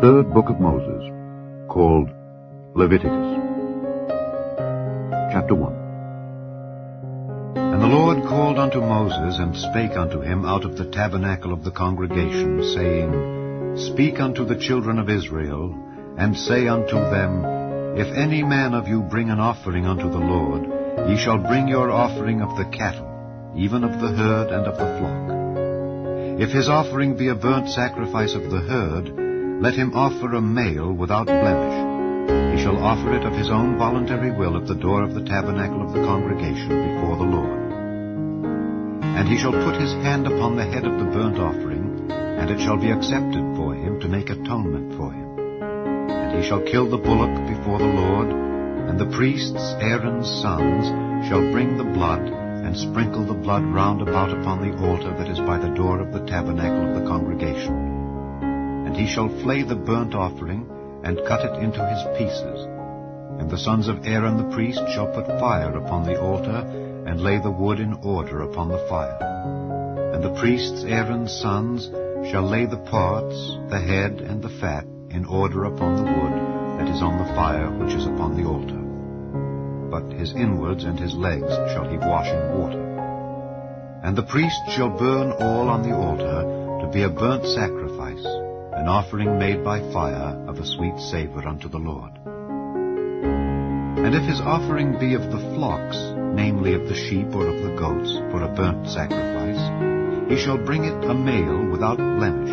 third book of Moses, called Leviticus. Chapter 1. And the Lord called unto Moses, and spake unto him out of the tabernacle of the congregation, saying, Speak unto the children of Israel, and say unto them, If any man of you bring an offering unto the Lord, ye shall bring your offering of the cattle, even of the herd and of the flock. If his offering be a burnt sacrifice of the herd, let him offer a male without blemish. He shall offer it of his own voluntary will at the door of the tabernacle of the congregation before the Lord. And he shall put his hand upon the head of the burnt offering, and it shall be accepted for him to make atonement for him. And he shall kill the bullock before the Lord, and the priests, Aaron's sons, shall bring the blood, and sprinkle the blood round about upon the altar that is by the door of the tabernacle of the congregation. And he shall flay the burnt offering, and cut it into his pieces. And the sons of Aaron the priest shall put fire upon the altar, and lay the wood in order upon the fire. And the priests, Aaron's sons, shall lay the parts, the head, and the fat, in order upon the wood that is on the fire which is upon the altar. But his inwards and his legs shall he wash in water. And the priest shall burn all on the altar to be a burnt sacrifice, an offering made by fire of a sweet savour unto the Lord. And if his offering be of the flocks, namely of the sheep or of the goats, for a burnt sacrifice, he shall bring it a male without blemish.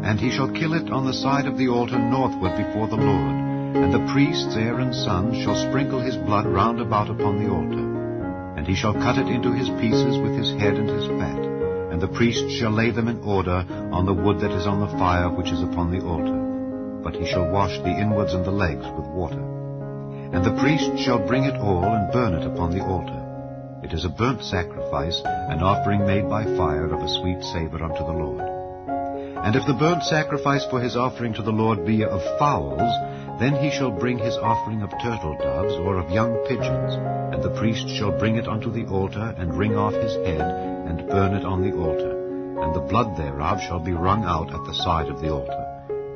And he shall kill it on the side of the altar northward before the Lord, and the priests, Aaron's sons, shall sprinkle his blood round about upon the altar. And he shall cut it into his pieces with his head and his fat, and the priest shall lay them in order on the wood that is on the fire which is upon the altar. But he shall wash the inwards and the legs with water. And the priest shall bring it all and burn it upon the altar. It is a burnt sacrifice, an offering made by fire of a sweet savour unto the Lord. And if the burnt sacrifice for his offering to the Lord be of fowls, then he shall bring his offering of turtle doves or of young pigeons, and the priest shall bring it unto the altar, and wring off his head, and burn it on the altar. And the blood thereof shall be wrung out at the side of the altar.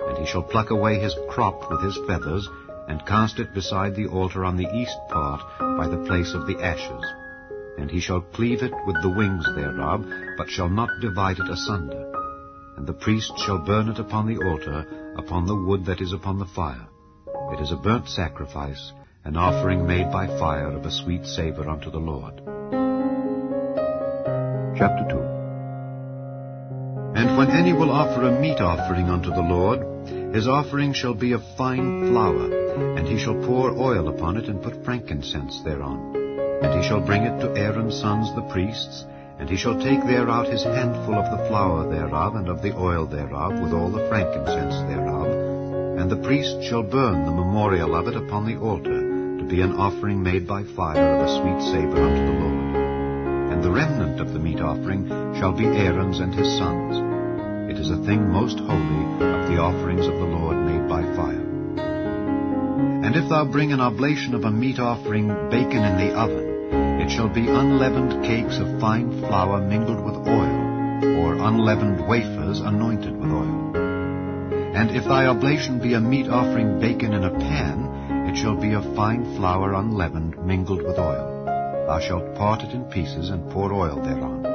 And he shall pluck away his crop with his feathers, and cast it beside the altar on the east part, by the place of the ashes. And he shall cleave it with the wings thereof, but shall not divide it asunder. And the priest shall burn it upon the altar, upon the wood that is upon the fire. It is a burnt sacrifice, an offering made by fire of a sweet savour unto the Lord. Chapter 2. And when any will offer a meat offering unto the Lord, his offering shall be of fine flour, and he shall pour oil upon it, and put frankincense thereon. And he shall bring it to Aaron's sons the priests, and he shall take thereout his handful of the flour thereof, and of the oil thereof, with all the frankincense thereof. And the priest shall burn the memorial of it upon the altar, to be an offering made by fire of a sweet savour unto the Lord. And the remnant of the meat offering shall be Aaron's and his sons. It is a thing most holy of the offerings of the Lord made by fire. And if thou bring an oblation of a meat offering baken in the oven, it shall be unleavened cakes of fine flour mingled with oil, or unleavened wafers anointed with oil. And if thy oblation be a meat offering baken in a pan, it shall be of fine flour unleavened mingled with oil. Thou shalt part it in pieces, and pour oil thereon.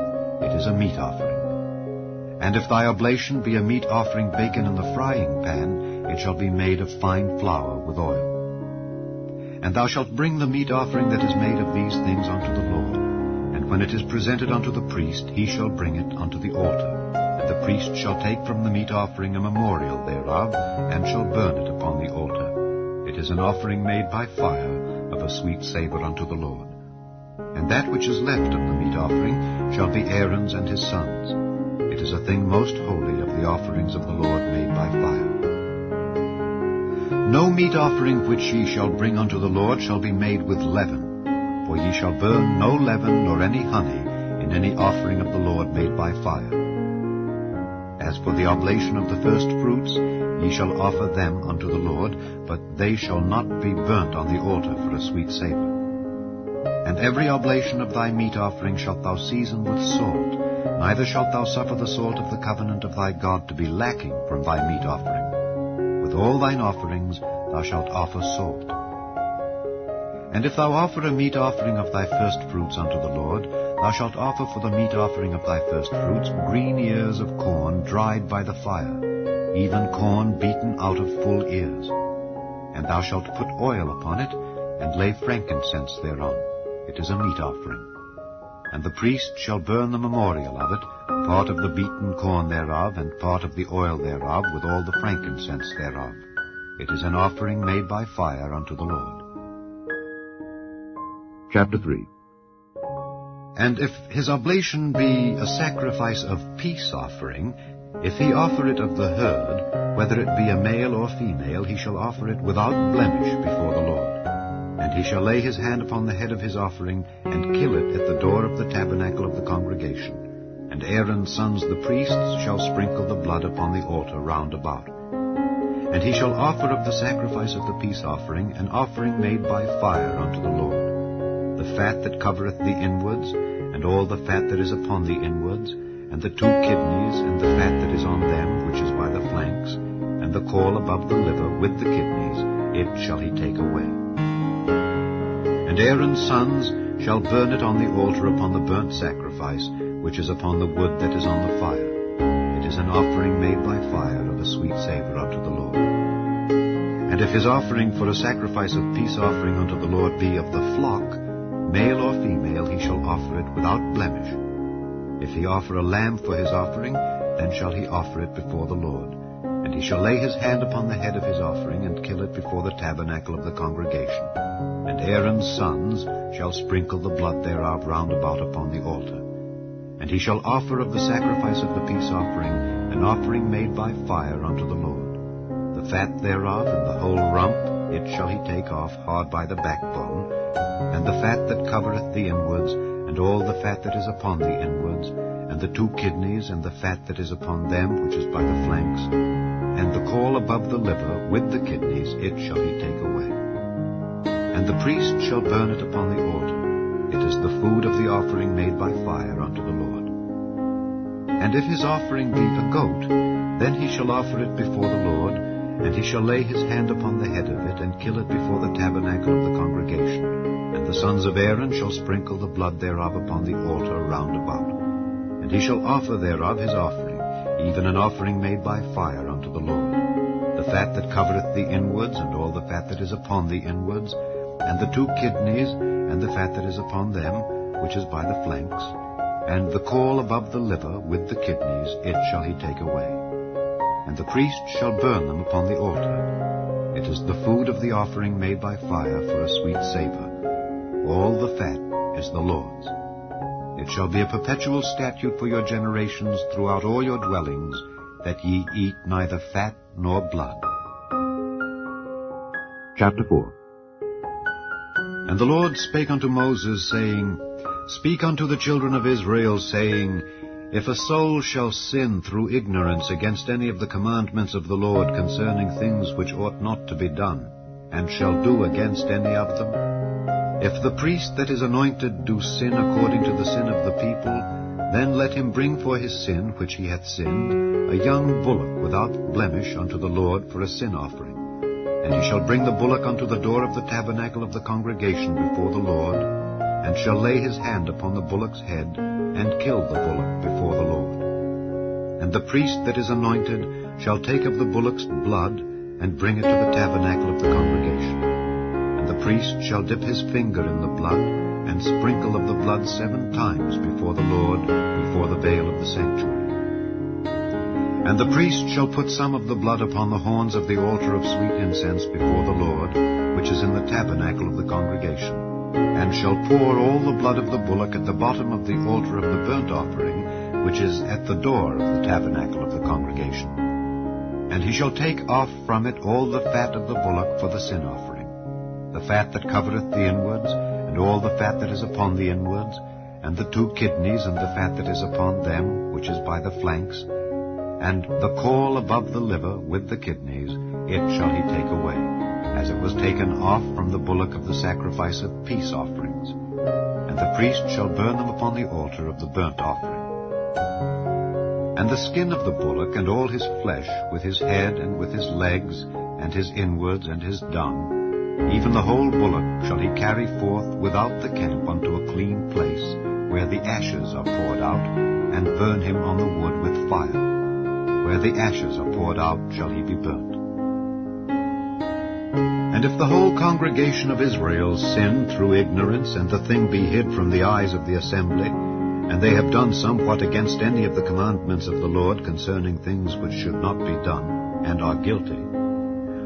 It is a meat offering. And if thy oblation be a meat offering baken in the frying pan, it shall be made of fine flour with oil. And thou shalt bring the meat offering that is made of these things unto the Lord. And when it is presented unto the priest, he shall bring it unto the altar. And the priest shall take from the meat offering a memorial thereof, and shall burn it upon the altar. It is an offering made by fire of a sweet savour unto the Lord. And that which is left of the meat offering shall be Aaron's and his sons. It is a thing most holy of the offerings of the Lord made by fire. No meat offering which ye shall bring unto the Lord shall be made with leaven, for ye shall burn no leaven nor any honey in any offering of the Lord made by fire. As for the oblation of the first fruits, ye shall offer them unto the Lord, but they shall not be burnt on the altar for a sweet savour. And every oblation of thy meat offering shalt thou season with salt, neither shalt thou suffer the salt of the covenant of thy God to be lacking from thy meat offering. With all thine offerings thou shalt offer salt. And if thou offer a meat offering of thy firstfruits unto the Lord, thou shalt offer for the meat offering of thy firstfruits green ears of corn dried by the fire, even corn beaten out of full ears. And thou shalt put oil upon it, and lay frankincense thereon. It is a meat offering. And the priest shall burn the memorial of it, part of the beaten corn thereof, and part of the oil thereof, with all the frankincense thereof. It is an offering made by fire unto the Lord. Chapter 3. And if his oblation be a sacrifice of peace offering, if he offer it of the herd, whether it be a male or female, he shall offer it without blemish before the Lord. And he shall lay his hand upon the head of his offering, and kill it at the door of the tabernacle of the congregation. And Aaron's sons the priests shall sprinkle the blood upon the altar round about. And he shall offer of the sacrifice of the peace offering an offering made by fire unto the Lord. The fat that covereth the inwards, and all the fat that is upon the inwards, and the 2 kidneys, and the fat that is on them, which is by the flanks, and the caul above the liver with the kidneys, it shall he take away. And Aaron's sons shall burn it on the altar upon the burnt sacrifice, which is upon the wood that is on the fire. It is an offering made by fire of a sweet savour unto the Lord. And if his offering for a sacrifice of peace offering unto the Lord be of the flock, male or female, he shall offer it without blemish. If he offer a lamb for his offering, then shall he offer it before the Lord. And he shall lay his hand upon the head of his offering, and kill it before the tabernacle of the congregation. And Aaron's sons shall sprinkle the blood thereof round about upon the altar. And he shall offer of the sacrifice of the peace offering an offering made by fire unto the Lord. The fat thereof and the whole rump, it shall he take off hard by the backbone, and the fat that covereth the inwards, and all the fat that is upon the inwards, and the 2 kidneys, and the fat that is upon them, which is by the flanks, and the caul above the liver with the kidneys, it shall he take away. And the priest shall burn it upon the altar. It is the food of the offering made by fire unto the Lord. And if his offering be a goat, then he shall offer it before the Lord, and he shall lay his hand upon the head of it, and kill it before the tabernacle of the congregation. And the sons of Aaron shall sprinkle the blood thereof upon the altar round about. And he shall offer thereof his offering, even an offering made by fire unto the Lord. The fat that covereth the inwards, and all the fat that is upon the inwards, and the 2 kidneys, and the fat that is upon them, which is by the flanks, and the caul above the liver with the kidneys, it shall he take away. And the priest shall burn them upon the altar. It is the food of the offering made by fire for a sweet savour. All the fat is the Lord's. It shall be a perpetual statute for your generations throughout all your dwellings, that ye eat neither fat nor blood. Chapter 4. And the Lord spake unto Moses, saying, Speak unto the children of Israel, saying, If a soul shall sin through ignorance against any of the commandments of the Lord concerning things which ought not to be done, and shall do against any of them, if the priest that is anointed do sin according to the sin of the people, then let him bring for his sin which he hath sinned a young bullock without blemish unto the Lord for a sin offering. And he shall bring the bullock unto the door of the tabernacle of the congregation before the Lord, and shall lay his hand upon the bullock's head, and kill the bullock before the Lord. And the priest that is anointed shall take of the bullock's blood, and bring it to the tabernacle of the congregation. And the priest shall dip his finger in the blood, and sprinkle of the blood 7 times before the Lord, before the veil of the sanctuary. And the priest shall put some of the blood upon the horns of the altar of sweet incense before the Lord, which is in the tabernacle of the congregation, and shall pour all the blood of the bullock at the bottom of the altar of the burnt offering, which is at the door of the tabernacle of the congregation. And he shall take off from it all the fat of the bullock for the sin offering, the fat that covereth the inwards, and all the fat that is upon the inwards, and the 2 kidneys, and the fat that is upon them, which is by the flanks, and the caul above the liver with the kidneys, it shall he take away, as it was taken off from the bullock of the sacrifice of peace offerings. And the priest shall burn them upon the altar of the burnt offering. And the skin of the bullock, and all his flesh, with his head, and with his legs, and his inwards, and his dung, even the whole bullock shall he carry forth without the camp unto a clean place, where the ashes are poured out, and burn him on the wood with fire. Where the ashes are poured out shall he be burnt. And if the whole congregation of Israel sin through ignorance, and the thing be hid from the eyes of the assembly, and they have done somewhat against any of the commandments of the Lord concerning things which should not be done, and are guilty,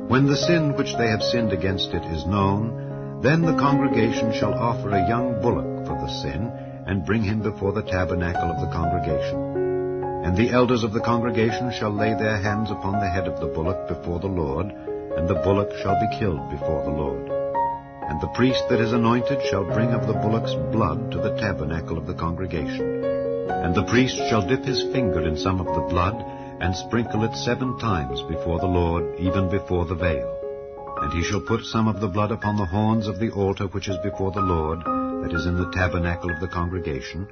when the sin which they have sinned against it is known, then the congregation shall offer a young bullock for the sin, and bring him before the tabernacle of the congregation. And the elders of the congregation shall lay their hands upon the head of the bullock before the Lord, and the bullock shall be killed before the Lord. And the priest that is anointed shall bring of the bullock's blood to the tabernacle of the congregation. And the priest shall dip his finger in some of the blood, and sprinkle it 7 times before the Lord, even before the veil. And he shall put some of the blood upon the horns of the altar which is before the Lord, that is in the tabernacle of the congregation,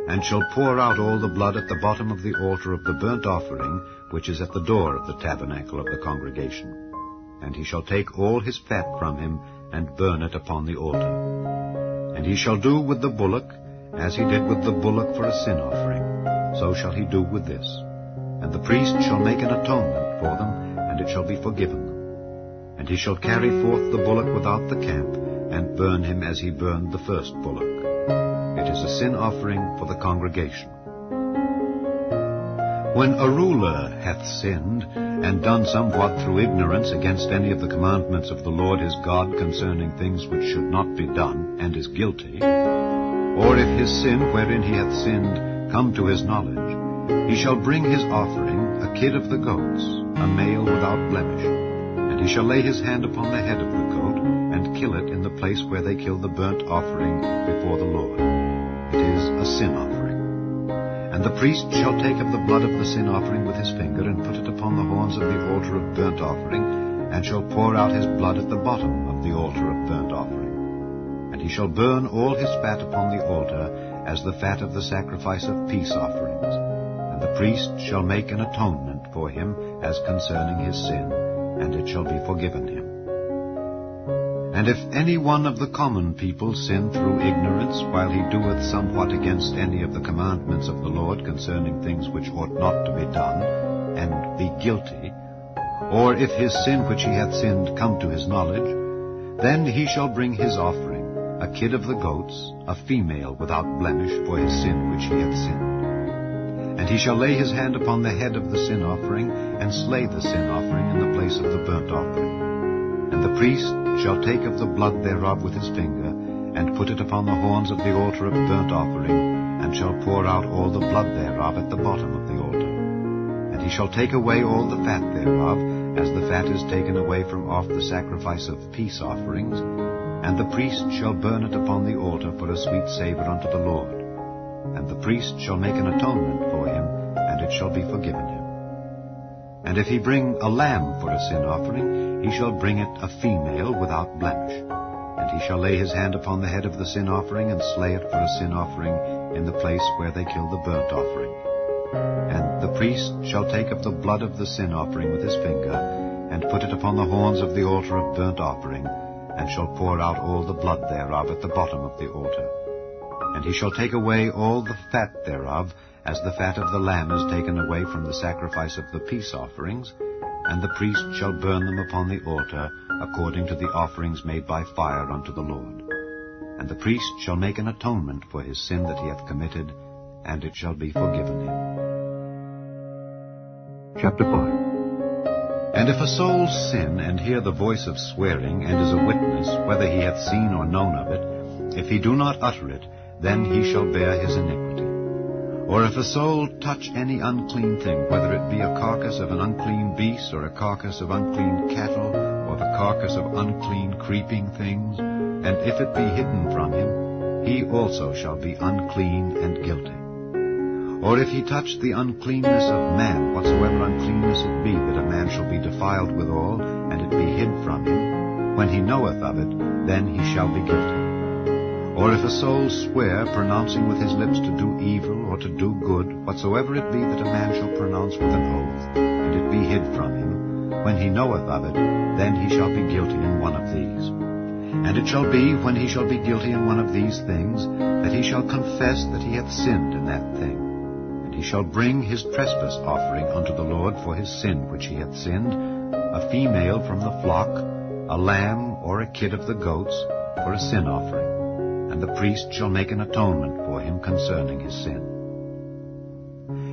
and shall pour out all the blood at the bottom of the altar of the burnt offering, which is at the door of the tabernacle of the congregation. And he shall take all his fat from him, and burn it upon the altar. And he shall do with the bullock, as he did with the bullock for a sin offering, so shall he do with this. And the priest shall make an atonement for them, and it shall be forgiven them. And he shall carry forth the bullock without the camp, and burn him as he burned the first bullock. It is a sin offering for the congregation. When a ruler hath sinned, and done somewhat through ignorance against any of the commandments of the Lord his God concerning things which should not be done, and is guilty, or if his sin wherein he hath sinned come to his knowledge, he shall bring his offering, a kid of the goats, a male without blemish, and he shall lay his hand upon the head of the goat, and kill it in the place where they kill the burnt offering before the Lord. It is a sin offering. And the priest shall take of the blood of the sin offering with his finger, and put it upon the horns of the altar of burnt offering, and shall pour out his blood at the bottom of the altar of burnt offering. And he shall burn all his fat upon the altar, as the fat of the sacrifice of peace offerings. And the priest shall make an atonement for him as concerning his sin, and it shall be forgiven him. And if any one of the common people sin through ignorance, while he doeth somewhat against any of the commandments of the Lord concerning things which ought not to be done, and be guilty, or if his sin which he hath sinned come to his knowledge, then he shall bring his offering, a kid of the goats, a female without blemish, for his sin which he hath sinned. And he shall lay his hand upon the head of the sin offering, and slay the sin offering in the place of the burnt offering. And the priest shall take of the blood thereof with his finger, and put it upon the horns of the altar of burnt offering, and shall pour out all the blood thereof at the bottom of the altar. And he shall take away all the fat thereof, as the fat is taken away from off the sacrifice of peace offerings, and the priest shall burn it upon the altar for a sweet savour unto the Lord. And the priest shall make an atonement for him, and it shall be forgiven him. And if he bring a lamb for a sin offering, he shall bring it a female without blemish. And he shall lay his hand upon the head of the sin offering, and slay it for a sin offering in the place where they kill the burnt offering. And the priest shall take of the blood of the sin offering with his finger, and put it upon the horns of the altar of burnt offering, and shall pour out all the blood thereof at the bottom of the altar. And he shall take away all the fat thereof, as the fat of the lamb is taken away from the sacrifice of the peace offerings, and the priest shall burn them upon the altar, according to the offerings made by fire unto the Lord. And the priest shall make an atonement for his sin that he hath committed, and it shall be forgiven him. Chapter 5. And if a soul sin, and hear the voice of swearing, and is a witness, whether he hath seen or known of it, if he do not utter it, then he shall bear his iniquity. Or if a soul touch any unclean thing, whether it be a carcass of an unclean beast, or a carcass of unclean cattle, or the carcass of unclean creeping things, and if it be hidden from him, he also shall be unclean and guilty. Or if he touch the uncleanness of man, whatsoever uncleanness it be, that a man shall be defiled withal, and it be hid from him, when he knoweth of it, then he shall be guilty. Or if a soul swear, pronouncing with his lips to do evil or to do good, whatsoever it be that a man shall pronounce with an oath, and it be hid from him, when he knoweth of it, then he shall be guilty in one of these. And it shall be, when he shall be guilty in one of these things, that he shall confess that he hath sinned in that thing. And he shall bring his trespass offering unto the Lord for his sin which he hath sinned, a female from the flock, a lamb or a kid of the goats, for a sin offering. And the priest shall make an atonement for him concerning his sin.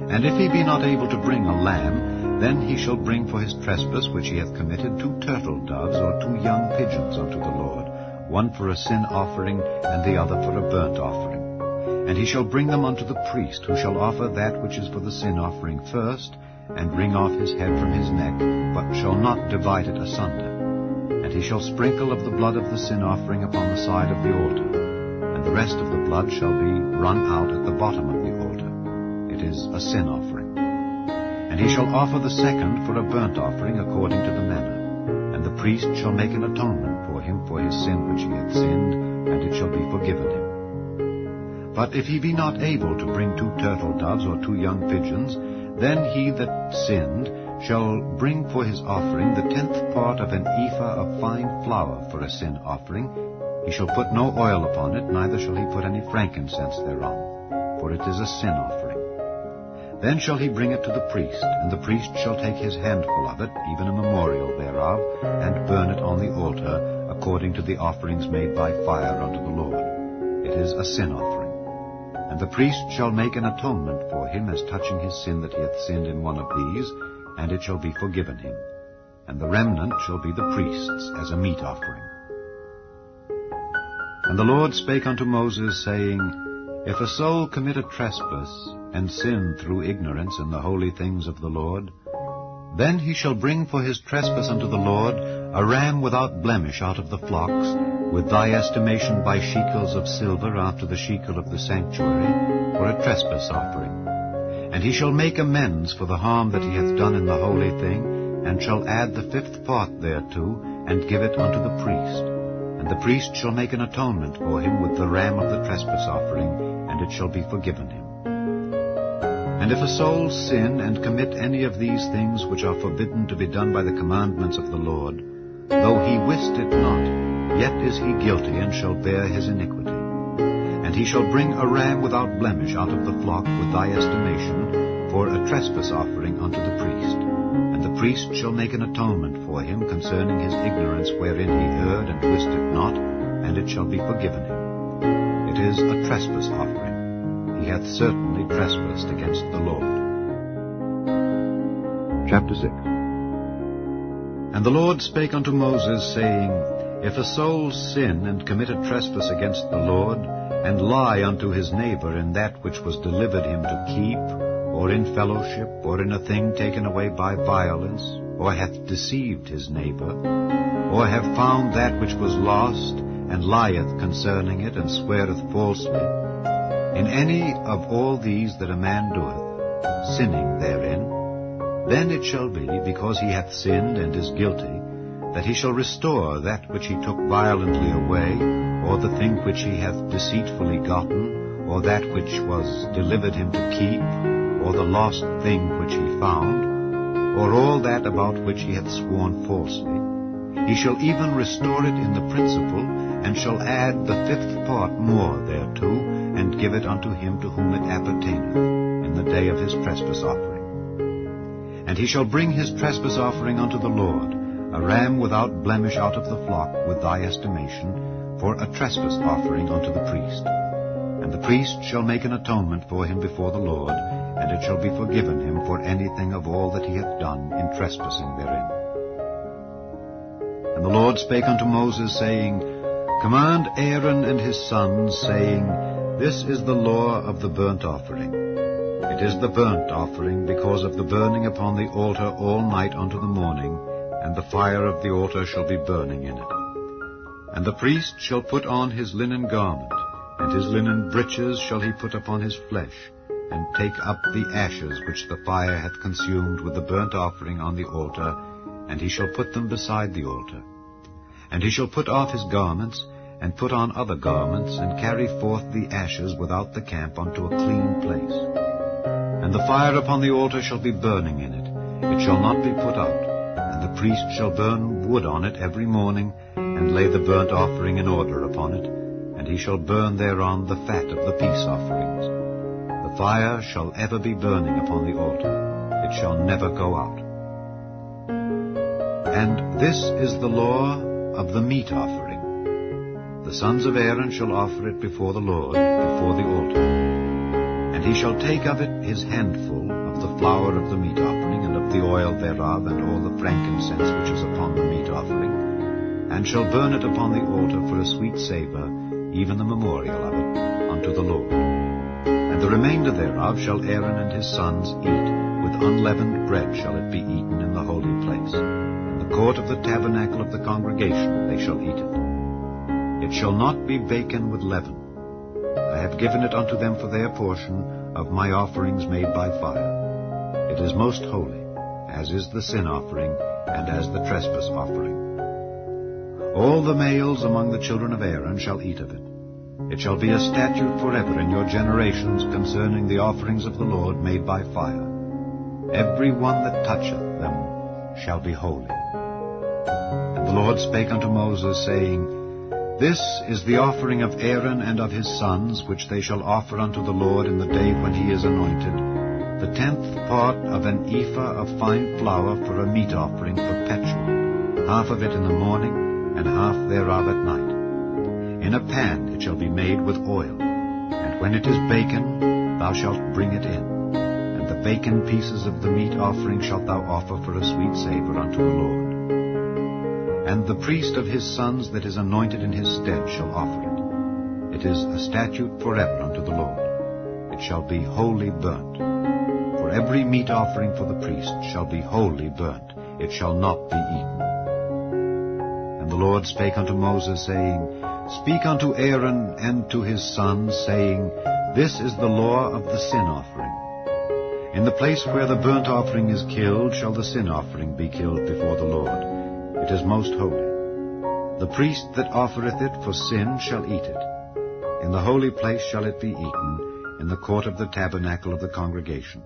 And if he be not able to bring a lamb, then he shall bring for his trespass which he hath committed 2 turtle doves or 2 young pigeons unto the Lord, one for a sin offering, and the other for a burnt offering. And he shall bring them unto the priest, who shall offer that which is for the sin offering first, and wring off his head from his neck, but shall not divide it asunder. And he shall sprinkle of the blood of the sin offering upon the side of the altar. The rest of the blood shall be run out at the bottom of the altar. It is a sin offering. And he shall offer the second for a burnt offering according to the manner. And the priest shall make an atonement for him for his sin which he hath sinned, and it shall be forgiven him. But if he be not able to bring 2 turtle doves or 2 young pigeons, then he that sinned shall bring for his offering the 10th part of an ephah of fine flour for a sin offering. He shall put no oil upon it, neither shall he put any frankincense thereon, for it is a sin offering. Then shall he bring it to the priest, and the priest shall take his handful of it, even a memorial thereof, and burn it on the altar, according to the offerings made by fire unto the Lord. It is a sin offering. And the priest shall make an atonement for him as touching his sin that he hath sinned in one of these, and it shall be forgiven him. And the remnant shall be the priest's as a meat offering. And the Lord spake unto Moses, saying, If a soul commit a trespass, and sin through ignorance in the holy things of the Lord, then he shall bring for his trespass unto the Lord a ram without blemish out of the flocks, with thy estimation by shekels of silver after the shekel of the sanctuary, for a trespass offering. And he shall make amends for the harm that he hath done in the holy thing, and shall add the 5th part thereto, and give it unto the priest. And the priest shall make an atonement for him with the ram of the trespass offering, and it shall be forgiven him. And if a soul sin and commit any of these things which are forbidden to be done by the commandments of the Lord, though he wist it not, yet is he guilty, and shall bear his iniquity. And he shall bring a ram without blemish out of the flock with thy estimation, for a trespass offering unto the priest. The priest shall make an atonement for him concerning his ignorance wherein he erred and wist it not, and it shall be forgiven him. It is a trespass offering. He hath certainly trespassed against the Lord. Chapter 6. And the Lord spake unto Moses, saying, If a soul sin and commit a trespass against the Lord, and lie unto his neighbor in that which was delivered him to keep, or in fellowship, or in a thing taken away by violence, or hath deceived his neighbor, or have found that which was lost, and lieth concerning it, and sweareth falsely, in any of all these that a man doeth, sinning therein, then it shall be, because he hath sinned and is guilty, that he shall restore that which he took violently away, or the thing which he hath deceitfully gotten, or that which was delivered him to keep, or the lost thing which he found, or all that about which he hath sworn falsely. He shall even restore it in the principal, and shall add the 5th part more thereto, and give it unto him to whom it appertaineth, in the day of his trespass offering. And he shall bring his trespass offering unto the Lord, a ram without blemish out of the flock with thy estimation, for a trespass offering unto the priest. And the priest shall make an atonement for him before the Lord, and it shall be forgiven him for anything of all that he hath done in trespassing therein. And the Lord spake unto Moses, saying, Command Aaron and his sons, saying, This is the law of the burnt offering. It is the burnt offering because of the burning upon the altar all night unto the morning, and the fire of the altar shall be burning in it. And the priest shall put on his linen garment, and his linen breeches shall he put upon his flesh, and take up the ashes which the fire hath consumed with the burnt offering on the altar, and he shall put them beside the altar. And he shall put off his garments, and put on other garments, and carry forth the ashes without the camp unto a clean place. And the fire upon the altar shall be burning in it, it shall not be put out. And the priest shall burn wood on it every morning, and lay the burnt offering in order upon it, and he shall burn thereon the fat of the peace offerings. The fire shall ever be burning upon the altar, it shall never go out. And this is the law of the meat offering. The sons of Aaron shall offer it before the Lord, before the altar. And he shall take of it his handful of the flour of the meat offering, and of the oil thereof, and all the frankincense which is upon the meat offering, and shall burn it upon the altar for a sweet savour, even the memorial of it, unto the Lord. And the remainder thereof shall Aaron and his sons eat, with unleavened bread shall it be eaten in the holy place. In the court of the tabernacle of the congregation they shall eat it. It shall not be baken with leaven. I have given it unto them for their portion of my offerings made by fire. It is most holy, as is the sin offering, and as the trespass offering. All the males among the children of Aaron shall eat of it. It shall be a statute forever in your generations concerning the offerings of the Lord made by fire. Every one that toucheth them shall be holy. And the Lord spake unto Moses, saying, This is the offering of Aaron and of his sons, which they shall offer unto the Lord in the day when he is anointed, the 10th part of an ephah of fine flour for a meat offering perpetual, half of it in the morning, and half thereof at night. In a pan it shall be made with oil, and when it is baken, thou shalt bring it in. And the baken pieces of the meat offering shalt thou offer for a sweet savour unto the Lord. And the priest of his sons that is anointed in his stead shall offer it. It is a statute forever unto the Lord. It shall be wholly burnt. For every meat offering for the priest shall be wholly burnt. It shall not be eaten. And the Lord spake unto Moses, saying, Speak unto Aaron and to his sons, saying, This is the law of the sin offering. In the place where the burnt offering is killed shall the sin offering be killed before the Lord. It is most holy. The priest that offereth it for sin shall eat it. In the holy place shall it be eaten, in the court of the tabernacle of the congregation.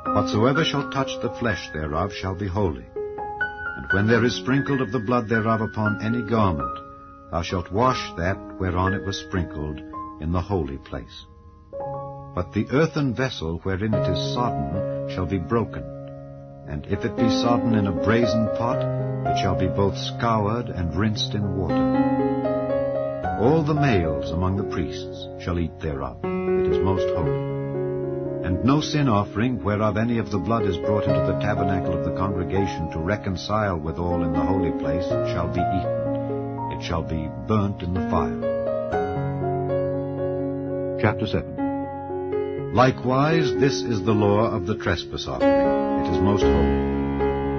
Whatsoever shall touch the flesh thereof shall be holy. And when there is sprinkled of the blood thereof upon any garment, thou shalt wash that whereon it was sprinkled in the holy place. But the earthen vessel wherein it is sodden shall be broken, and if it be sodden in a brazen pot, it shall be both scoured and rinsed in water. All the males among the priests shall eat thereof. It is most holy. And no sin offering, whereof any of the blood is brought into the tabernacle of the congregation to reconcile withal in the holy place, shall be eaten. It shall be burnt in the fire. Chapter 7. Likewise, this is the law of the trespass offering. It is most holy.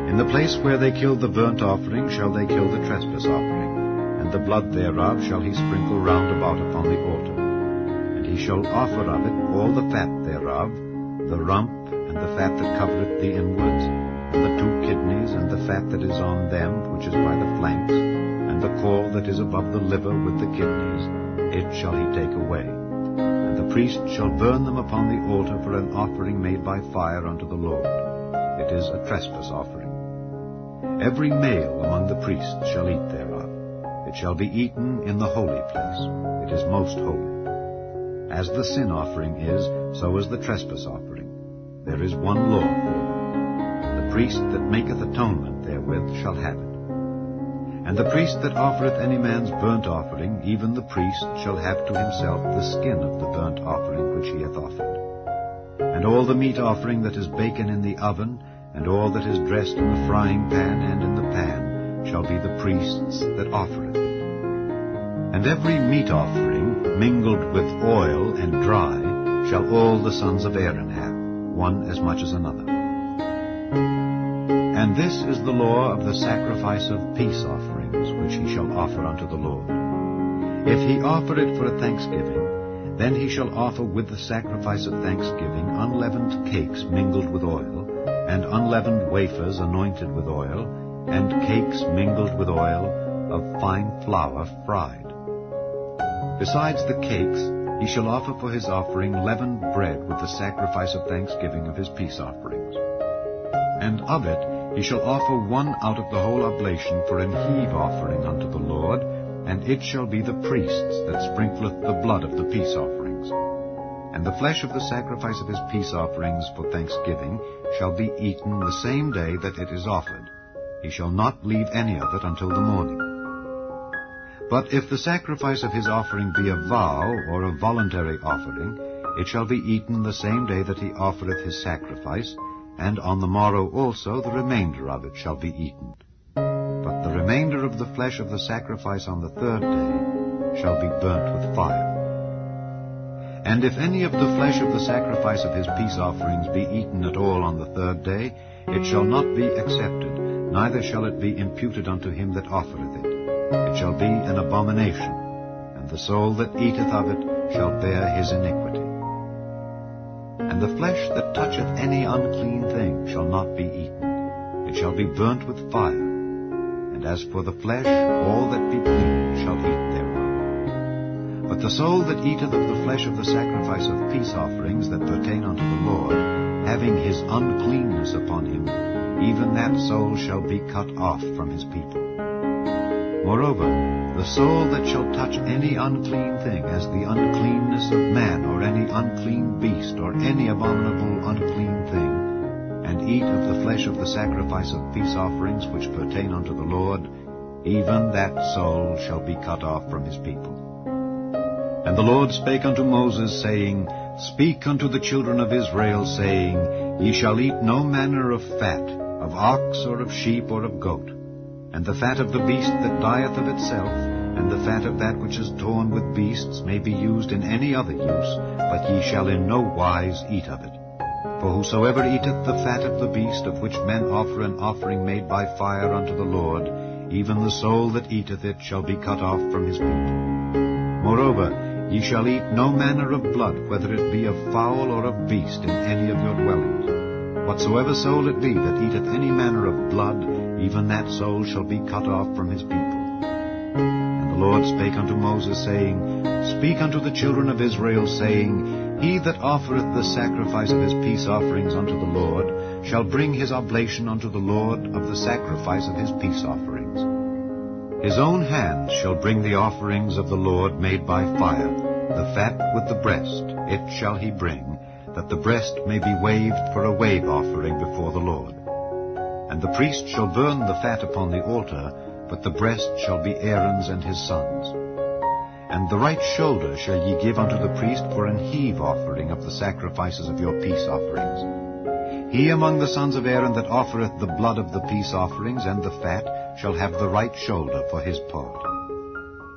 In the place where they killed the burnt offering shall they kill the trespass offering, and the blood thereof shall he sprinkle round about upon the altar. And he shall offer of it all the fat thereof, the rump, and the fat that covereth the inwards, and the 2 kidneys, and the fat that is on them, which is by the flanks, and the caul that is above the liver with the kidneys, it shall he take away. And the priest shall burn them upon the altar for an offering made by fire unto the Lord. It is a trespass offering. Every male among the priests shall eat thereof. It shall be eaten in the holy place. It is most holy. As the sin offering is, so is the trespass offering. There is one law for them. The priest that maketh atonement therewith shall have it. And the priest that offereth any man's burnt offering, even the priest shall have to himself the skin of the burnt offering which he hath offered. And all the meat offering that is baken in the oven, and all that is dressed in the frying pan and in the pan, shall be the priest's that offereth it. And every meat offering mingled with oil and dry shall all the sons of Aaron have, one as much as another. And this is the law of the sacrifice of peace offerings, which he shall offer unto the Lord. If he offer it for a thanksgiving, then he shall offer with the sacrifice of thanksgiving unleavened cakes mingled with oil, and unleavened wafers anointed with oil, and cakes mingled with oil of fine flour fried. Besides the cakes, he shall offer for his offering leavened bread with the sacrifice of thanksgiving of his peace offerings. And of it he shall offer one out of the whole oblation for an heave offering unto the Lord, and it shall be the priest's that sprinkleth the blood of the peace offerings. And the flesh of the sacrifice of his peace offerings for thanksgiving shall be eaten the same day that it is offered. He shall not leave any of it until the morning. But if the sacrifice of his offering be a vow or a voluntary offering, it shall be eaten the same day that he offereth his sacrifice, and on the morrow also the remainder of it shall be eaten. But the remainder of the flesh of the sacrifice on the third day shall be burnt with fire. And if any of the flesh of the sacrifice of his peace offerings be eaten at all on the third day, it shall not be accepted, neither shall it be imputed unto him that offereth it. It shall be an abomination, and the soul that eateth of it shall bear his iniquity. And the flesh that toucheth any unclean thing shall not be eaten. It shall be burnt with fire. And as for the flesh, all that be clean shall eat thereof. But the soul that eateth of the flesh of the sacrifice of peace offerings that pertain unto the Lord, having his uncleanness upon him, even that soul shall be cut off from his people. Moreover, the soul that shall touch any unclean thing, as the uncleanness of man, or any unclean beast, or any abominable unclean thing, and eat of the flesh of the sacrifice of peace offerings which pertain unto the Lord, even that soul shall be cut off from his people. And the Lord spake unto Moses, saying, Speak unto the children of Israel, saying, Ye shall eat no manner of fat, of ox, or of sheep, or of goat, and the fat of the beast that dieth of itself, and the fat of that which is torn with beasts may be used in any other use, but ye shall in no wise eat of it. For whosoever eateth the fat of the beast, of which men offer an offering made by fire unto the Lord, even the soul that eateth it shall be cut off from his people. Moreover, ye shall eat no manner of blood, whether it be of fowl or of beast, in any of your dwellings. Whatsoever soul it be that eateth any manner of blood, even that soul shall be cut off from his people. And the Lord spake unto Moses, saying, Speak unto the children of Israel, saying, He that offereth the sacrifice of his peace offerings unto the Lord shall bring his oblation unto the Lord of the sacrifice of his peace offerings. His own hands shall bring the offerings of the Lord made by fire, the fat with the breast, it shall he bring, that the breast may be waved for a wave offering before the Lord. And the priest shall burn the fat upon the altar, but the breast shall be Aaron's and his sons'. And the right shoulder shall ye give unto the priest for an heave offering of the sacrifices of your peace offerings. He among the sons of Aaron that offereth the blood of the peace offerings and the fat shall have the right shoulder for his part.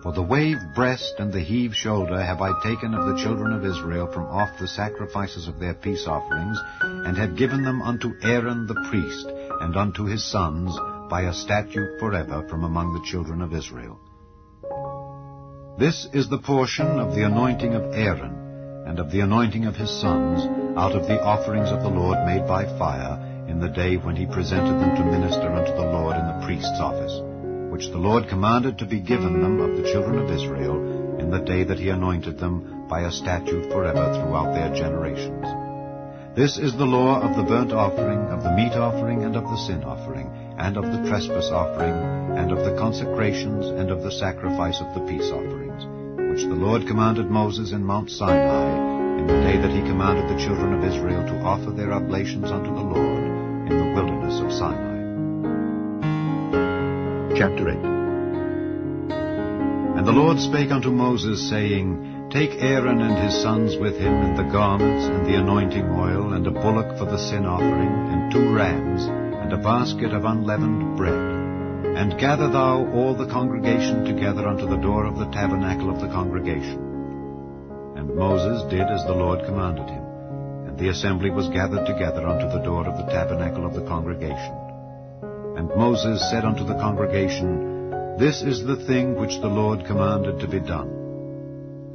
For the waved breast and the heave shoulder have I taken of the children of Israel from off the sacrifices of their peace offerings, and have given them unto Aaron the priest, and unto his sons, by a statute forever from among the children of Israel. This is the portion of the anointing of Aaron, and of the anointing of his sons, out of the offerings of the Lord made by fire, in the day when he presented them to minister unto the Lord in the priest's office, which the Lord commanded to be given them of the children of Israel, in the day that he anointed them, by a statute forever throughout their generations. This is the law of the burnt offering, of the meat offering, and of the sin offering, and of the trespass offering, and of the consecrations, and of the sacrifice of the peace offerings, which the Lord commanded Moses in Mount Sinai, in the day that he commanded the children of Israel to offer their oblations unto the Lord in the wilderness of Sinai. Chapter 8. And the Lord spake unto Moses, saying, Take Aaron and his sons with him, and the garments, and the anointing oil, and a bullock for the sin offering, and 2 rams, and a basket of unleavened bread. And gather thou all the congregation together unto the door of the tabernacle of the congregation. And Moses did as the Lord commanded him. And the assembly was gathered together unto the door of the tabernacle of the congregation. And Moses said unto the congregation, This is the thing which the Lord commanded to be done.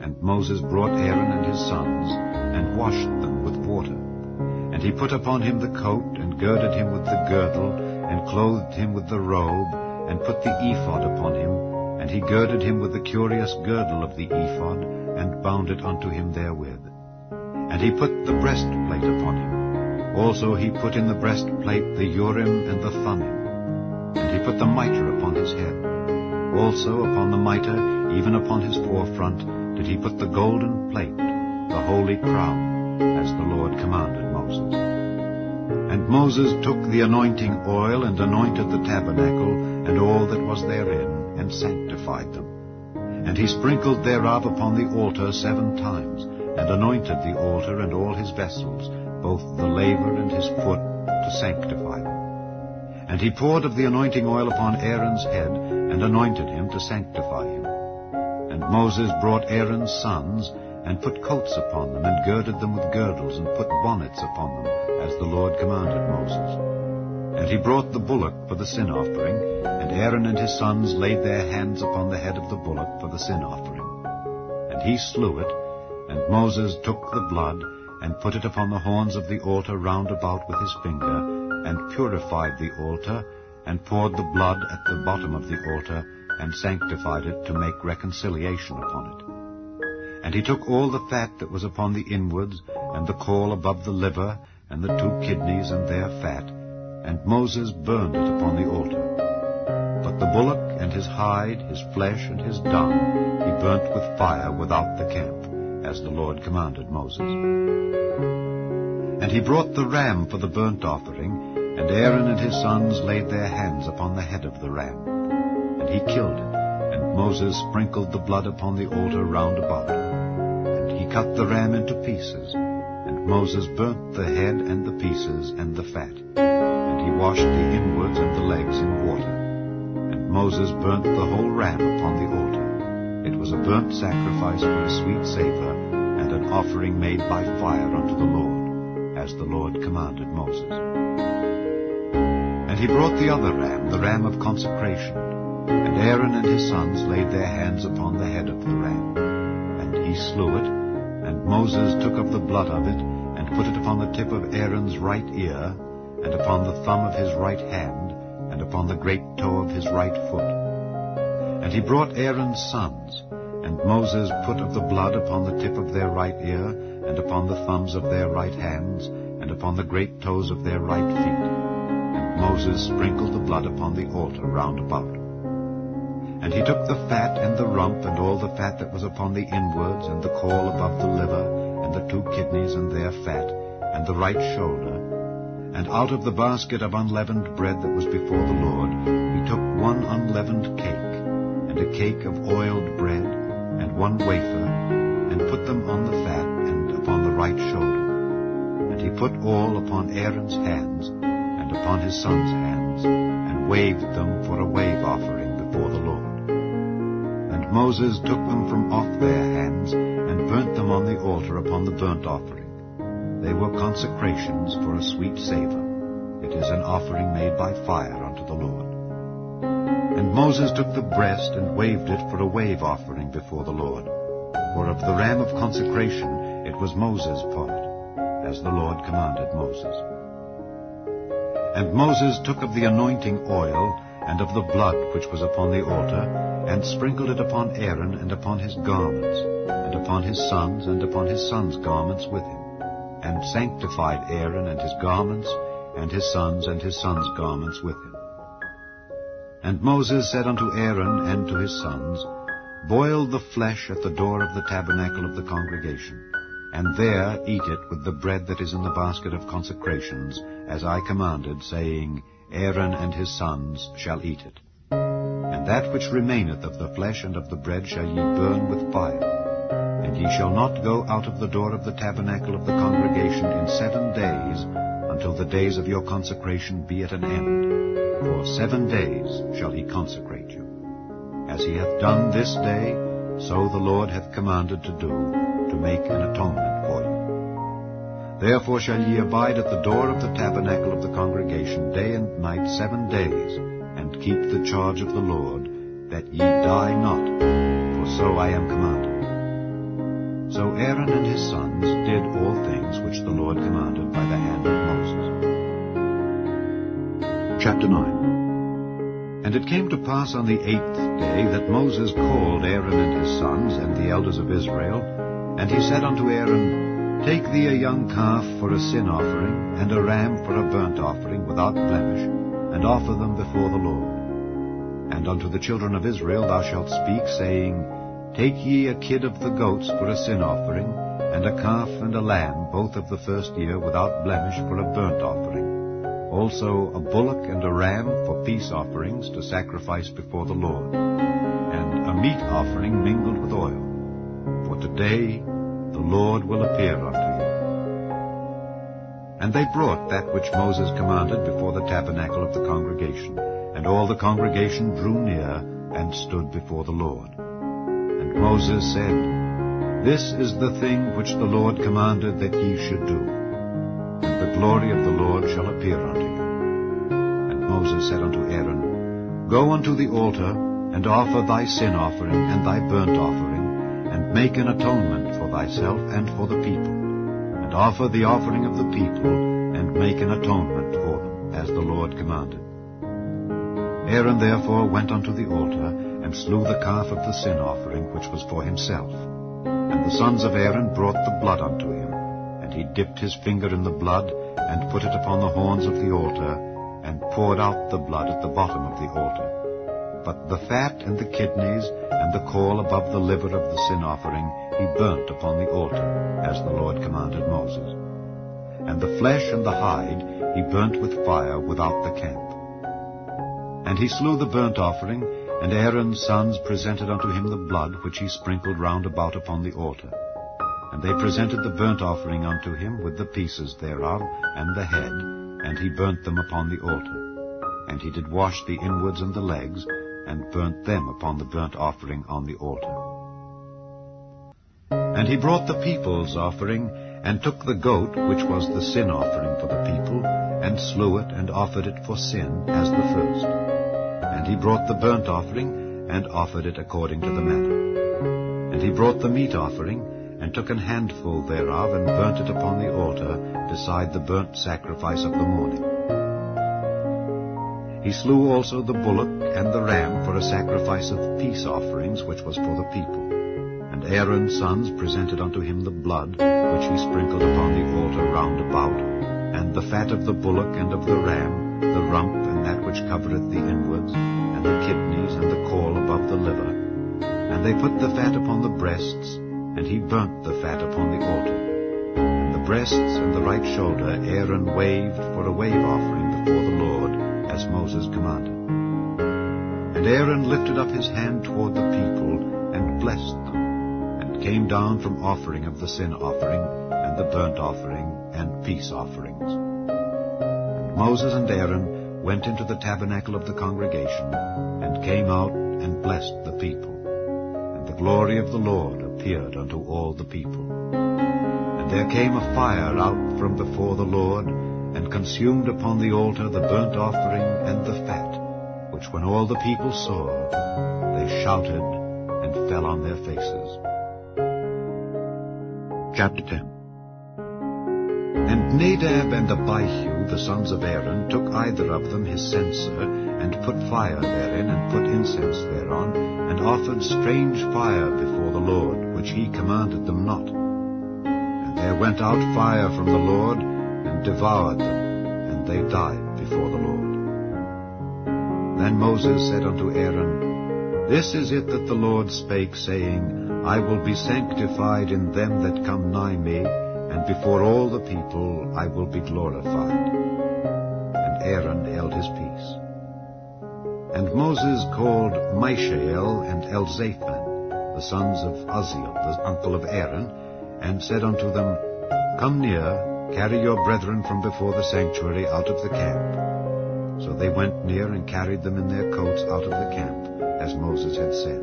And Moses brought Aaron and his sons, and washed them with water. And he put upon him the coat, and girded him with the girdle, and clothed him with the robe, and put the ephod upon him, And he girded him with the curious girdle of the ephod, and bound it unto him therewith. And he put the breastplate upon him. Also he put in the breastplate the Urim and the Thummim. And he put the mitre upon his head. Also upon the mitre, even upon his forefront, did he put the golden plate, the holy crown, as the Lord commanded Moses. And Moses took the anointing oil, and anointed the tabernacle, and all that was therein, and sanctified them. And he sprinkled thereof upon the altar 7 times, and anointed the altar and all his vessels, both the laver and his foot, to sanctify them. And he poured of the anointing oil upon Aaron's head, and anointed him to sanctify him. And Moses brought Aaron's sons, and put coats upon them, and girded them with girdles, and put bonnets upon them, as the Lord commanded Moses. And he brought the bullock for the sin offering, and Aaron and his sons laid their hands upon the head of the bullock for the sin offering. And he slew it, and Moses took the blood, and put it upon the horns of the altar round about with his finger, and purified the altar, and poured the blood at the bottom of the altar, and sanctified it to make reconciliation upon it. And he took all the fat that was upon the inwards, and the caul above the liver, and the 2 kidneys and their fat, and Moses burned it upon the altar. But the bullock and his hide, his flesh and his dung, he burnt with fire without the camp, as the Lord commanded Moses. And he brought the ram for the burnt offering, and Aaron and his sons laid their hands upon the head of the ram. And he killed it, and Moses sprinkled the blood upon the altar round about. And he cut the ram into pieces, and Moses burnt the head and the pieces and the fat. And he washed the inwards and the legs in water. And Moses burnt the whole ram upon the altar. It was a burnt sacrifice for a sweet savour, and an offering made by fire unto the Lord, as the Lord commanded Moses. And he brought the other ram, the ram of consecration. And Aaron and his sons laid their hands upon the head of the ram. And he slew it, and Moses took of the blood of it, and put it upon the tip of Aaron's right ear, and upon the thumb of his right hand, and upon the great toe of his right foot. And he brought Aaron's sons, and Moses put of the blood upon the tip of their right ear, and upon the thumbs of their right hands, and upon the great toes of their right feet. And Moses sprinkled the blood upon the altar round about. And he took the fat and the rump, and all the fat that was upon the inwards, and the caul above the liver, and the 2 kidneys and their fat, and the right shoulder. And out of the basket of unleavened bread that was before the Lord, he took 1 unleavened cake, and a cake of oiled bread, and 1 wafer, and put them on the fat and upon the right shoulder. And he put all upon Aaron's hands, and upon his sons' hands, and waved them for a wave offering before the Lord. And Moses took them from off their hands, and burnt them on the altar upon the burnt offering. They were consecrations for a sweet savour. It is an offering made by fire unto the Lord. And Moses took the breast, and waved it for a wave offering before the Lord. For of the ram of consecration it was Moses' part, as the Lord commanded Moses. And Moses took of the anointing oil, and of the blood which was upon the altar, and sprinkled it upon Aaron, and upon his garments, and upon his sons, and upon his sons' garments with him, and sanctified Aaron and his garments, and his sons garments with him. And Moses said unto Aaron and to his sons, Boil the flesh at the door of the tabernacle of the congregation, and there eat it with the bread that is in the basket of consecrations, as I commanded, saying, Aaron and his sons shall eat it. And that which remaineth of the flesh and of the bread shall ye burn with fire. And ye shall not go out of the door of the tabernacle of the congregation in 7 days, until the days of your consecration be at an end. For 7 days shall he consecrate you. As he hath done this day, so the Lord hath commanded to do, to make an atonement for you. Therefore shall ye abide at the door of the tabernacle of the congregation day and night 7 days, and keep the charge of the Lord, that ye die not, for so I am commanded. So Aaron and his sons did all things which the Lord commanded by the hand of Moses. Chapter 9. And it came to pass on the 8th day that Moses called Aaron and his sons and the elders of Israel, and he said unto Aaron, Take thee a young calf for a sin offering, and a ram for a burnt offering without blemish, and offer them before the Lord. And unto the children of Israel thou shalt speak, saying, Take ye a kid of the goats for a sin offering, and a calf and a lamb, both of the first year, without blemish, for a burnt offering. Also a bullock and a ram for peace offerings to sacrifice before the Lord, and a meat offering mingled with oil. For today the Lord will appear unto you. And they brought that which Moses commanded before the tabernacle of the congregation, and all the congregation drew near and stood before the Lord. And Moses said, This is the thing which the Lord commanded that ye should do, and the glory of the Lord shall appear unto you. And Moses said unto Aaron, Go unto the altar, and offer thy sin offering and thy burnt offering, and make an atonement for thyself and for the people, and offer the offering of the people, and make an atonement for them, as the Lord commanded. Aaron therefore went unto the altar, and slew the calf of the sin offering, which was for himself. And the sons of Aaron brought the blood unto him, and he dipped his finger in the blood, and put it upon the horns of the altar, and poured out the blood at the bottom of the altar. But the fat and the kidneys, and the caul above the liver of the sin offering, he burnt upon the altar, as the Lord commanded Moses. And the flesh and the hide he burnt with fire without the camp. And he slew the burnt offering, and Aaron's sons presented unto him the blood which he sprinkled round about upon the altar. And they presented the burnt offering unto him with the pieces thereof, and the head, and he burnt them upon the altar. And he did wash the inwards and the legs, and burnt them upon the burnt offering on the altar. And he brought the people's offering, and took the goat, which was the sin offering for the people, and slew it, and offered it for sin, as the first. And he brought the burnt offering, and offered it according to the manner. And he brought the meat offering, and took an handful thereof, and burnt it upon the altar, beside the burnt sacrifice of the morning. He slew also the bullock and the ram for a sacrifice of peace offerings, which was for the people. And Aaron's sons presented unto him the blood, which he sprinkled upon the altar round about, and the fat of the bullock and of the ram, the rump and that which covereth the inwards, and the kidneys and the caul above the liver. And they put the fat upon the breasts, and he burnt the fat upon the altar. And the breasts and the right shoulder Aaron waved for a wave offering before the Lord, as Moses commanded. And Aaron lifted up his hand toward the people, and blessed them, and came down from offering of the sin offering, and the burnt offering, and peace offerings. And Moses and Aaron went into the tabernacle of the congregation, and came out and blessed the people. And the glory of the Lord appeared unto all the people. And there came a fire out from before the Lord, and consumed upon the altar the burnt offering and the fat, which when all the people saw, they shouted and fell on their faces. Chapter 10. And Nadab and Abihu, the sons of Aaron, took either of them his censer, and put fire therein, and put incense thereon, and offered strange fire before the Lord, which he commanded them not. And there went out fire from the Lord, and devoured them, and they died before the Lord. Then Moses said unto Aaron, This is it that the Lord spake, saying, I will be sanctified in them that come nigh me, and before all the people I will be glorified. And Aaron held his peace. And Moses called Mishael and Elzaphan, the sons of Uzziel, the uncle of Aaron, and said unto them, Come near, carry your brethren from before the sanctuary out of the camp. So they went near and carried them in their coats out of the camp, as Moses had said.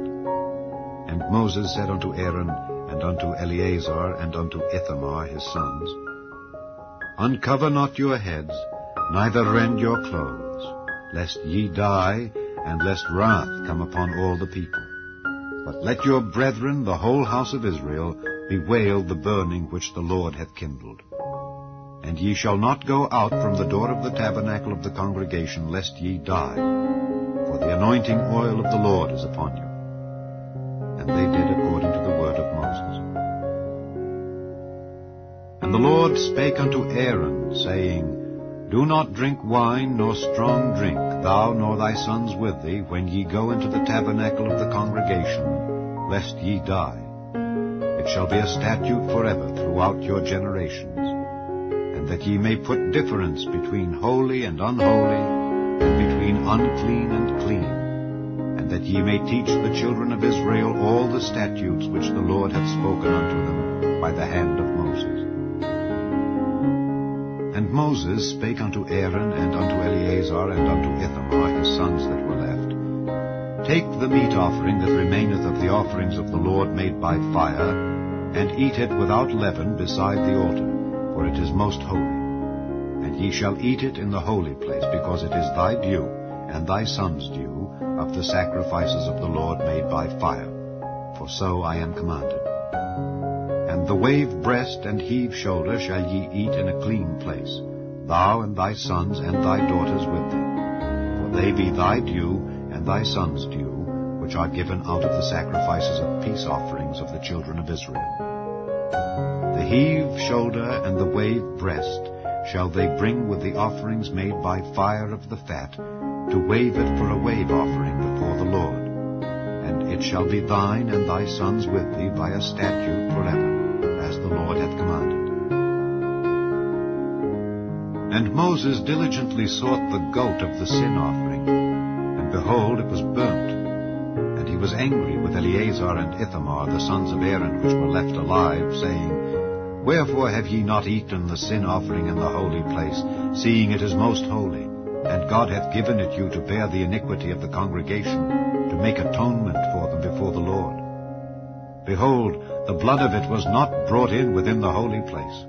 And Moses said unto Aaron, and unto Eleazar, and unto Ithamar his sons, Uncover not your heads, neither rend your clothes, lest ye die, and lest wrath come upon all the people. But let your brethren, the whole house of Israel, bewail the burning which the Lord hath kindled. And ye shall not go out from the door of the tabernacle of the congregation, lest ye die. For the anointing oil of the Lord is upon you. And they did according to the word of Moses. And the Lord spake unto Aaron, saying, Do not drink wine nor strong drink, thou nor thy sons with thee, when ye go into the tabernacle of the congregation, lest ye die. It shall be a statute forever throughout your generations, and that ye may put difference between holy and unholy, and between unclean and clean, and that ye may teach the children of Israel all the statutes which the Lord hath spoken unto them by the hand of Moses. And Moses spake unto Aaron, and unto Eleazar, and unto Ithamar, his sons that were left, Take the meat offering that remaineth of the offerings of the Lord made by fire, and eat it without leaven beside the altar, for it is most holy. And ye shall eat it in the holy place, because it is thy due, and thy son's due, of the sacrifices of the Lord made by fire. For so I am commanded. And the wave breast and heave shoulder shall ye eat in a clean place, thou and thy sons and thy daughters with thee. For they be thy due, and thy sons' due, which are given out of the sacrifices of peace offerings of the children of Israel. The heave shoulder and the wave breast shall they bring with the offerings made by fire of the fat, to wave it for a wave offering before the Lord. And it shall be thine and thy sons with thee by a statute forever, as the Lord hath commanded. And Moses diligently sought the goat of the sin offering, and behold, it was burnt. And he was angry with Eleazar and Ithamar, the sons of Aaron, which were left alive, saying, Wherefore have ye not eaten the sin offering in the holy place, seeing it is most holy? And God hath given it you to bear the iniquity of the congregation, to make atonement for them before the Lord. Behold, the blood of it was not brought in within the holy place.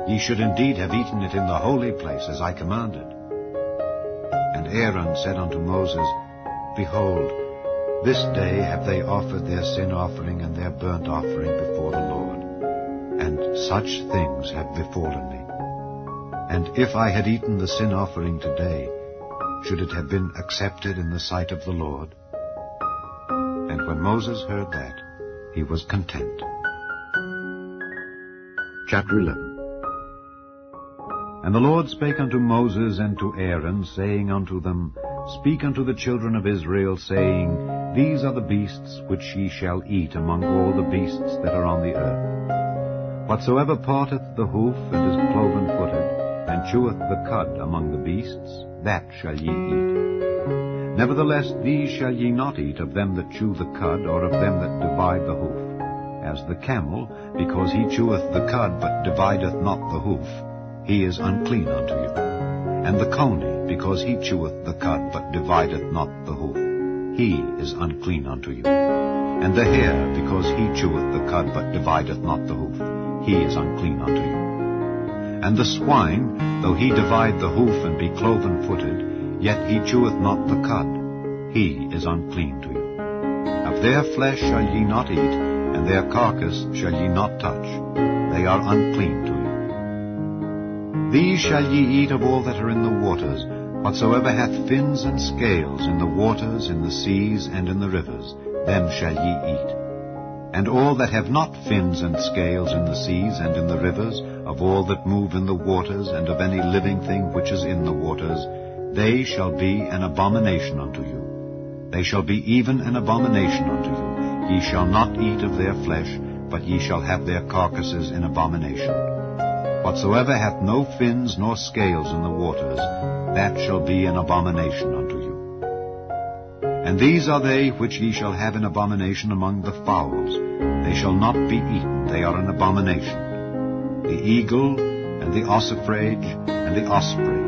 Ye should indeed have eaten it in the holy place, as I commanded. And Aaron said unto Moses, Behold, this day have they offered their sin offering and their burnt offering before the Lord, and such things have befallen me. And if I had eaten the sin offering today, should it have been accepted in the sight of the Lord? And when Moses heard that, he was content. Chapter 11. And the Lord spake unto Moses and to Aaron, saying unto them, Speak unto the children of Israel, saying, These are the beasts which ye shall eat among all the beasts that are on the earth. Whatsoever parteth the hoof and is cloven-footed, and cheweth the cud among the beasts, that shall ye eat. Nevertheless, these shall ye not eat of them that chew the cud, or of them that divide the hoof. As the camel, because he cheweth the cud, but divideth not the hoof, he is unclean unto you. And the coney, because he cheweth the cud, but divideth not the hoof, he is unclean unto you. And the hare, because he cheweth the cud, but divideth not the hoof, he is unclean unto you. And the swine, though he divide the hoof and be cloven-footed, yet he cheweth not the cud, he is unclean to you. Of their flesh shall ye not eat, and their carcass shall ye not touch, they are unclean to you. These shall ye eat of all that are in the waters, whatsoever hath fins and scales in the waters, in the seas, and in the rivers, them shall ye eat. And all that have not fins and scales in the seas and in the rivers, of all that move in the waters, and of any living thing which is in the waters, they shall be an abomination unto you. They shall be even an abomination unto you. Ye shall not eat of their flesh, but ye shall have their carcasses in abomination. Whatsoever hath no fins nor scales in the waters, that shall be an abomination unto you. And these are they which ye shall have in abomination among the fowls. They shall not be eaten, they are an abomination. The eagle, and the ossifrage, and the osprey,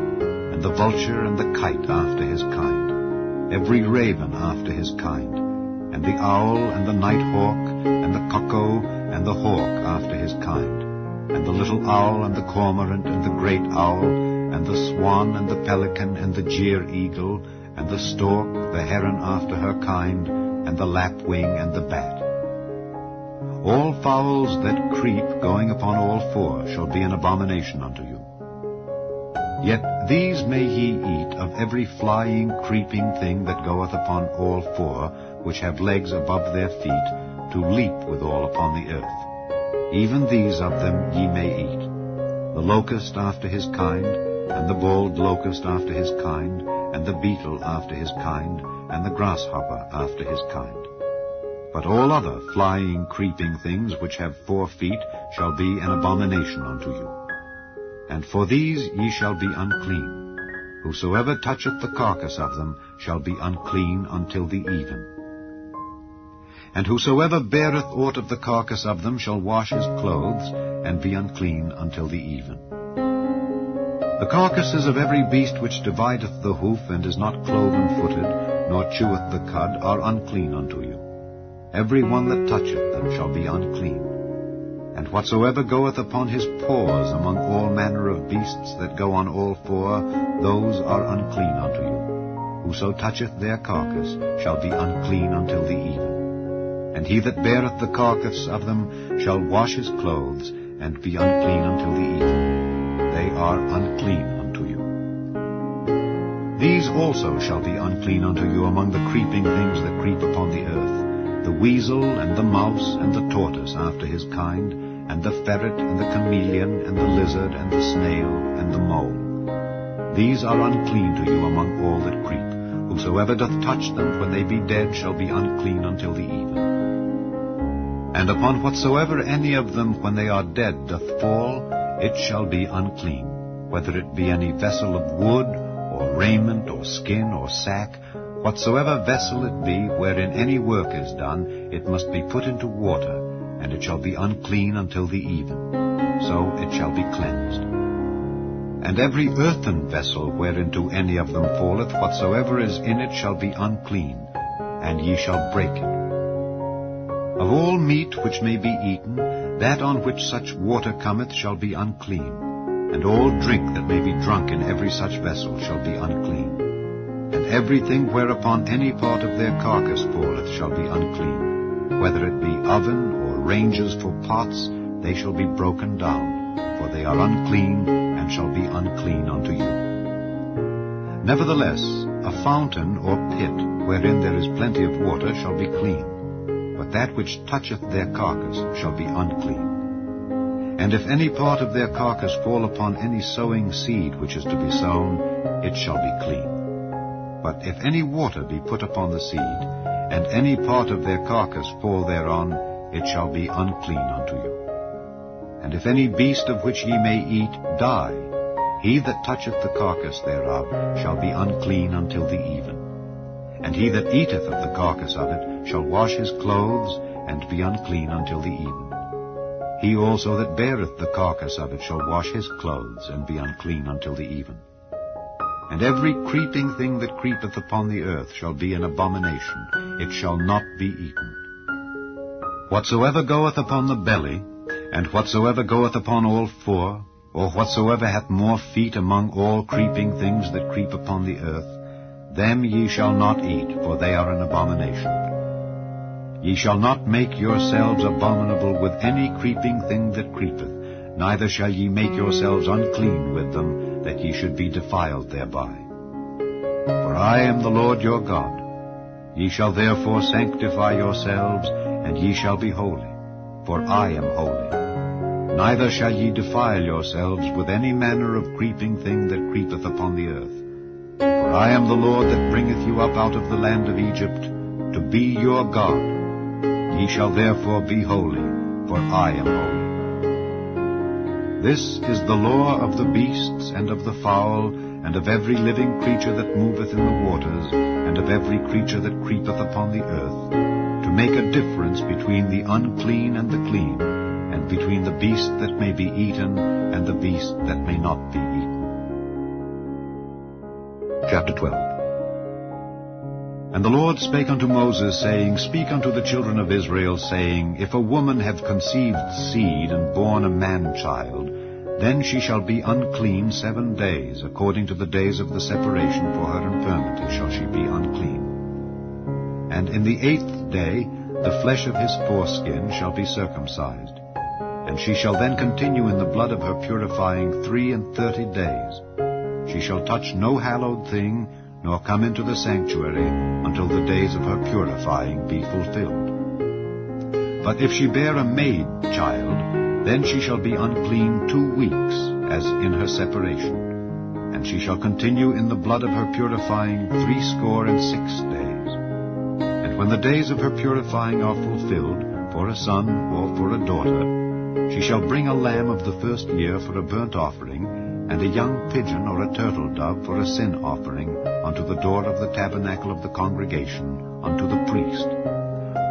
and the vulture, and the kite after his kind, every raven after his kind, and the owl, and the night hawk, and the cuckoo, and the hawk after his kind, and the little owl, and the cormorant, and the great owl, and the swan, and the pelican, and the jeer eagle, and the stork, the heron after her kind, and the lapwing, and the bat. All fowls that creep, going upon all four, shall be an abomination unto you. Yet these may ye eat of every flying, creeping thing that goeth upon all four, which have legs above their feet, to leap withal upon the earth. Even these of them ye may eat, the locust after his kind, and the bald locust after his kind, and the beetle after his kind, and the grasshopper after his kind. But all other flying, creeping things which have 4 feet shall be an abomination unto you. And for these ye shall be unclean. Whosoever toucheth the carcass of them shall be unclean until the even. And whosoever beareth aught of the carcass of them shall wash his clothes, and be unclean until the even. The carcasses of every beast which divideth the hoof, and is not cloven-footed, nor cheweth the cud, are unclean unto you. Every one that toucheth them shall be unclean. And whatsoever goeth upon his paws among all manner of beasts that go on all 4, those are unclean unto you. Whoso toucheth their carcass shall be unclean until the even. And he that beareth the carcass of them shall wash his clothes, and be unclean until the even. They are unclean unto you. These also shall be unclean unto you among the creeping things that creep upon the earth, the weasel, and the mouse, and the tortoise after his kind, and the ferret, and the chameleon, and the lizard, and the snail, and the mole. These are unclean to you among all that creep. Whosoever doth touch them when they be dead shall be unclean until the even. And upon whatsoever any of them when they are dead doth fall, it shall be unclean, whether it be any vessel of wood, or raiment, or skin, or sack. Whatsoever vessel it be, wherein any work is done, it must be put into water, and it shall be unclean until the even. So it shall be cleansed. And every earthen vessel whereinto any of them falleth, whatsoever is in it shall be unclean, and ye shall break it. Of all meat which may be eaten, that on which such water cometh shall be unclean, and all drink that may be drunk in every such vessel shall be unclean. And everything whereupon any part of their carcass falleth shall be unclean, whether it be oven or ranges for pots, they shall be broken down, for they are unclean, and shall be unclean unto you. Nevertheless, a fountain or pit, wherein there is plenty of water, shall be clean, but that which toucheth their carcass shall be unclean. And if any part of their carcass fall upon any sowing seed which is to be sown, it shall be clean. But if any water be put upon the seed, and any part of their carcass fall thereon, it shall be unclean unto you. And if any beast of which ye may eat die, he that toucheth the carcass thereof shall be unclean until the even. And he that eateth of the carcass of it shall wash his clothes, and be unclean until the even. He also that beareth the carcass of it shall wash his clothes, and be unclean until the even. And every creeping thing that creepeth upon the earth shall be an abomination, it shall not be eaten. Whatsoever goeth upon the belly, and whatsoever goeth upon all 4, or whatsoever hath more feet among all creeping things that creep upon the earth, them ye shall not eat, for they are an abomination. Ye shall not make yourselves abominable with any creeping thing that creepeth, neither shall ye make yourselves unclean with them, that ye should be defiled thereby. For I am the Lord your God. Ye shall therefore sanctify yourselves, and ye shall be holy, for I am holy. Neither shall ye defile yourselves with any manner of creeping thing that creepeth upon the earth. For I am the Lord that bringeth you up out of the land of Egypt, to be your God. Ye shall therefore be holy, for I am holy. This is the law of the beasts, and of the fowl, and of every living creature that moveth in the waters, and of every creature that creepeth upon the earth, to make a difference between the unclean and the clean, and between the beast that may be eaten, and the beast that may not be eaten. Chapter 12. And the Lord spake unto Moses, saying, Speak unto the children of Israel, saying, If a woman have conceived seed, and born a man-child, then she shall be unclean 7 days, according to the days of the separation for her infirmity shall she be unclean. And in the 8th day the flesh of his foreskin shall be circumcised, and she shall then continue in the blood of her purifying 33 days. she shall touch no hallowed thing, nor come into the sanctuary, until the days of her purifying be fulfilled. But if she bear a maid child, then she shall be unclean 2 weeks, as in her separation. And she shall continue in the blood of her purifying 66 days. And when the days of her purifying are fulfilled, for a son or for a daughter, she shall bring a lamb of the first year for a burnt offering, and a young pigeon or a turtle dove for a sin offering unto the door of the tabernacle of the congregation, unto the priest,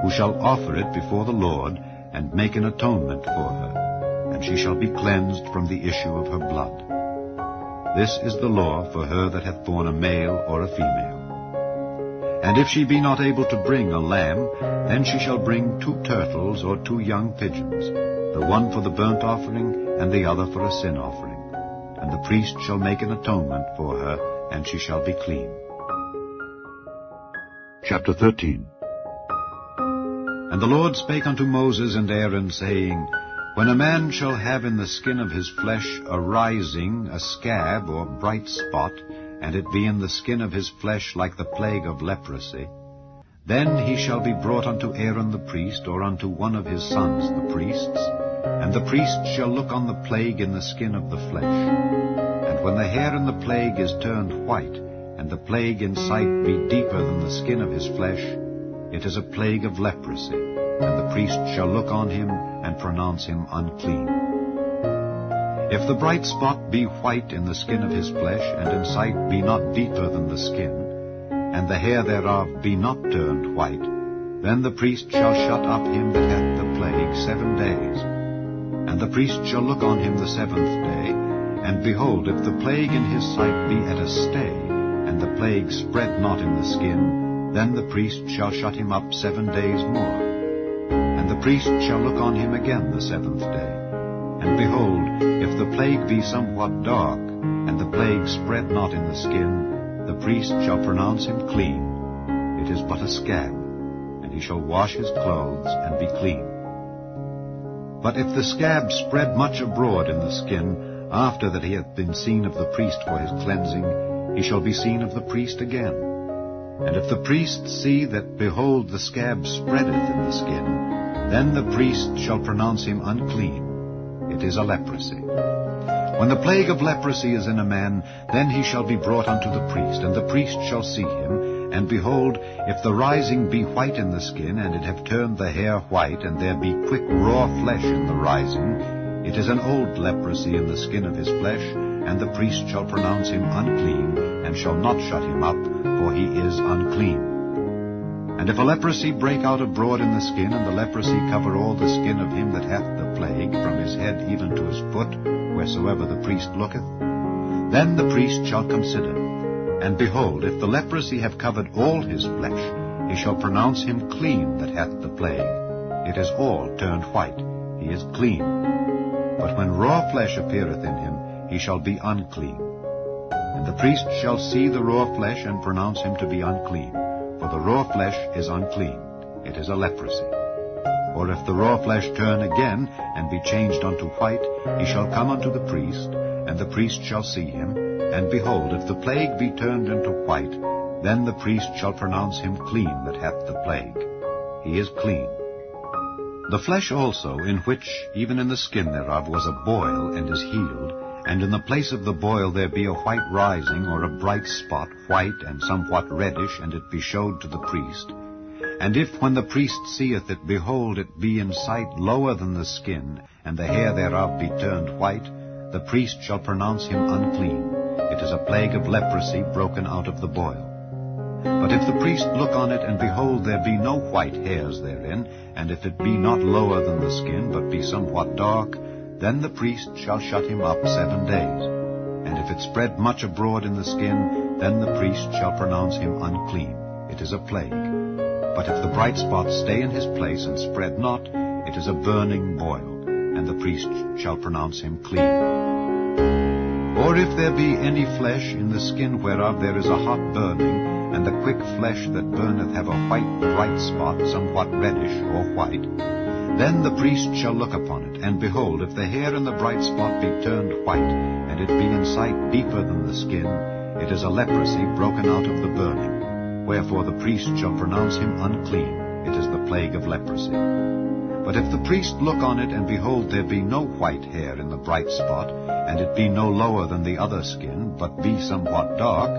who shall offer it before the Lord, and make an atonement for her, and she shall be cleansed from the issue of her blood. This is the law for her that hath borne a male or a female. And if she be not able to bring a lamb, then she shall bring 2 turtles or 2 young pigeons, the one for the burnt offering, and the other for a sin offering. And the priest shall make an atonement for her, and she shall be clean. Chapter 13. And the Lord spake unto Moses and Aaron, saying, When a man shall have in the skin of his flesh a rising, a scab, or bright spot, and it be in the skin of his flesh like the plague of leprosy, then he shall be brought unto Aaron the priest, or unto one of his sons the priests, and the priest shall look on the plague in the skin of the flesh. And when the hair in the plague is turned white, and the plague in sight be deeper than the skin of his flesh, it is a plague of leprosy, and the priest shall look on him, and pronounce him unclean. If the bright spot be white in the skin of his flesh, and in sight be not deeper than the skin, and the hair thereof be not turned white, then the priest shall shut up him that hath the plague 7 days. And the priest shall look on him the 7th day, and behold, if the plague in his sight be at a stay, and the plague spread not in the skin, then the priest shall shut him up 7 days more. And the priest shall look on him again the 7th day. And behold, if the plague be somewhat dark, and the plague spread not in the skin, the priest shall pronounce him clean. It is but a scab, and he shall wash his clothes, and be clean. But if the scab spread much abroad in the skin, after that he hath been seen of the priest for his cleansing, he shall be seen of the priest again. And if the priest see that, behold, the scab spreadeth in the skin, then the priest shall pronounce him unclean. It is a leprosy. When the plague of leprosy is in a man, then he shall be brought unto the priest, and the priest shall see him. And behold, if the rising be white in the skin, and it have turned the hair white, and there be quick raw flesh in the rising, it is an old leprosy in the skin of his flesh, and the priest shall pronounce him unclean, and shall not shut him up, for he is unclean. And if a leprosy break out abroad in the skin, and the leprosy cover all the skin of him that hath the plague, from his head even to his foot, wheresoever the priest looketh, then the priest shall consider. And behold, if the leprosy have covered all his flesh, he shall pronounce him clean that hath the plague. It is all turned white. He is clean. But when raw flesh appeareth in him, he shall be unclean. And the priest shall see the raw flesh, and pronounce him to be unclean. For the raw flesh is unclean. It is a leprosy. Or if the raw flesh turn again, and be changed unto white, he shall come unto the priest, and the priest shall see him. And behold, if the plague be turned into white, then the priest shall pronounce him clean that hath the plague. He is clean. The flesh also, in which, even in the skin thereof, was a boil, and is healed, and in the place of the boil there be a white rising, or a bright spot, white and somewhat reddish, and it be showed to the priest. And if, when the priest seeth it, behold, it be in sight lower than the skin, and the hair thereof be turned white, the priest shall pronounce him unclean. It is a plague of leprosy broken out of the boil. But if the priest look on it, and behold, there be no white hairs therein, and if it be not lower than the skin, but be somewhat dark, then the priest shall shut him up 7 days. And if it spread much abroad in the skin, then the priest shall pronounce him unclean. It is a plague. But if the bright spot stay in his place, and spread not, it is a burning boil, and the priest shall pronounce him clean. Or if there be any flesh in the skin whereof there is a hot burning, and the quick flesh that burneth have a white bright spot, somewhat reddish or white, Then the priest shall look upon it, and behold, if the hair in the bright spot be turned white, and it be in sight deeper than the skin, it is a leprosy broken out of the burning. Wherefore the priest shall pronounce him unclean. It is the plague of leprosy. But if the priest look on it, and behold, there be no white hair in the bright spot, and it be no lower than the other skin, but be somewhat dark,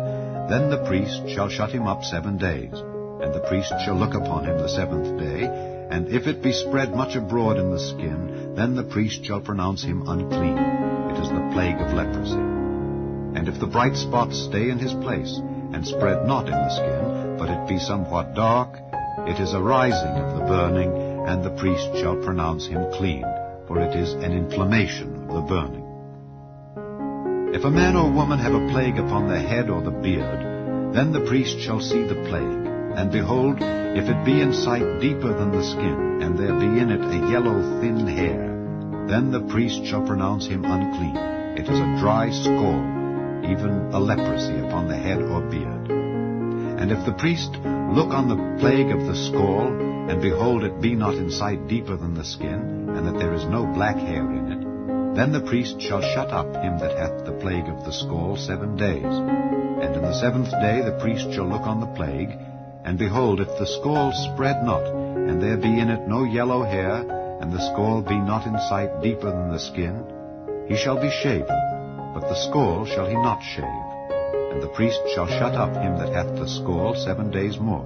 then the priest shall shut him up 7 days. And the priest shall look upon him the 7th day, and if it be spread much abroad in the skin, then the priest shall pronounce him unclean. It is the plague of leprosy. And if the bright spot stay in his place, and spread not in the skin, but it be somewhat dark, it is a rising of the burning, and the priest shall pronounce him clean, for it is an inflammation of the burning. If a man or woman have a plague upon the head or the beard, then the priest shall see the plague. And behold, if it be in sight deeper than the skin, and there be in it a yellow thin hair, then the priest shall pronounce him unclean. It is a dry scald, even a leprosy upon the head or beard. And if the priest look on the plague of the scald, and behold, it be not in sight deeper than the skin, and that there is no black hair in it, then the priest shall shut up him that hath the plague of the scald 7 days. And in the 7th day the priest shall look on the plague, and behold, if the scald spread not, and there be in it no yellow hair, and the scald be not in sight deeper than the skin, he shall be shaven, but the scald shall he not shave. And the priest shall shut up him that hath the scald 7 days more.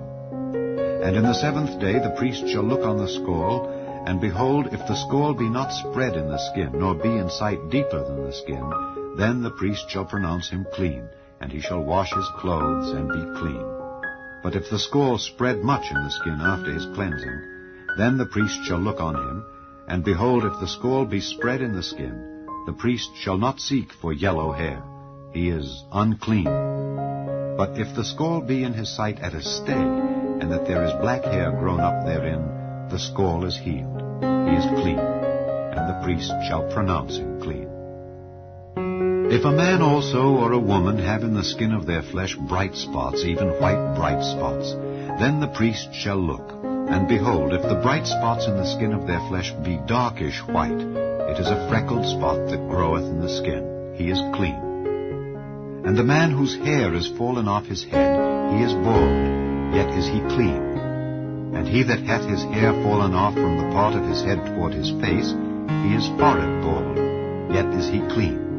And in the 7th day the priest shall look on the scald, and behold, if the scald be not spread in the skin, nor be in sight deeper than the skin, then the priest shall pronounce him clean, and he shall wash his clothes and be clean. But if the scald spread much in the skin after his cleansing, then the priest shall look on him, and behold, if the scald be spread in the skin, the priest shall not seek for yellow hair. He is unclean. But if the scald be in his sight at a stay, and that there is black hair grown up therein, the scald is healed. He is clean, and the priest shall pronounce him clean. If a man also or a woman have in the skin of their flesh bright spots, even white bright spots, then the priest shall look, and behold, if the bright spots in the skin of their flesh be darkish white, it is a freckled spot that groweth in the skin. He is clean. And the man whose hair is fallen off his head, he is bald, yet is he clean. And he that hath his hair fallen off from the part of his head toward his face, he is forehead bald, yet is he clean.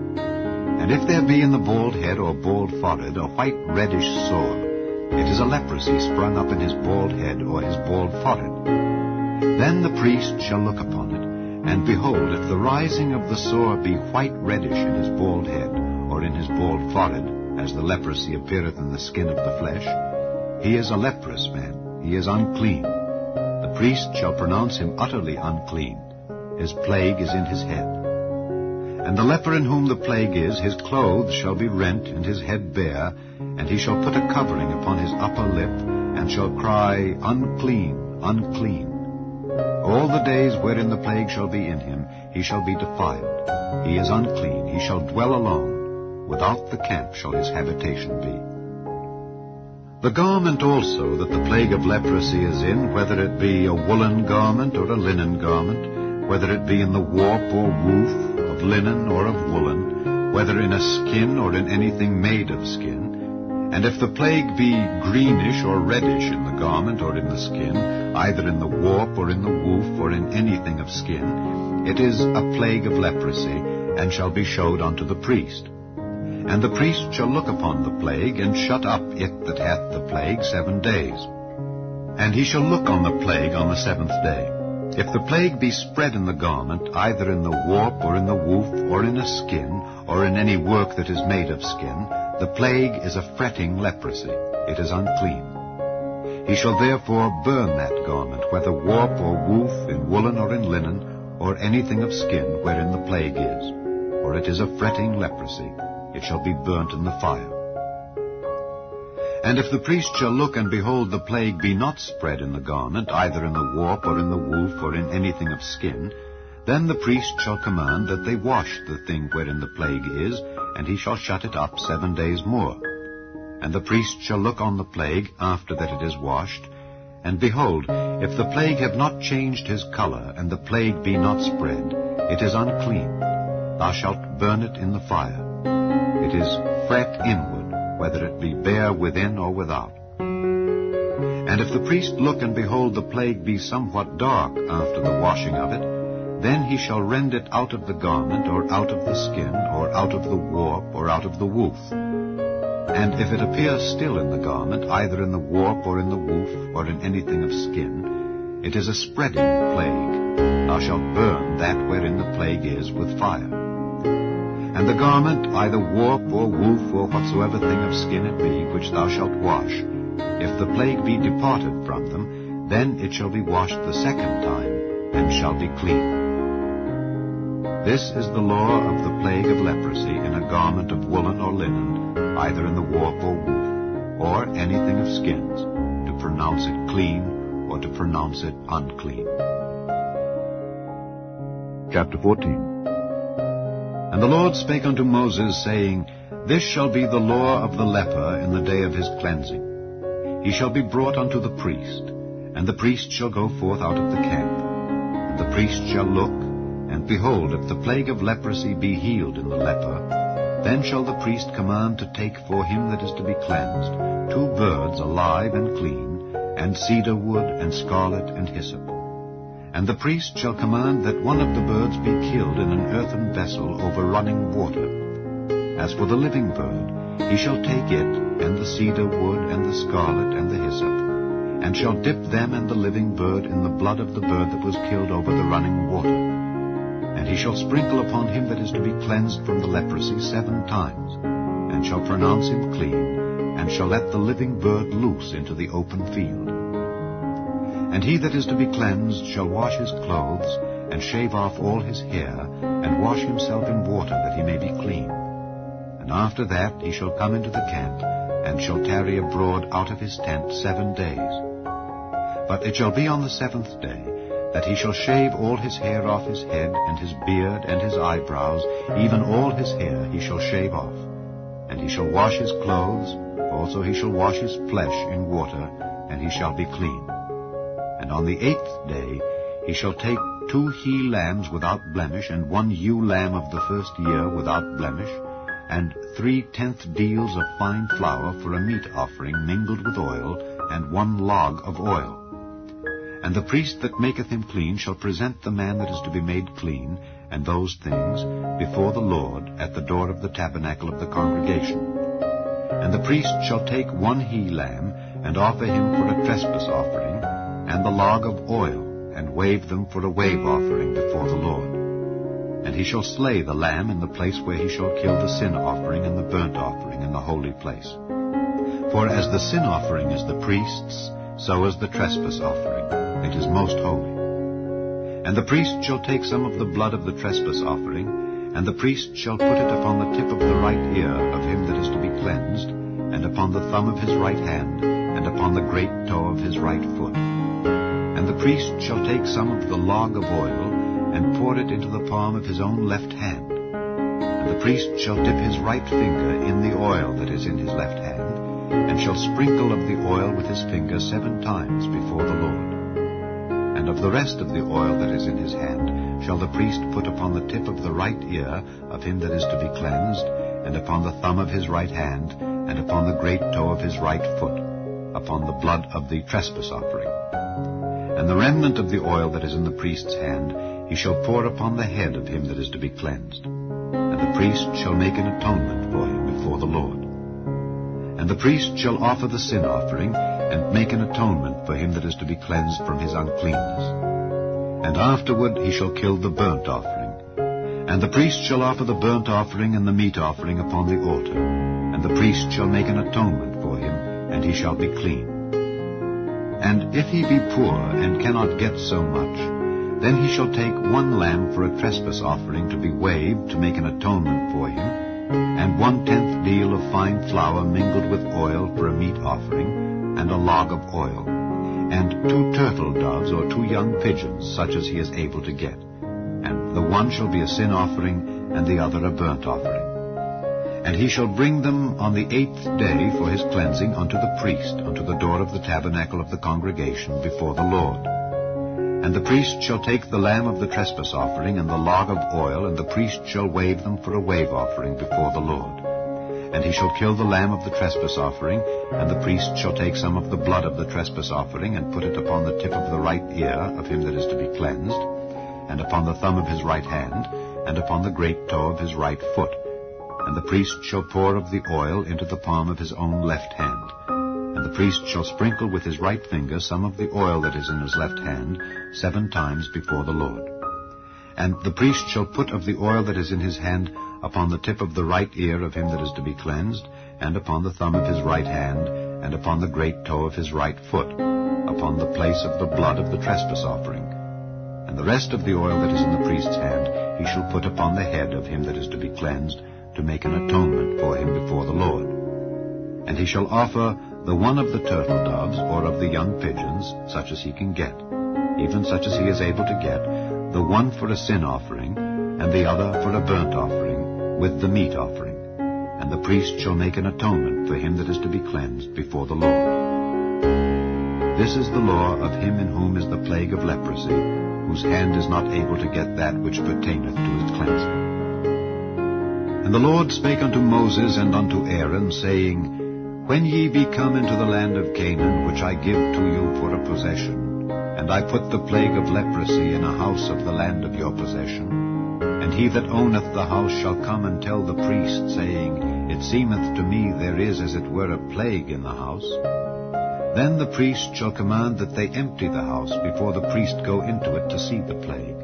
And if there be in the bald head or bald forehead a white reddish sore, it is a leprosy sprung up in his bald head or his bald forehead. Then the priest shall look upon it, and behold, if the rising of the sore be white reddish in his bald head or in his bald forehead, as the leprosy appeareth in the skin of the flesh, he is a leprous man, he is unclean. The priest shall pronounce him utterly unclean. His plague is in his head. And the leper in whom the plague is, his clothes shall be rent, and his head bare, and he shall put a covering upon his upper lip, and shall cry, Unclean, unclean. All the days wherein the plague shall be in him, he shall be defiled. He is unclean, he shall dwell alone. Without the camp shall his habitation be. The garment also that the plague of leprosy is in, whether it be a woolen garment or a linen garment, whether it be in the warp or woof, of linen or of woolen, whether in a skin or in anything made of skin, and if the plague be greenish or reddish in the garment or in the skin, either in the warp or in the woof or in anything of skin, it is a plague of leprosy, and shall be showed unto the priest. And the priest shall look upon the plague, and shut up it that hath the plague 7 days. And he shall look on the plague on the 7th day. If the plague be spread in the garment, either in the warp or in the woof or in a skin, or in any work that is made of skin, the plague is a fretting leprosy. It is unclean. He shall therefore burn that garment, whether warp or woof, in woolen or in linen, or anything of skin wherein the plague is. For it is a fretting leprosy. It shall be burnt in the fire. And if the priest shall look, and behold, the plague be not spread in the garment, either in the warp or in the woof or in anything of skin, then the priest shall command that they wash the thing wherein the plague is, and he shall shut it up 7 days more. And the priest shall look on the plague after that it is washed, And behold, if the plague have not changed his color, and the plague be not spread, it is unclean. Thou shalt burn it in the fire. It is fret inward, whether it be bare within or without. And if the priest look and behold the plague be somewhat dark after the washing of it, then he shall rend it out of the garment, or out of the skin, or out of the warp, or out of the woof. And if it appear still in the garment, either in the warp, or in the woof, or in anything of skin, it is a spreading plague. Thou shalt burn that wherein the plague is with fire. And the garment, either warp, or woof, or whatsoever thing of skin it be, which thou shalt wash, if the plague be departed from them, then it shall be washed the second time, and shall be clean. This is the law of the plague of leprosy in a garment of woolen or linen, either in the warp or woof, or anything of skins, to pronounce it clean, or to pronounce it unclean. Chapter 14. And the Lord spake unto Moses, saying, This shall be the law of the leper in the day of his cleansing. He shall be brought unto the priest, and the priest shall go forth out of the camp. And the priest shall look, and behold, if the plague of leprosy be healed in the leper, then shall the priest command to take for him that is to be cleansed 2 birds alive and clean, and cedar wood, and scarlet, and hyssop. And the priest shall command that one of the birds be killed in an earthen vessel over running water. As for the living bird, he shall take it, and the cedar wood, and the scarlet, and the hyssop, and shall dip them and the living bird in the blood of the bird that was killed over the running water. And he shall sprinkle upon him that is to be cleansed from the leprosy 7 times, and shall pronounce him clean, and shall let the living bird loose into the open field. And he that is to be cleansed shall wash his clothes, and shave off all his hair, and wash himself in water, that he may be clean. And after that he shall come into the camp, and shall tarry abroad out of his tent 7 days. But it shall be on the 7th day, that he shall shave all his hair off his head, and his beard, and his eyebrows, even all his hair he shall shave off. And he shall wash his clothes, also he shall wash his flesh in water, and he shall be clean. And on the 8th day he shall take 2 he-lambs without blemish, and 1 ewe lamb of the first year without blemish, and 3/10 deals of fine flour for a meat offering mingled with oil, and 1 log of oil. And the priest that maketh him clean shall present the man that is to be made clean, and those things, before the Lord, at the door of the tabernacle of the congregation. And the priest shall take 1 he-lamb, and offer him for a trespass offering, and the log of oil, and wave them for a wave offering before the Lord. And he shall slay the lamb in the place where he shall kill the sin offering and the burnt offering in the holy place. For as the sin offering is the priest's, so is the trespass offering. It is most holy. And the priest shall take some of the blood of the trespass offering, and the priest shall put it upon the tip of the right ear of him that is to be cleansed, and upon the thumb of his right hand, and upon the great toe of his right foot. And the priest shall take some of the log of oil, and pour it into the palm of his own left hand. And the priest shall dip his right finger in the oil that is in his left hand, and shall sprinkle of the oil with his finger 7 times before the Lord. And of the rest of the oil that is in his hand shall the priest put upon the tip of the right ear of him that is to be cleansed, and upon the thumb of his right hand, and upon the great toe of his right foot, upon the blood of the trespass offering. And the remnant of the oil that is in the priest's hand he shall pour upon the head of him that is to be cleansed. And the priest shall make an atonement for him before the Lord. And the priest shall offer the sin offering, and make an atonement for him that is to be cleansed from his uncleanness. And afterward he shall kill the burnt offering. And the priest shall offer the burnt offering and the meat offering upon the altar. And the priest shall make an atonement for him, and he shall be clean. And if he be poor, and cannot get so much, then he shall take 1 lamb for a trespass offering to be waved, to make an atonement for him, and 1/10 deal of fine flour mingled with oil for a meat offering, and a log of oil, and 2 turtle doves or 2 young pigeons, such as he is able to get. And the one shall be a sin offering, and the other a burnt offering. And he shall bring them on the 8th day for his cleansing unto the priest, unto the door of the tabernacle of the congregation before the Lord. And the priest shall take the lamb of the trespass offering and the log of oil, and the priest shall wave them for a wave offering before the Lord. And he shall kill the lamb of the trespass offering, and the priest shall take some of the blood of the trespass offering, and put it upon the tip of the right ear of him that is to be cleansed, and upon the thumb of his right hand, and upon the great toe of his right foot. And the priest shall pour of the oil into the palm of his own left hand. And the priest shall sprinkle with his right finger some of the oil that is in his left hand 7 times before the Lord. And the priest shall put of the oil that is in his hand upon the tip of the right ear of him that is to be cleansed, and upon the thumb of his right hand, and upon the great toe of his right foot, upon the place of the blood of the trespass offering. And the rest of the oil that is in the priest's hand he shall put upon the head of him that is to be cleansed, to make an atonement for him before the Lord. And he shall offer the one of the turtle doves, or of the young pigeons, such as he can get, even such as he is able to get, the one for a sin offering, and the other for a burnt offering, with the meat offering. And the priest shall make an atonement for him that is to be cleansed before the Lord. This is the law of him in whom is the plague of leprosy, whose hand is not able to get that which pertaineth to his cleansing. And the Lord spake unto Moses and unto Aaron, saying, When ye be come into the land of Canaan, which I give to you for a possession, and I put the plague of leprosy in a house of the land of your possession, and he that owneth the house shall come and tell the priest, saying, It seemeth to me there is as it were a plague in the house. Then the priest shall command that they empty the house before the priest go into it to see the plague,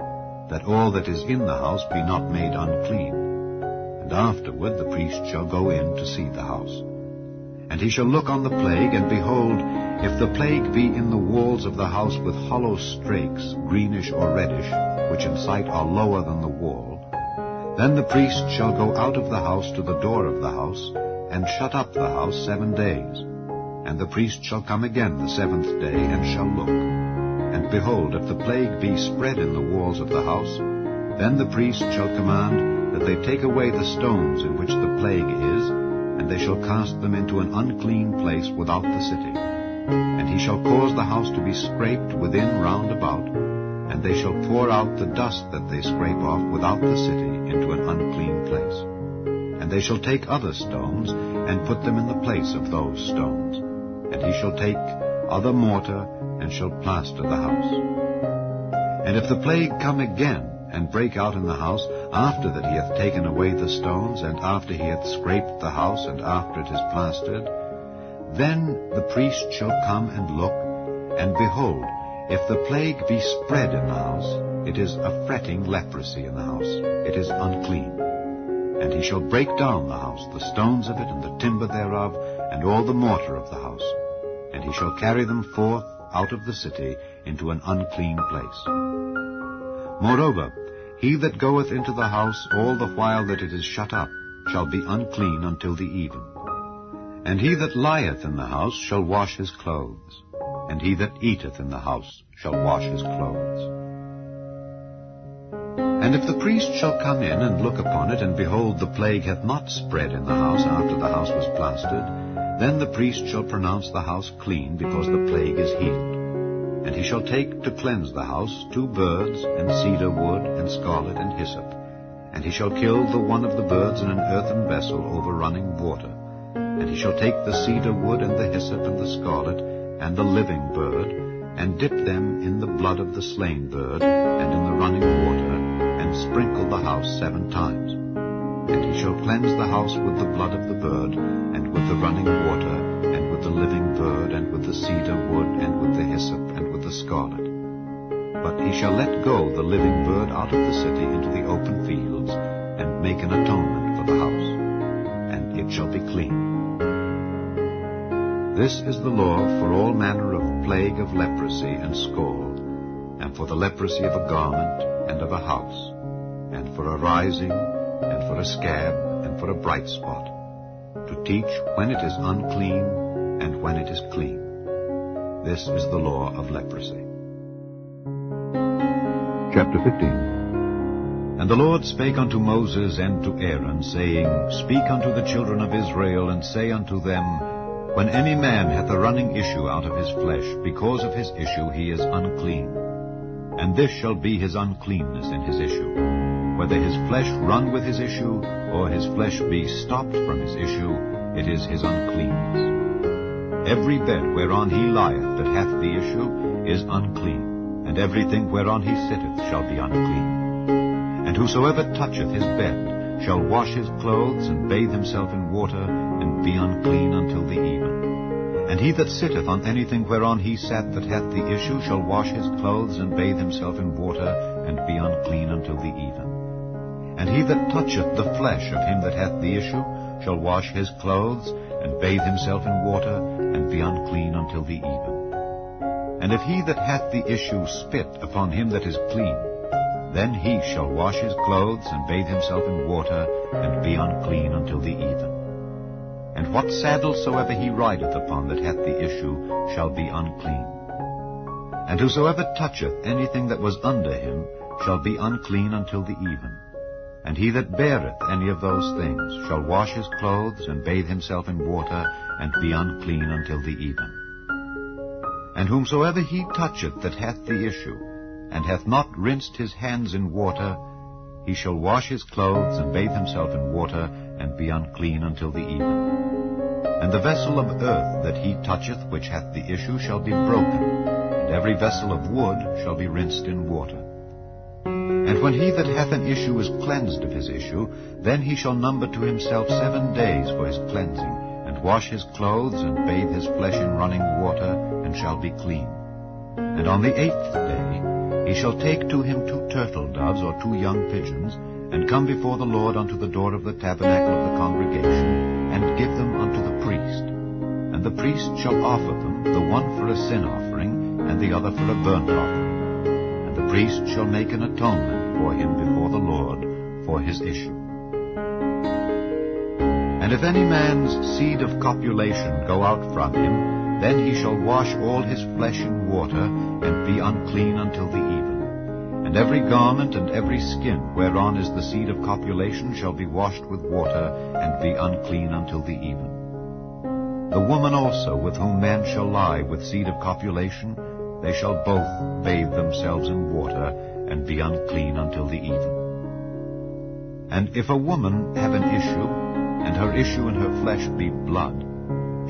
that all that is in the house be not made unclean. And afterward the priest shall go in to see the house. And he shall look on the plague, and behold, if the plague be in the walls of the house with hollow strakes, greenish or reddish, which in sight are lower than the wall, then the priest shall go out of the house to the door of the house, and shut up the house 7 days. And the priest shall come again the 7th day, and shall look. And behold, if the plague be spread in the walls of the house, then the priest shall command that they take away the stones in which the plague is, and they shall cast them into an unclean place without the city. And he shall cause the house to be scraped within round about, and they shall pour out the dust that they scrape off without the city into an unclean place. And they shall take other stones, and put them in the place of those stones. And he shall take other mortar, and shall plaster the house. And if the plague come again, and break out in the house, after that he hath taken away the stones, and after he hath scraped the house, and after it is plastered, then the priest shall come and look, and behold, if the plague be spread in the house, it is a fretting leprosy in the house, it is unclean. And he shall break down the house, the stones of it, and the timber thereof, and all the mortar of the house, and he shall carry them forth out of the city into an unclean place. Moreover, he that goeth into the house all the while that it is shut up shall be unclean until the even. And he that lieth in the house shall wash his clothes, and he that eateth in the house shall wash his clothes. And if the priest shall come in and look upon it, and behold, the plague hath not spread in the house after the house was plastered, then the priest shall pronounce the house clean, because the plague is healed. And he shall take to cleanse the house 2 birds, and cedar wood, and scarlet, and hyssop. And he shall kill the one of the birds in an earthen vessel over running water. And he shall take the cedar wood, and the hyssop, and the scarlet, and the living bird, and dip them in the blood of the slain bird, and in the running water, and sprinkle the house 7 times. And he shall cleanse the house with the blood of the bird, and with the running water, and with the living bird, and with the cedar wood, and with the hyssop, and with the scarlet. But he shall let go the living bird out of the city into the open fields, and make an atonement for the house, and it shall be clean. This is the law for all manner of plague of leprosy and scald, and for the leprosy of a garment, and of a house, and for a rising, and for a scab, and for a bright spot, to teach when it is unclean, and when it is clean. This is the law of leprosy. Chapter 15. And the Lord spake unto Moses and to Aaron, saying, Speak unto the children of Israel, and say unto them, When any man hath a running issue out of his flesh, because of his issue he is unclean. And this shall be his uncleanness in his issue, whether his flesh run with his issue, or his flesh be stopped from his issue, it is his uncleanness. Every bed whereon he lieth that hath the issue is unclean, and everything whereon he sitteth shall be unclean. And whosoever toucheth his bed shall wash his clothes, and bathe himself in water, and be unclean until the even. And he that sitteth on anything whereon he sat that hath the issue shall wash his clothes, and bathe himself in water, and be unclean until the even. And he that toucheth the flesh of him that hath the issue shall wash his clothes, and bathe himself in water, and be unclean until the even. And if he that hath the issue spit upon him that is clean, then he shall wash his clothes, and bathe himself in water, and be unclean until the even. And what saddle soever he rideth upon that hath the issue shall be unclean. And whosoever toucheth anything that was under him shall be unclean until the even. And he that beareth any of those things shall wash his clothes, and bathe himself in water, and be unclean until the even. And whomsoever he toucheth that hath the issue, and hath not rinsed his hands in water, he shall wash his clothes, and bathe himself in water, and be unclean until the even. And the vessel of earth that he toucheth which hath the issue shall be broken, and every vessel of wood shall be rinsed in water. And when he that hath an issue is cleansed of his issue, then he shall number to himself 7 days for his cleansing, and wash his clothes, and bathe his flesh in running water, and shall be clean. And on the 8th day he shall take to him 2 turtle doves or 2 young pigeons, and come before the Lord unto the door of the tabernacle of the congregation, and give them unto the priest. And the priest shall offer them, the one for a sin offering, and the other for a burnt offering. And the priest shall make an atonement for him before the Lord for his issue. And if any man's seed of copulation go out from him, then he shall wash all his flesh in water, and be unclean until the even. And every garment and every skin whereon is the seed of copulation shall be washed with water, and be unclean until the even. The woman also with whom man shall lie with seed of copulation, they shall both bathe themselves in water, and be unclean until the even. And if a woman have an issue, and her issue in her flesh be blood,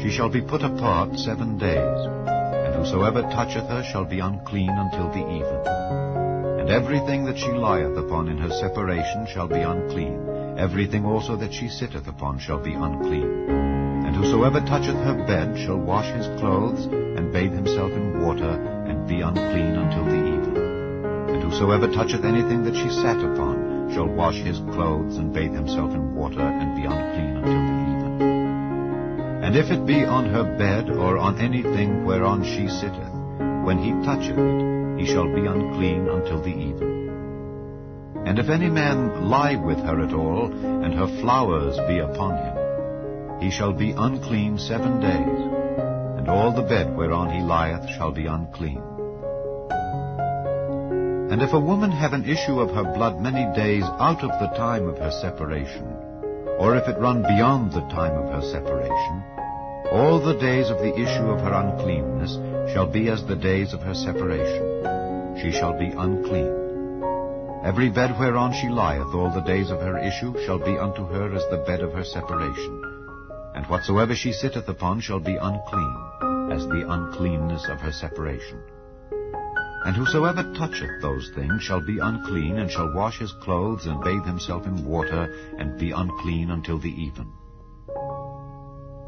she shall be put apart 7 days, and whosoever toucheth her shall be unclean until the even. And everything that she lieth upon in her separation shall be unclean, everything also that she sitteth upon shall be unclean. And whosoever toucheth her bed shall wash his clothes, and bathe himself in water, and be unclean until the even. And whosoever toucheth anything that she sat upon shall wash his clothes, and bathe himself in water, and be unclean until the even. And if it be on her bed, or on anything whereon she sitteth, when he toucheth it, he shall be unclean until the even. And if any man lie with her at all, and her flowers be upon him, he shall be unclean 7 days, and all the bed whereon he lieth shall be unclean. And if a woman have an issue of her blood many days out of the time of her separation, or if it run beyond the time of her separation, all the days of the issue of her uncleanness shall be as the days of her separation. She shall be unclean. Every bed whereon she lieth all the days of her issue shall be unto her as the bed of her separation. And whatsoever she sitteth upon shall be unclean, as the uncleanness of her separation. And whosoever toucheth those things shall be unclean, and shall wash his clothes, and bathe himself in water, and be unclean until the even.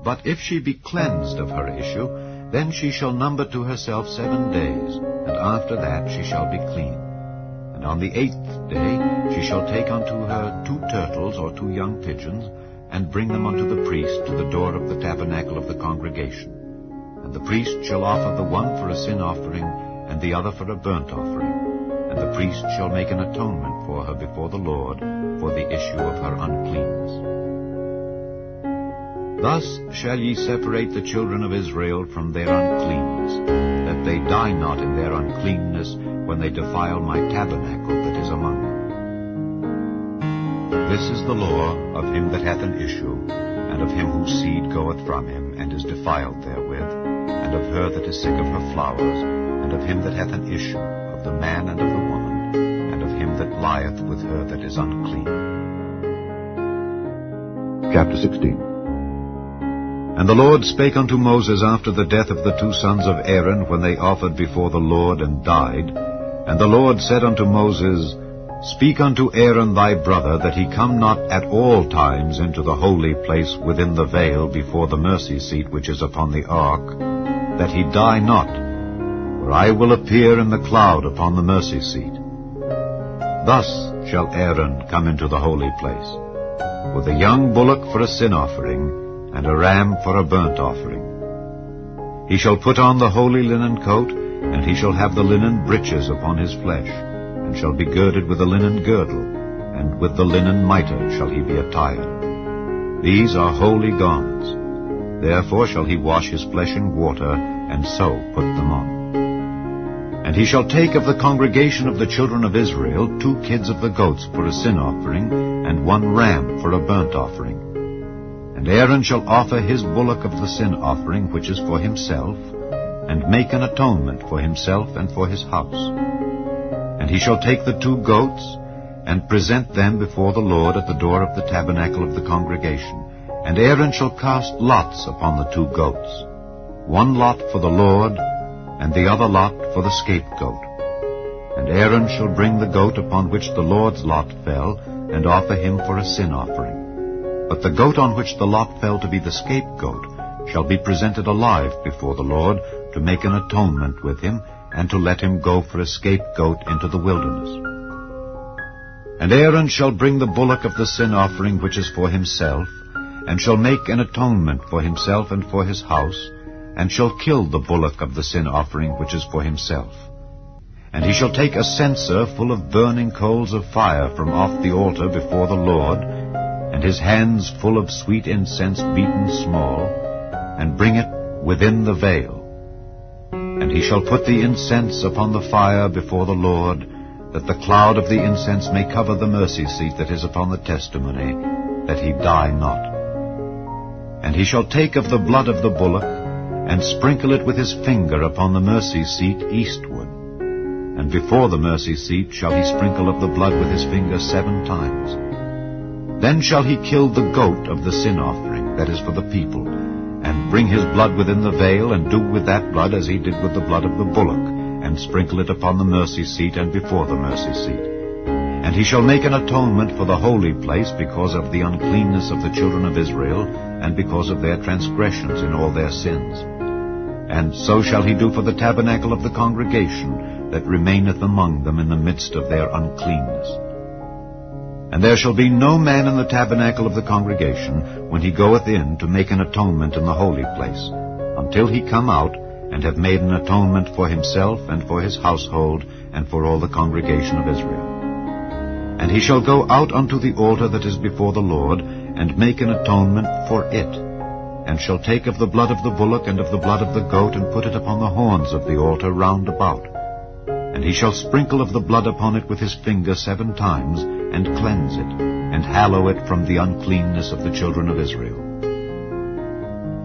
But if she be cleansed of her issue, then she shall number to herself 7 days, and after that she shall be clean. And on the 8th day she shall take unto her 2 turtles or 2 young pigeons, and bring them unto the priest to the door of the tabernacle of the congregation. And the priest shall offer the one for a sin offering, and the other for a burnt offering. And the priest shall make an atonement for her before the Lord for the issue of her uncleanness. Thus shall ye separate the children of Israel from their uncleanness, that they die not in their uncleanness when they defile my tabernacle that is among them. This is the law of him that hath an issue, and of him whose seed goeth from him, and is defiled therewith, and of her that is sick of her flowers, and of him that hath an issue, of the man and of the woman, and of him that lieth with her that is unclean. Chapter 16. And the Lord spake unto Moses after the death of the two sons of Aaron, when they offered before the Lord and died. And the Lord said unto Moses, Speak unto Aaron thy brother, that he come not at all times into the holy place within the veil before the mercy seat which is upon the ark, that he die not, for I will appear in the cloud upon the mercy seat. Thus shall Aaron come into the holy place, with a young bullock for a sin offering, and a ram for a burnt offering. He shall put on the holy linen coat, and he shall have the linen breeches upon his flesh, and shall be girded with a linen girdle, and with the linen mitre shall he be attired. These are holy garments. Therefore shall he wash his flesh in water, and so put them on. And he shall take of the congregation of the children of Israel 2 kids of the goats for a sin offering, and 1 ram for a burnt offering. And Aaron shall offer his bullock of the sin offering, which is for himself, and make an atonement for himself and for his house. And he shall take the 2 goats, and present them before the Lord at the door of the tabernacle of the congregation. And Aaron shall cast lots upon the 2 goats, 1 lot for the Lord, and the other lot for the scapegoat. And Aaron shall bring the goat upon which the Lord's lot fell, and offer him for a sin offering. But the goat on which the lot fell to be the scapegoat shall be presented alive before the Lord, to make an atonement with him, and to let him go for a scapegoat into the wilderness. And Aaron shall bring the bullock of the sin offering which is for himself, and shall make an atonement for himself and for his house, and shall kill the bullock of the sin offering which is for himself. And he shall take a censer full of burning coals of fire from off the altar before the Lord, and his hands full of sweet incense beaten small, and bring it within the veil. And he shall put the incense upon the fire before the Lord, that the cloud of the incense may cover the mercy seat that is upon the testimony, that he die not. And he shall take of the blood of the bullock, and sprinkle it with his finger upon the mercy seat eastward. And before the mercy seat shall he sprinkle of the blood with his finger 7 times. Then shall he kill the goat of the sin offering, that is for the people, and bring his blood within the veil, and do with that blood as he did with the blood of the bullock, and sprinkle it upon the mercy seat and before the mercy seat. And he shall make an atonement for the holy place because of the uncleanness of the children of Israel, and because of their transgressions in all their sins. And so shall he do for the tabernacle of the congregation that remaineth among them in the midst of their uncleanness. And there shall be no man in the tabernacle of the congregation, when he goeth in to make an atonement in the holy place, until he come out, and have made an atonement for himself, and for his household, and for all the congregation of Israel. And he shall go out unto the altar that is before the Lord, and make an atonement for it, and shall take of the blood of the bullock and of the blood of the goat, and put it upon the horns of the altar round about. And he shall sprinkle of the blood upon it with his finger 7 times, and cleanse it, and hallow it from the uncleanness of the children of Israel.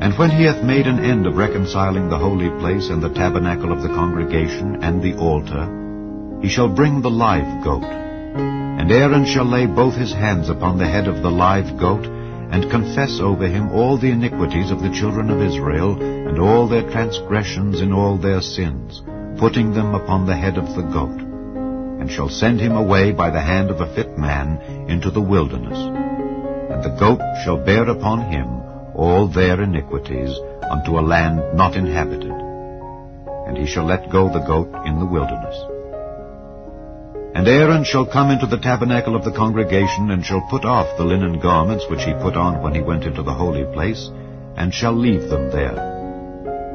And when he hath made an end of reconciling the holy place, and the tabernacle of the congregation, and the altar, he shall bring the live goat. And Aaron shall lay both his hands upon the head of the live goat, and confess over him all the iniquities of the children of Israel, and all their transgressions in all their sins, putting them upon the head of the goat, and shall send him away by the hand of a fit man into the wilderness. And the goat shall bear upon him all their iniquities unto a land not inhabited. And he shall let go the goat in the wilderness. And Aaron shall come into the tabernacle of the congregation, and shall put off the linen garments which he put on when he went into the holy place, and shall leave them there.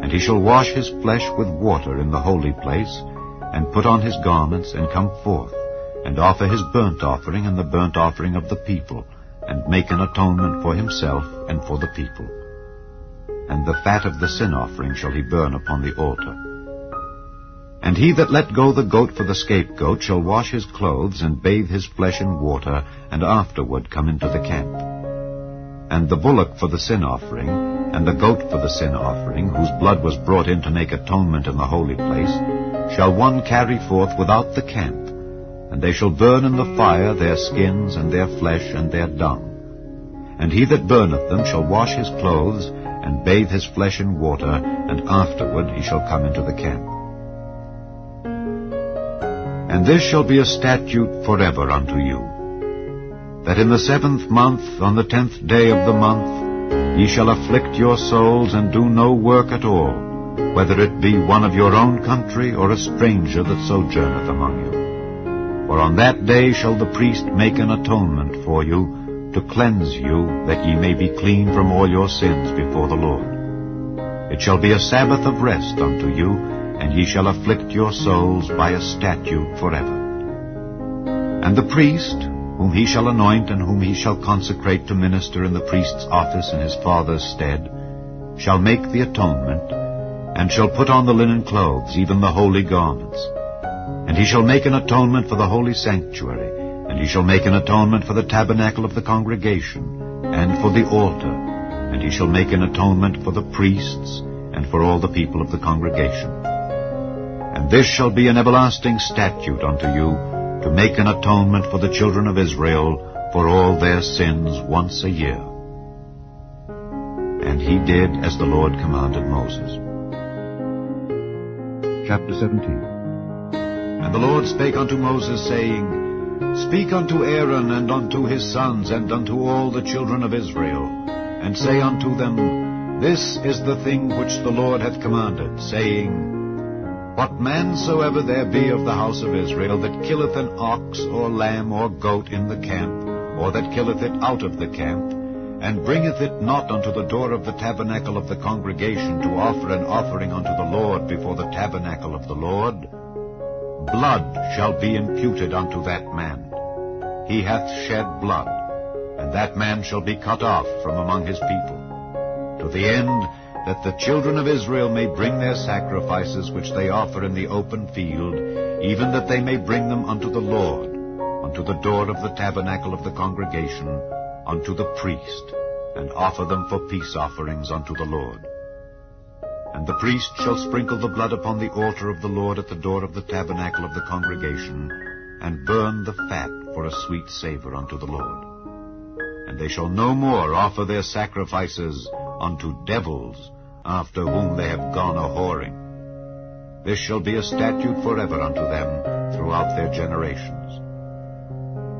And he shall wash his flesh with water in the holy place, and put on his garments, and come forth, and offer his burnt offering and the burnt offering of the people, and make an atonement for himself and for the people. And the fat of the sin offering shall he burn upon the altar. And he that let go the goat for the scapegoat shall wash his clothes, and bathe his flesh in water, and afterward come into the camp. And the bullock for the sin offering, and the goat for the sin offering, whose blood was brought in to make atonement in the holy place, shall one carry forth without the camp, and they shall burn in the fire their skins, and their flesh, and their dung. And he that burneth them shall wash his clothes, and bathe his flesh in water, and afterward he shall come into the camp. And this shall be a statute forever unto you, that in the 7th month, on the 10th day of the month, ye shall afflict your souls, and do no work at all, whether it be one of your own country, or a stranger that sojourneth among you. For on that day shall the priest make an atonement for you, to cleanse you, that ye may be clean from all your sins before the Lord. It shall be a Sabbath of rest unto you, and ye shall afflict your souls by a statute forever. And the priest, whom he shall anoint, and whom he shall consecrate to minister in the priest's office in his father's stead, shall make the atonement, and shall put on the linen clothes, even the holy garments. And he shall make an atonement for the holy sanctuary, and he shall make an atonement for the tabernacle of the congregation, and for the altar, and he shall make an atonement for the priests, and for all the people of the congregation. And this shall be an everlasting statute unto you, to make an atonement for the children of Israel for all their sins once a year. And he did as the Lord commanded Moses. Chapter 17. And the Lord spake unto Moses, saying, Speak unto Aaron, and unto his sons, and unto all the children of Israel, and say unto them, This is the thing which the Lord hath commanded, saying, What man soever there be of the house of Israel that killeth an ox or lamb or goat in the camp, or that killeth it out of the camp, and bringeth it not unto the door of the tabernacle of the congregation to offer an offering unto the Lord before the tabernacle of the Lord, blood shall be imputed unto that man. He hath shed blood, and that man shall be cut off from among his people, to the end that the children of Israel may bring their sacrifices which they offer in the open field, even that they may bring them unto the Lord, unto the door of the tabernacle of the congregation, unto the priest, and offer them for peace offerings unto the Lord. And the priest shall sprinkle the blood upon the altar of the Lord at the door of the tabernacle of the congregation, and burn the fat for a sweet savor unto the Lord. And they shall no more offer their sacrifices unto devils, after whom they have gone a-whoring. This shall be a statute forever unto them throughout their generations.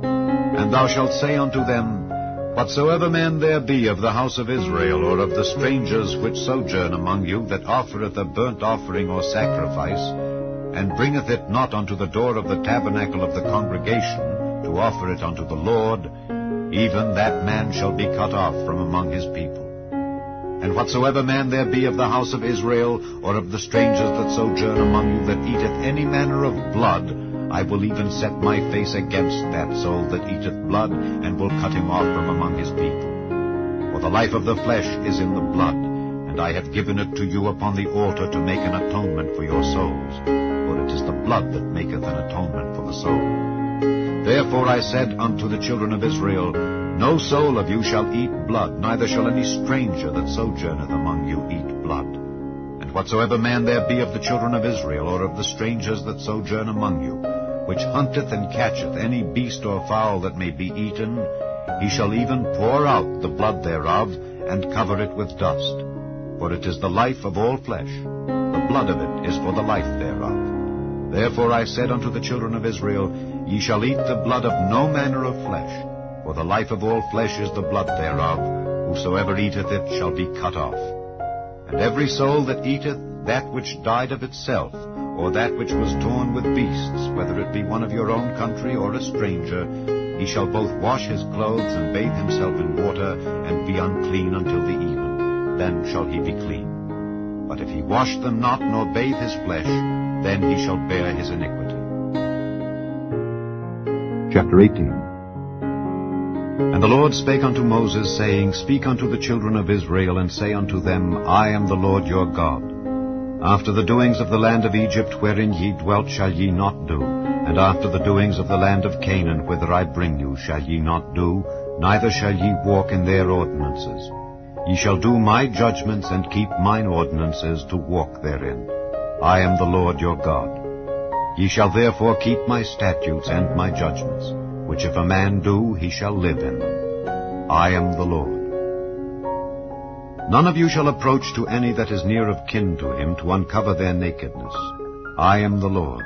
And thou shalt say unto them, Whatsoever man there be of the house of Israel, or of the strangers which sojourn among you, that offereth a burnt offering or sacrifice, and bringeth it not unto the door of the tabernacle of the congregation, to offer it unto the Lord, even that man shall be cut off from among his people. And whatsoever man there be of the house of Israel, or of the strangers that sojourn among you, that eateth any manner of blood, I will even set my face against that soul that eateth blood, and will cut him off from among his people. For the life of the flesh is in the blood, and I have given it to you upon the altar to make an atonement for your souls. For it is the blood that maketh an atonement for the soul. Therefore I said unto the children of Israel, No soul of you shall eat blood, neither shall any stranger that sojourneth among you eat blood. And whatsoever man there be of the children of Israel, or of the strangers that sojourn among you, which hunteth and catcheth any beast or fowl that may be eaten, he shall even pour out the blood thereof, and cover it with dust. For it is the life of all flesh. The blood of it is for the life thereof. Therefore I said unto the children of Israel, Ye shall eat the blood of no manner of flesh, for the life of all flesh is the blood thereof. Whosoever eateth it shall be cut off. And every soul that eateth that which died of itself, or that which was torn with beasts, whether it be one of your own country or a stranger, he shall both wash his clothes and bathe himself in water, and be unclean until the even. Then shall he be clean. But if he wash them not, nor bathe his flesh, then he shall bear his iniquity. Chapter 18. And the Lord spake unto Moses, saying, Speak unto the children of Israel, and say unto them, I am the Lord your God. After the doings of the land of Egypt wherein ye dwelt shall ye not do, and after the doings of the land of Canaan whither I bring you shall ye not do, neither shall ye walk in their ordinances. Ye shall do my judgments and keep mine ordinances to walk therein. I am the Lord your God. Ye shall therefore keep my statutes and my judgments, which if a man do, he shall live in them. I am the Lord. None of you shall approach to any that is near of kin to him to uncover their nakedness. I am the Lord.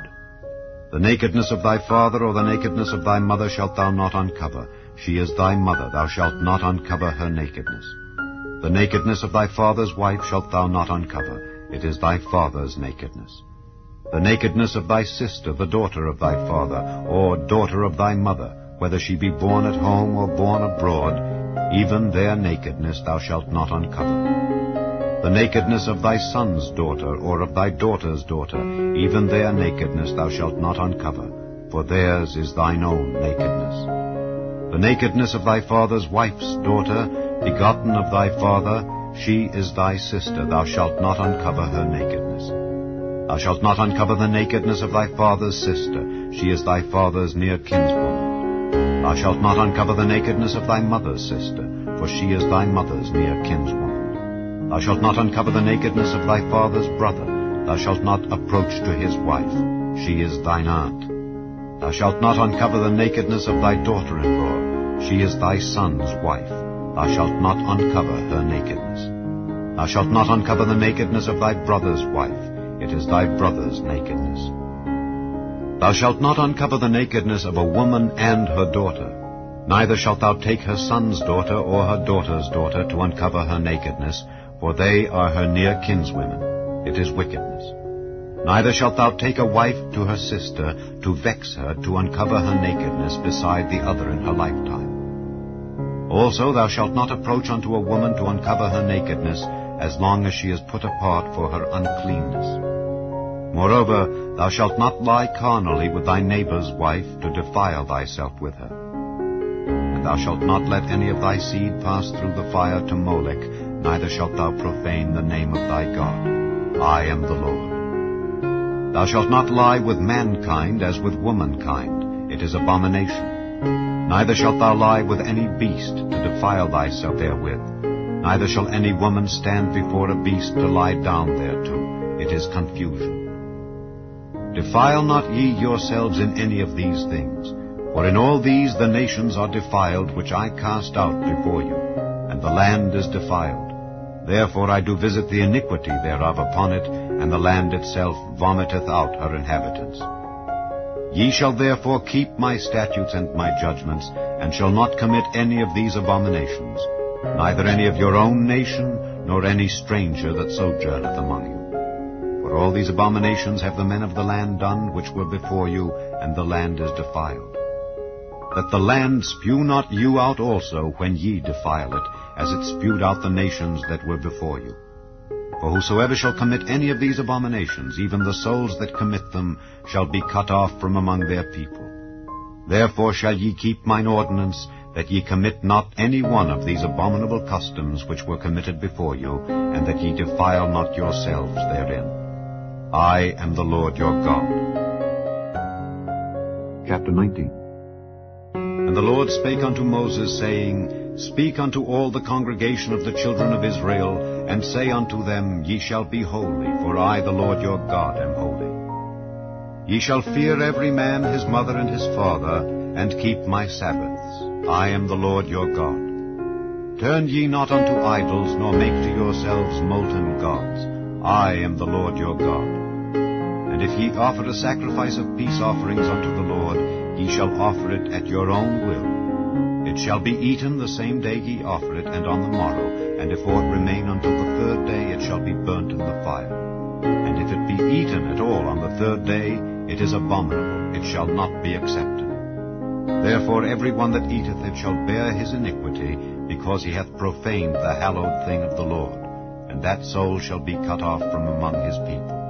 The nakedness of thy father or the nakedness of thy mother shalt thou not uncover. She is thy mother, thou shalt not uncover her nakedness. The nakedness of thy father's wife shalt thou not uncover. It is thy father's nakedness. The nakedness of thy sister, the daughter of thy father, or daughter of thy mother, whether she be born at home or born abroad, even their nakedness thou shalt not uncover. The nakedness of thy son's daughter, or of thy daughter's daughter, even their nakedness thou shalt not uncover, for theirs is thine own nakedness. The nakedness of thy father's wife's daughter, begotten of thy father, she is thy sister, thou shalt not uncover her nakedness. Thou shalt not uncover the nakedness of thy father's sister, she is thy father's near kinswoman. Thou shalt not uncover the nakedness of thy mother's sister, for she is thy mother's near kinswoman. Thou shalt not uncover the nakedness of thy father's brother, thou shalt not approach to his wife, she is thine aunt. Thou shalt not uncover the nakedness of thy daughter-in-law, she is thy son's wife, thou shalt not uncover her nakedness. Thou shalt not uncover the nakedness of thy brother's wife, it is thy brother's nakedness. Thou shalt not uncover the nakedness of a woman and her daughter. Neither shalt thou take her son's daughter or her daughter's daughter to uncover her nakedness, for they are her near kinswomen. It is wickedness. Neither shalt thou take a wife to her sister to vex her, to uncover her nakedness beside the other in her lifetime. Also thou shalt not approach unto a woman to uncover her nakedness, as long as she is put apart for her uncleanness. Moreover, thou shalt not lie carnally with thy neighbor's wife to defile thyself with her. And thou shalt not let any of thy seed pass through the fire to Molech, neither shalt thou profane the name of thy God. I am the Lord. Thou shalt not lie with mankind as with womankind. It is abomination. Neither shalt thou lie with any beast to defile thyself therewith. Neither shall any woman stand before a beast to lie down thereto. It is confusion. Defile not ye yourselves in any of these things, for in all these the nations are defiled, which I cast out before you, and the land is defiled. Therefore I do visit the iniquity thereof upon it, and the land itself vomiteth out her inhabitants. Ye shall therefore keep my statutes and my judgments, and shall not commit any of these abominations, neither any of your own nation, nor any stranger that sojourneth among you. For all these abominations have the men of the land done, which were before you, and the land is defiled. That the land spew not you out also when ye defile it, as it spewed out the nations that were before you. For whosoever shall commit any of these abominations, even the souls that commit them, shall be cut off from among their people. Therefore shall ye keep mine ordinance, that ye commit not any one of these abominable customs which were committed before you, and that ye defile not yourselves therein. I am the Lord your God. Chapter 19. And the Lord spake unto Moses, saying, Speak unto all the congregation of the children of Israel, and say unto them, Ye shall be holy, for I, the Lord your God, am holy. Ye shall fear every man his mother and his father, and keep my Sabbaths. I am the Lord your God. Turn ye not unto idols, nor make to yourselves molten gods. I am the Lord your God. And if ye offer a sacrifice of peace offerings unto the Lord, ye shall offer it at your own will. It shall be eaten the same day ye offer it, and on the morrow, and if aught remain until the third day, it shall be burnt in the fire. And if it be eaten at all on the third day, it is abominable, it shall not be accepted. Therefore every one that eateth it shall bear his iniquity, because he hath profaned the hallowed thing of the Lord, and that soul shall be cut off from among his people.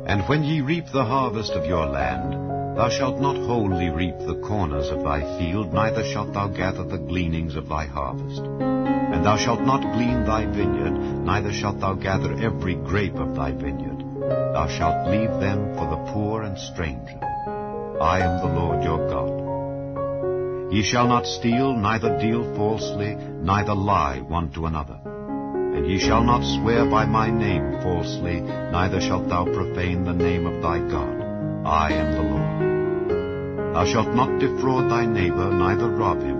And when ye reap the harvest of your land, thou shalt not wholly reap the corners of thy field, neither shalt thou gather the gleanings of thy harvest. And And thou shalt not glean thy vineyard, neither shalt thou gather every grape of thy vineyard. Thou shalt leave them for the poor and stranger. I am the Lord your God. Ye shall not steal, neither deal falsely, neither lie one to another. And ye shall not swear by my name falsely, neither shalt thou profane the name of thy God. I am the Lord. Thou shalt not defraud thy neighbor, neither rob him.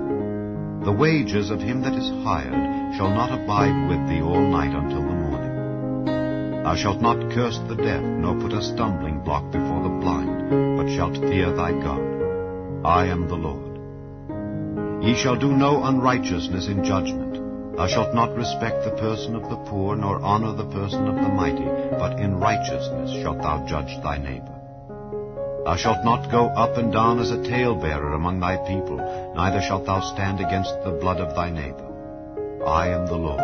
The wages of him that is hired shall not abide with thee all night until the morning. Thou shalt not curse the deaf, nor put a stumbling block before the blind, but shalt fear thy God. I am the Lord. Ye shall do no unrighteousness in judgment. Thou shalt not respect the person of the poor, nor honor the person of the mighty, but in righteousness shalt thou judge thy neighbor. Thou shalt not go up and down as a talebearer among thy people, neither shalt thou stand against the blood of thy neighbor. I am the Lord.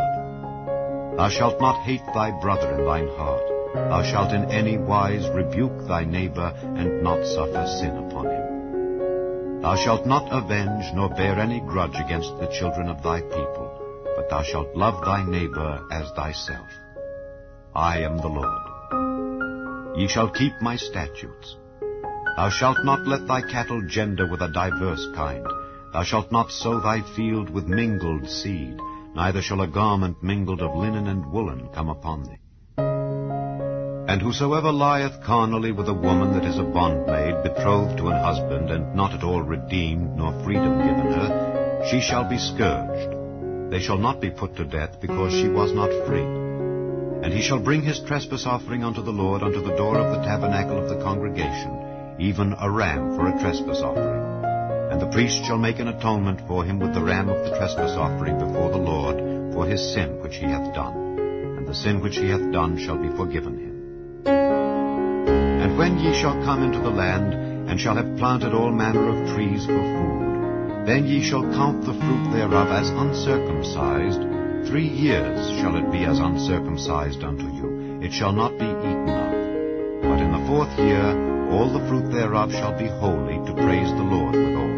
Thou shalt not hate thy brother in thine heart. Thou shalt in any wise rebuke thy neighbor, and not suffer sin upon him. Thou shalt not avenge, nor bear any grudge against the children of thy people, but thou shalt love thy neighbor as thyself. I am the Lord. Ye shall keep my statutes. Thou shalt not let thy cattle gender with a diverse kind. Thou shalt not sow thy field with mingled seed, neither shall a garment mingled of linen and woolen come upon thee. And whosoever lieth carnally with a woman that is a bondmaid, betrothed to an husband, and not at all redeemed, nor freedom given her, she shall be scourged. They shall not be put to death, because she was not free. And he shall bring his trespass offering unto the Lord unto the door of the tabernacle of the congregation, even a ram for a trespass offering. And the priest shall make an atonement for him with the ram of the trespass offering before the Lord for his sin which he hath done. And the sin which he hath done shall be forgiven him. And when ye shall come into the land, and shall have planted all manner of trees for food, then ye shall count the fruit thereof as uncircumcised. 3 years shall it be as uncircumcised unto you. It shall not be eaten of. But in the 4th year all the fruit thereof shall be holy, to praise the Lord withal.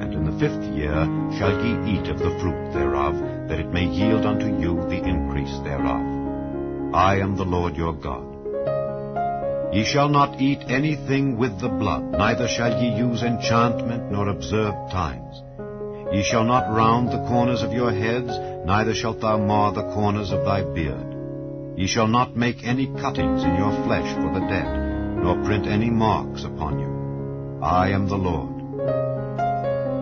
And in the 5th year shall ye eat of the fruit thereof, that it may yield unto you the increase thereof. I am the Lord your God. Ye shall not eat anything with the blood, neither shall ye use enchantment, nor observe times. Ye shall not round the corners of your heads, neither shalt thou mar the corners of thy beard. Ye shall not make any cuttings in your flesh for the dead, nor print any marks upon you. I am the Lord.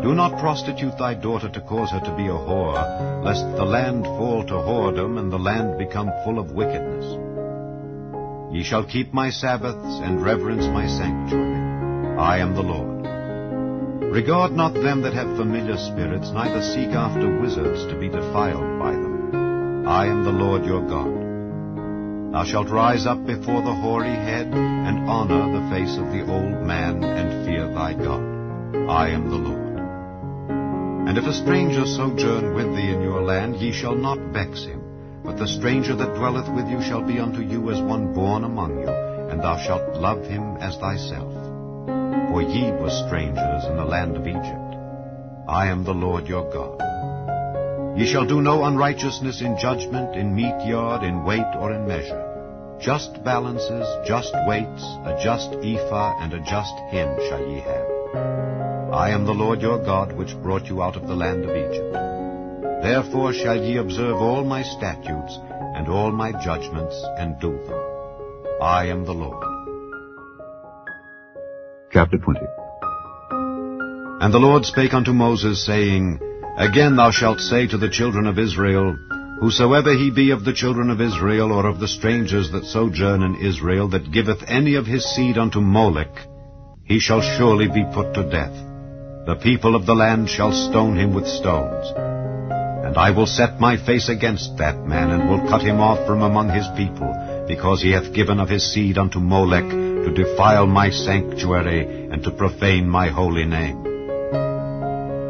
Do not prostitute thy daughter to cause her to be a whore, lest the land fall to whoredom, and the land become full of wickedness. Ye shall keep my Sabbaths, and reverence my sanctuary. I am the Lord. Regard not them that have familiar spirits, neither seek after wizards to be defiled by them. I am the Lord your God. Thou shalt rise up before the hoary head, and honor the face of the old man, and fear thy God. I am the Lord. And if a stranger sojourn with thee in your land, ye shall not vex him. But the stranger that dwelleth with you shall be unto you as one born among you, and thou shalt love him as thyself. For ye were strangers in the land of Egypt. I am the Lord your God. Ye shall do no unrighteousness in judgment, in meat yard, in weight, or in measure. Just balances, just weights, a just ephah, and a just hin shall ye have. I am the Lord your God, which brought you out of the land of Egypt. Therefore shall ye observe all my statutes, and all my judgments, and do them. I am the Lord. Chapter 20. And the Lord spake unto Moses, saying, Again thou shalt say to the children of Israel, Whosoever he be of the children of Israel, or of the strangers that sojourn in Israel, that giveth any of his seed unto Molech, he shall surely be put to death. The people of the land shall stone him with stones. And I will set my face against that man, and will cut him off from among his people, because he hath given of his seed unto Molech, to defile my sanctuary, and to profane my holy name.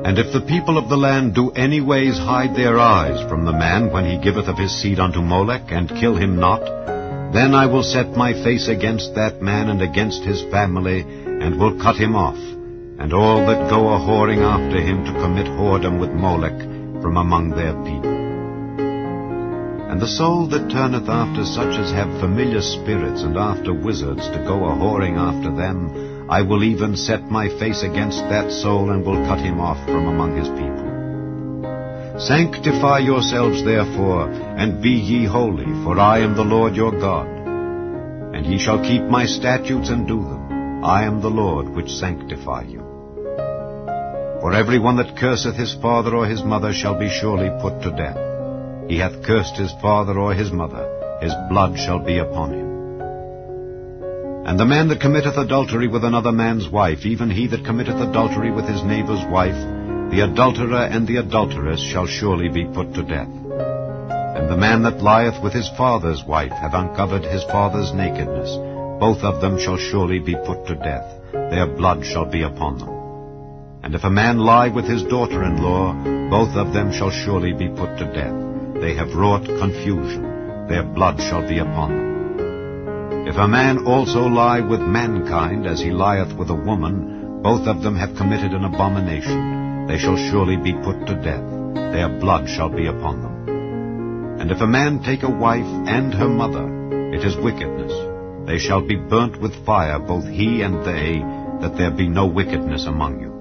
And if the people of the land do any ways hide their eyes from the man when he giveth of his seed unto Molech, and kill him not, then I will set my face against that man and against his family, and will cut him off, and all that go a whoring after him to commit whoredom with Molech from among their people. And the soul that turneth after such as have familiar spirits and after wizards to go a-whoring after them, I will even set my face against that soul, and will cut him off from among his people. Sanctify yourselves therefore, and be ye holy, for I am the Lord your God. And ye shall keep my statutes and do them. I am the Lord which sanctify you. For every one that curseth his father or his mother shall be surely put to death. He hath cursed his father or his mother, his blood shall be upon him. And the man that committeth adultery with another man's wife, even he that committeth adultery with his neighbour's wife, the adulterer and the adulteress shall surely be put to death. And the man that lieth with his father's wife hath uncovered his father's nakedness. Both of them shall surely be put to death. Their blood shall be upon them. And if a man lie with his daughter-in-law, both of them shall surely be put to death. They have wrought confusion. Their blood shall be upon them. If a man also lie with mankind, as he lieth with a woman, both of them have committed an abomination. They shall surely be put to death. Their blood shall be upon them. And if a man take a wife and her mother, it is wickedness. They shall be burnt with fire, both he and they, that there be no wickedness among you.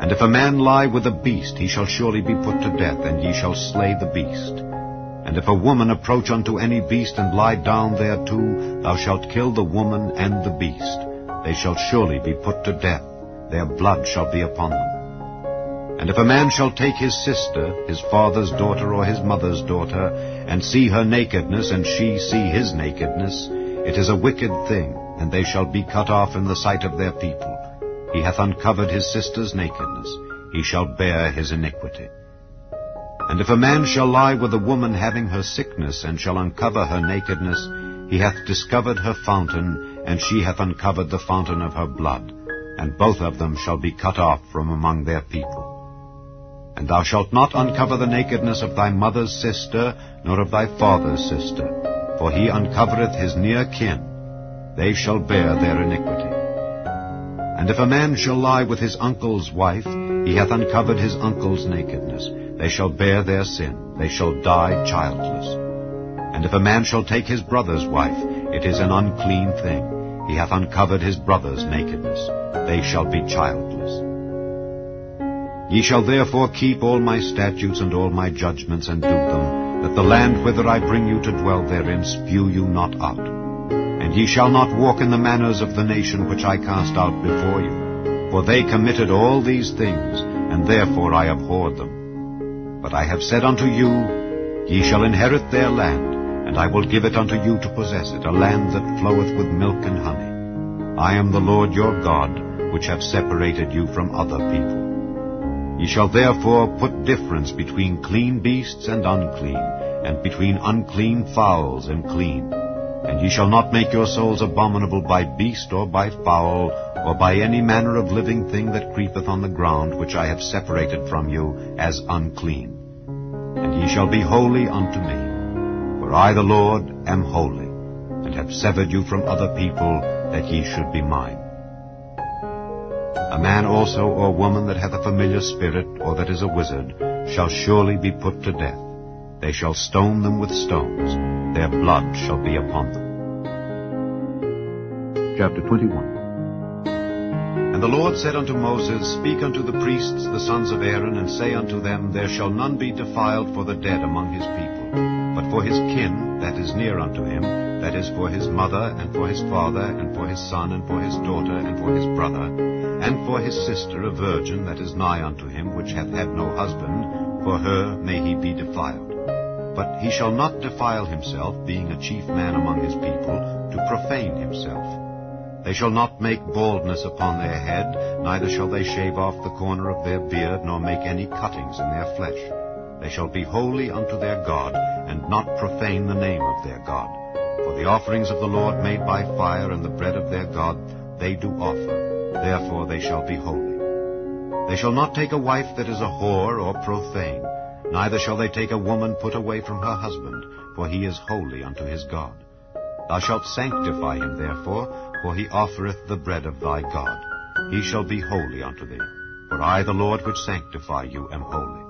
And if a man lie with a beast, he shall surely be put to death, and ye shall slay the beast. And if a woman approach unto any beast, and lie down thereto, thou shalt kill the woman and the beast. They shall surely be put to death. Their blood shall be upon them. And if a man shall take his sister, his father's daughter or his mother's daughter, and see her nakedness, and she see his nakedness, it is a wicked thing, and they shall be cut off in the sight of their people. He hath uncovered his sister's nakedness. He shall bear his iniquity. And if a man shall lie with a woman having her sickness, and shall uncover her nakedness, he hath discovered her fountain, and she hath uncovered the fountain of her blood. And both of them shall be cut off from among their people. And thou shalt not uncover the nakedness of thy mother's sister, nor of thy father's sister, for he uncovereth his near kin. They shall bear their iniquity. And if a man shall lie with his uncle's wife, he hath uncovered his uncle's nakedness. They shall bear their sin. They shall die childless. And if a man shall take his brother's wife, it is an unclean thing. He hath uncovered his brother's nakedness. They shall be childless. Ye shall therefore keep all my statutes and all my judgments, and do them, that the land whither I bring you to dwell therein spew you not out. And ye shall not walk in the manners of the nation which I cast out before you. For they committed all these things, and therefore I abhorred them. But I have said unto you, Ye shall inherit their land, and I will give it unto you to possess it, a land that floweth with milk and honey. I am the Lord your God, which have separated you from other people. Ye shall therefore put difference between clean beasts and unclean, and between unclean fowls and clean. And ye shall not make your souls abominable by beast or by fowl, or by any manner of living thing that creepeth on the ground, which I have separated from you as unclean. And ye shall be holy unto me. For I the Lord am holy, and have severed you from other people, that ye should be mine. A man also or woman that hath a familiar spirit, or that is a wizard, shall surely be put to death. They shall stone them with stones. Their blood shall be upon them. Chapter 21. And the Lord said unto Moses, Speak unto the priests, the sons of Aaron, and say unto them, There shall none be defiled for the dead among his people, but for his kin that is near unto him, that is for his mother, and for his father, and for his son, and for his daughter, and for his brother, and for his sister, a virgin that is nigh unto him, which hath had no husband, for her may he be defiled. But he shall not defile himself, being a chief man among his people, to profane himself. They shall not make baldness upon their head, neither shall they shave off the corner of their beard, nor make any cuttings in their flesh. They shall be holy unto their God, and not profane the name of their God. For the offerings of the Lord made by fire, and the bread of their God, they do offer. Therefore they shall be holy. They shall not take a wife that is a whore or profane, neither shall they take a woman put away from her husband, for he is holy unto his God. Thou shalt sanctify him therefore, for he offereth the bread of thy God. He shall be holy unto thee, for I the Lord which sanctify you am holy.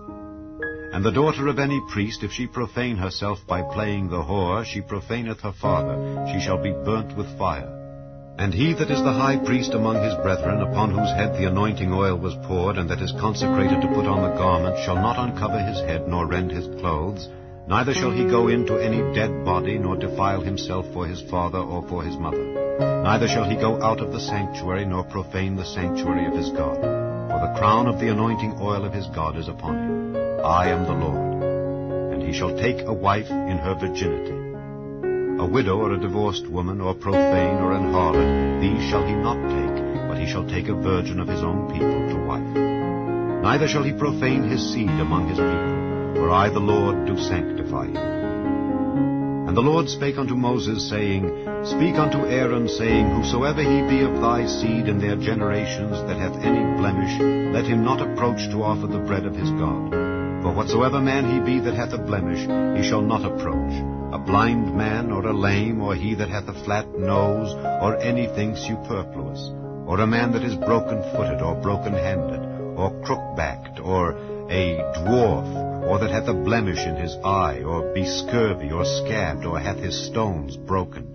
And the daughter of any priest, if she profane herself by playing the whore, she profaneth her father, she shall be burnt with fire. And he that is the high priest among his brethren, upon whose head the anointing oil was poured, and that is consecrated to put on the garment, shall not uncover his head, nor rend his clothes, neither shall he go into any dead body, nor defile himself for his father or for his mother. Neither shall he go out of the sanctuary, nor profane the sanctuary of his God. For the crown of the anointing oil of his God is upon him. I am the Lord. And he shall take a wife in her virginity. A widow or a divorced woman, or profane or an harlot, these shall he not take, but he shall take a virgin of his own people to wife. Neither shall he profane his seed among his people, for I the Lord do sanctify him. And the Lord spake unto Moses, saying, Speak unto Aaron, saying, Whosoever he be of thy seed in their generations that hath any blemish, let him not approach to offer the bread of his God. For whatsoever man he be that hath a blemish, he shall not approach, a blind man, or a lame, or he that hath a flat nose, or anything superfluous, or a man that is broken-footed, or broken-handed, or crook-backed, or a dwarf, or that hath a blemish in his eye, or be scurvy, or scabbed, or hath his stones broken.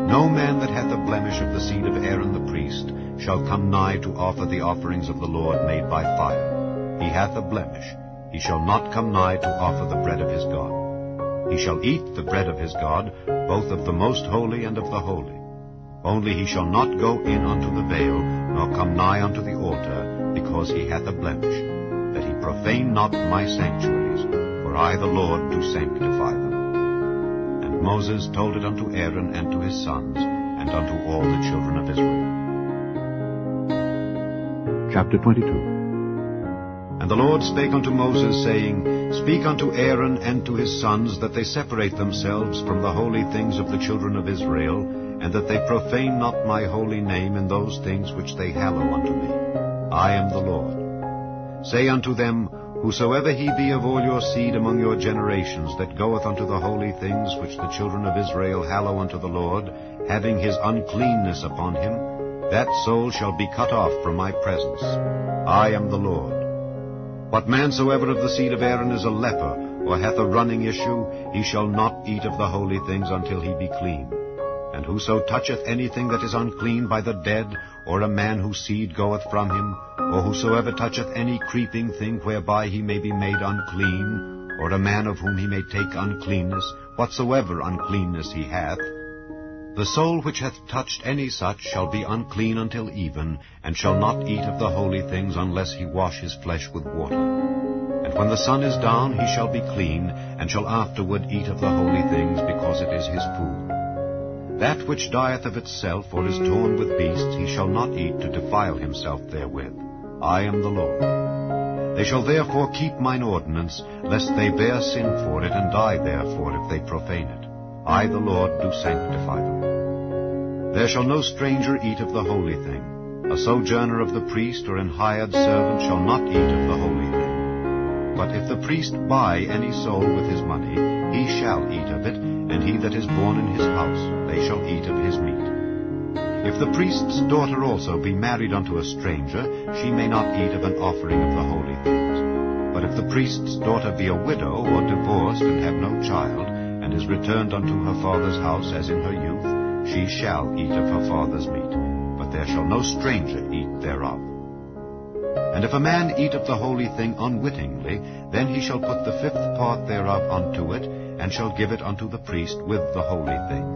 No man that hath a blemish of the seed of Aaron the priest shall come nigh to offer the offerings of the Lord made by fire. He hath a blemish. He shall not come nigh to offer the bread of his God. He shall eat the bread of his God, both of the most holy and of the holy. Only he shall not go in unto the veil, nor come nigh unto the altar, because he hath a blemish, that he profane not my sanctuaries, for I the Lord do sanctify them. And Moses told it unto Aaron and to his sons, and unto all the children of Israel. Chapter 22. And the Lord spake unto Moses, saying, Speak unto Aaron and to his sons, that they separate themselves from the holy things of the children of Israel, and that they profane not my holy name in those things which they hallow unto me. I am the Lord. Say unto them, Whosoever he be of all your seed among your generations, that goeth unto the holy things which the children of Israel hallow unto the Lord, having his uncleanness upon him, that soul shall be cut off from my presence. I am the Lord. What man soever of the seed of Aaron is a leper, or hath a running issue, he shall not eat of the holy things until he be clean. And whoso toucheth anything that is unclean by the dead, or a man whose seed goeth from him, or whosoever toucheth any creeping thing whereby he may be made unclean, or a man of whom he may take uncleanness, whatsoever uncleanness he hath, the soul which hath touched any such shall be unclean until even, and shall not eat of the holy things unless he wash his flesh with water. And when the sun is down he shall be clean, and shall afterward eat of the holy things, because it is his food. That which dieth of itself, or is torn with beasts, he shall not eat to defile himself therewith. I am the Lord. They shall therefore keep mine ordinance, lest they bear sin for it, and die therefore if they profane it. I the Lord do sanctify them. There shall no stranger eat of the holy thing. A sojourner of the priest or an hired servant shall not eat of the holy thing. But if the priest buy any soul with his money, he shall eat of it, and he that is born in his house, they shall eat of his meat. If the priest's daughter also be married unto a stranger, she may not eat of an offering of the holy things. But if the priest's daughter be a widow, or divorced, and have no child, and is returned unto her father's house as in her youth, she shall eat of her father's meat, but there shall no stranger eat thereof. And if a man eat of the holy thing unwittingly, then he shall put the 5th part thereof unto it, and shall give it unto the priest with the holy thing.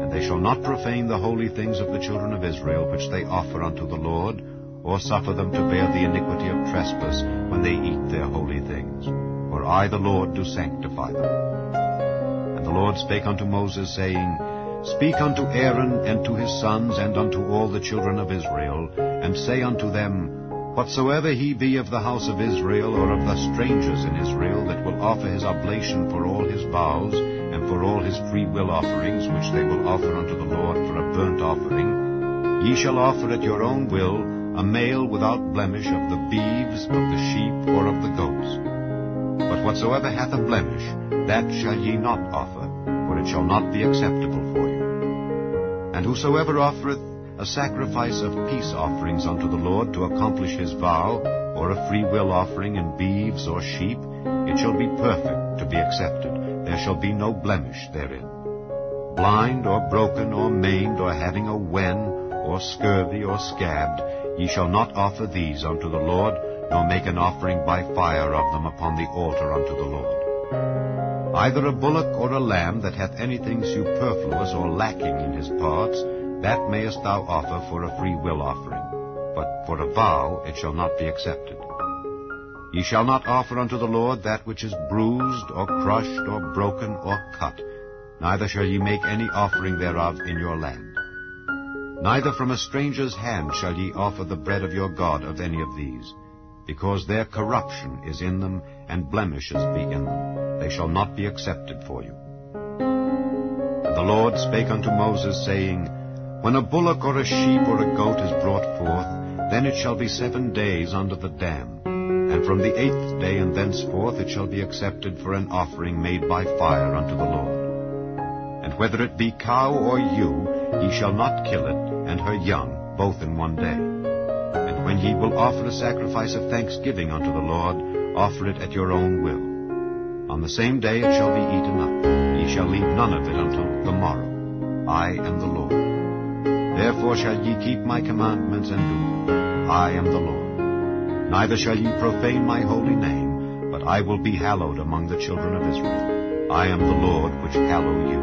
And they shall not profane the holy things of the children of Israel, which they offer unto the Lord, or suffer them to bear the iniquity of trespass when they eat their holy things. For I the Lord do sanctify them. And the Lord spake unto Moses, saying, Speak unto Aaron and to his sons and unto all the children of Israel, and say unto them, Whatsoever he be of the house of Israel, or of the strangers in Israel, that will offer his oblation for all his vows, and for all his freewill offerings, which they will offer unto the Lord for a burnt offering, ye shall offer at your own will a male without blemish of the beeves, of the sheep, or of the goats. But whatsoever hath a blemish, that shall ye not offer, for it shall not be acceptable for you. And whosoever offereth a sacrifice of peace offerings unto the Lord to accomplish his vow, or a freewill offering in beeves or sheep, It shall be perfect to be accepted. There shall be no blemish therein. Blind or broken or maimed or having a wen or scurvy or scabbed, ye shall not offer these unto the Lord, nor make an offering by fire of them upon the altar unto the Lord. Either a bullock or a lamb that hath anything superfluous or lacking in his parts, that mayest thou offer for a free will offering, but for a vow it shall not be accepted. Ye shall not offer unto the Lord that which is bruised, or crushed, or broken, or cut, neither shall ye make any offering thereof in your land. Neither from a stranger's hand shall ye offer the bread of your God of any of these, because their corruption is in them, and blemishes be in them. They shall not be accepted for you. And the Lord spake unto Moses, saying, When a bullock or a sheep or a goat is brought forth, then it shall be 7 days under the dam, and from the 8th day and thenceforth it shall be accepted for an offering made by fire unto the Lord. And whether it be cow or ewe, ye shall not kill it, and her young, both in 1 day. And when ye will offer a sacrifice of thanksgiving unto the Lord, offer it at your own will. On the same day it shall be eaten up. Ye shall leave none of it until the morrow. I am the Lord. Therefore shall ye keep my commandments and do them. I am the Lord. Neither shall ye profane my holy name, but I will be hallowed among the children of Israel. I am the Lord which hallow you,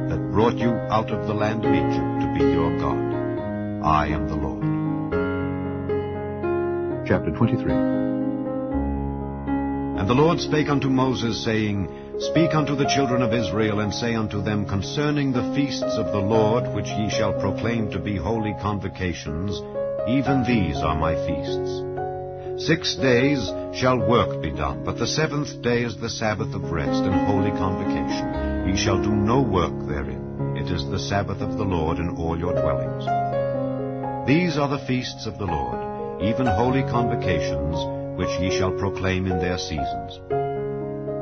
that brought you out of the land of Egypt to be your God. I am the Lord. Chapter 23. And the Lord spake unto Moses, saying, Speak unto the children of Israel, and say unto them concerning the feasts of the Lord, which ye shall proclaim to be holy convocations, even these are my feasts. 6 days shall work be done, but the 7th day is the Sabbath of rest and holy convocation. Ye shall do no work therein. It is the Sabbath of the Lord in all your dwellings. These are the feasts of the Lord, even holy convocations, which ye shall proclaim in their seasons.